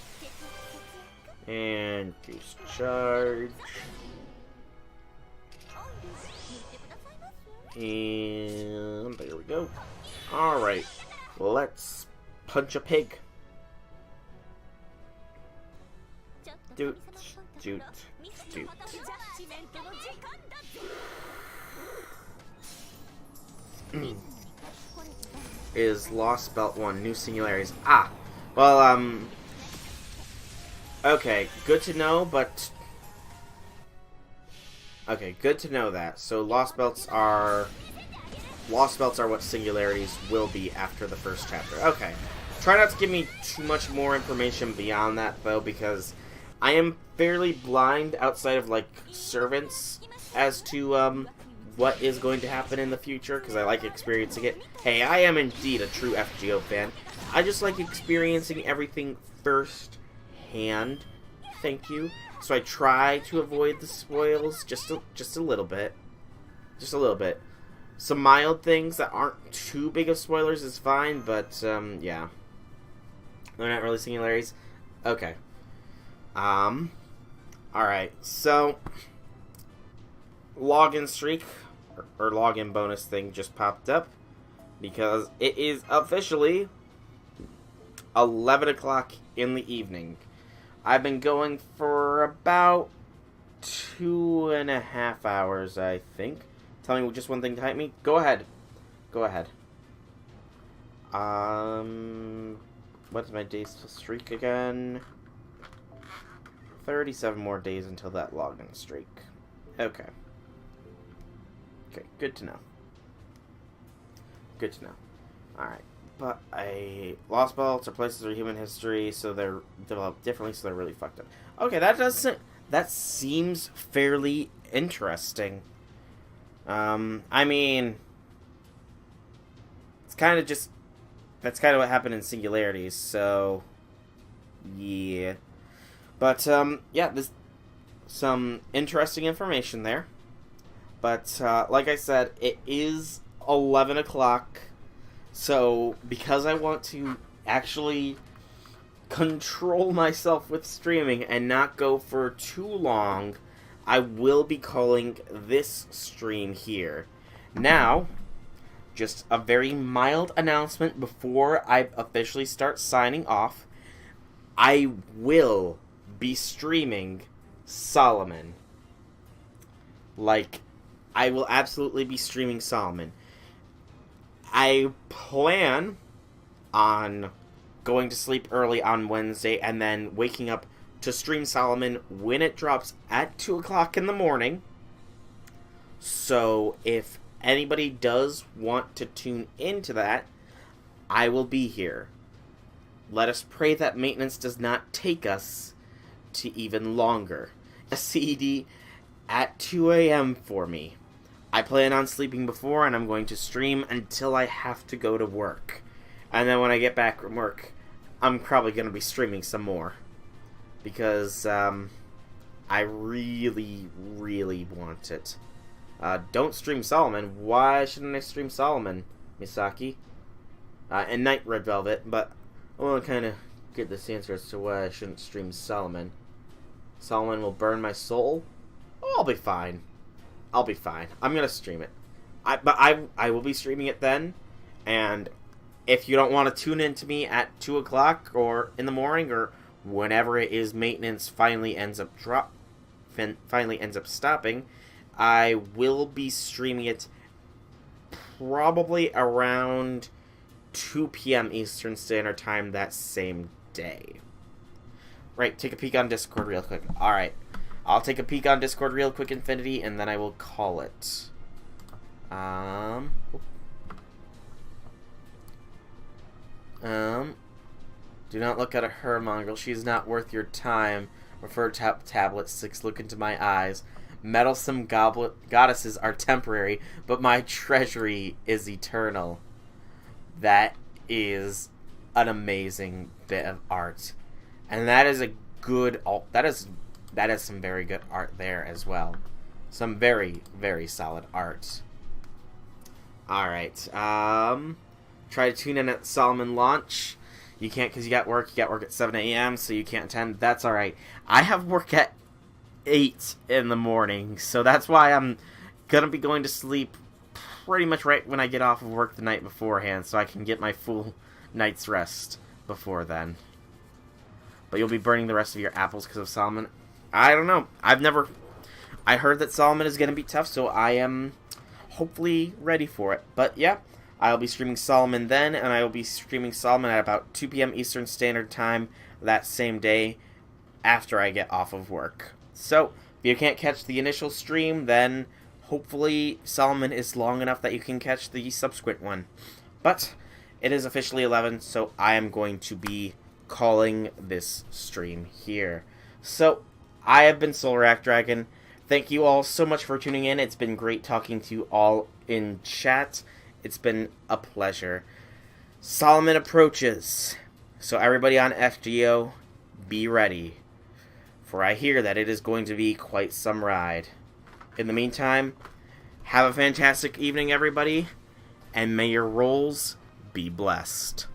And goose charge. And there we go. Alright. Let's punch a pig. Doot, doot, doot. Is Lost Belt 1 new singularities? Ah! Well, okay, good to know, but... Okay, good to know that. So Lost Belts are what singularities will be after the first chapter. Okay. Try not to give me too much more information beyond that, though, because I am fairly blind outside of, like, servants as to, what is going to happen in the future, because I like experiencing it. Hey, I am indeed a true FGO fan. I just like experiencing everything first hand. Thank you. So I try to avoid the spoils just a little bit. Just a little bit. Some mild things that aren't too big of spoilers is fine, but, yeah. They're not really singularities? Okay. Alright, so login streak or login bonus thing just popped up because it is officially 11 o'clock in the evening. I've been going for about 2.5 hours, I think. Tell me just one thing to hype me. Go ahead. Go ahead. What's my days to streak again? 37 more days until that login streak. Okay. Okay, good to know. Good to know. Alright. But lost belts or places or human history, so they're developed differently, so they're really fucked up. Okay, that seems fairly interesting. I mean, it's kind of just, that's kind of what happened in singularities, so, yeah. But, yeah, there's some interesting information there. But, like I said, it is 11 o'clock, so because I want to actually control myself with streaming and not go for too long, I will be calling this stream here. Now, just a very mild announcement before I officially start signing off. I will be streaming Solomon. Like, I will absolutely be streaming Solomon. I plan on going to sleep early on Wednesday and then waking up to stream Solomon when it drops at 2 o'clock in the morning. So if anybody does want to tune into that, I will be here. Let us pray that maintenance does not take us to even longer. A CD at 2 a.m. for me. I plan on sleeping before, and I'm going to stream until I have to go to work. And then when I get back from work, I'm probably going to be streaming some more. Because, I really, really want it. Don't stream Solomon. Why shouldn't I stream Solomon, Misaki? And Night Red Velvet, but I want to kind of get this answer as to why I shouldn't stream Solomon. Solomon will burn my soul? Oh, I'll be fine. I'll be fine. I'm going to stream it. But I will be streaming it then, and if you don't want to tune in to me at 2 o'clock or in the morning or whenever it is maintenance finally ends up stopping, I will be streaming it probably around 2 p.m. Eastern Standard Time that same day. Right, take a peek on Discord real quick. Alright, I'll take a peek on Discord real quick, Infinity, and then I will call it. Do not look at her, mongrel. She is not worth your time. Refer to tablet 6. Look into my eyes. Meddlesome goddesses are temporary, but my treasury is eternal. That is an amazing bit of art. And that is a good... that is some very good art there as well. Some very, very solid art. Alright. Try to tune in at Solomon launch. You can't because you got work. You got work at 7 a.m., so you can't attend. That's alright. I have work at 8 in the morning, so that's why I'm going to be going to sleep pretty much right when I get off of work the night beforehand, so I can get my full night's rest before then. But you'll be burning the rest of your apples because of Solomon. I don't know. I heard that Solomon is going to be tough, so I am hopefully ready for it. But yeah, I'll be streaming Solomon then, and I will be streaming Solomon at about 2 p.m. Eastern Standard Time that same day after I get off of work. So, if you can't catch the initial stream, then hopefully Solomon is long enough that you can catch the subsequent one. But it is officially 11, so I am going to be calling this stream here. So, I have been Solrak Dragon. Thank you all so much for tuning in. It's been great talking to you all in chat. It's been a pleasure. Solomon approaches. So everybody on FGO, be ready. For I hear that it is going to be quite some ride. In the meantime, have a fantastic evening, everybody. And may your rolls be blessed.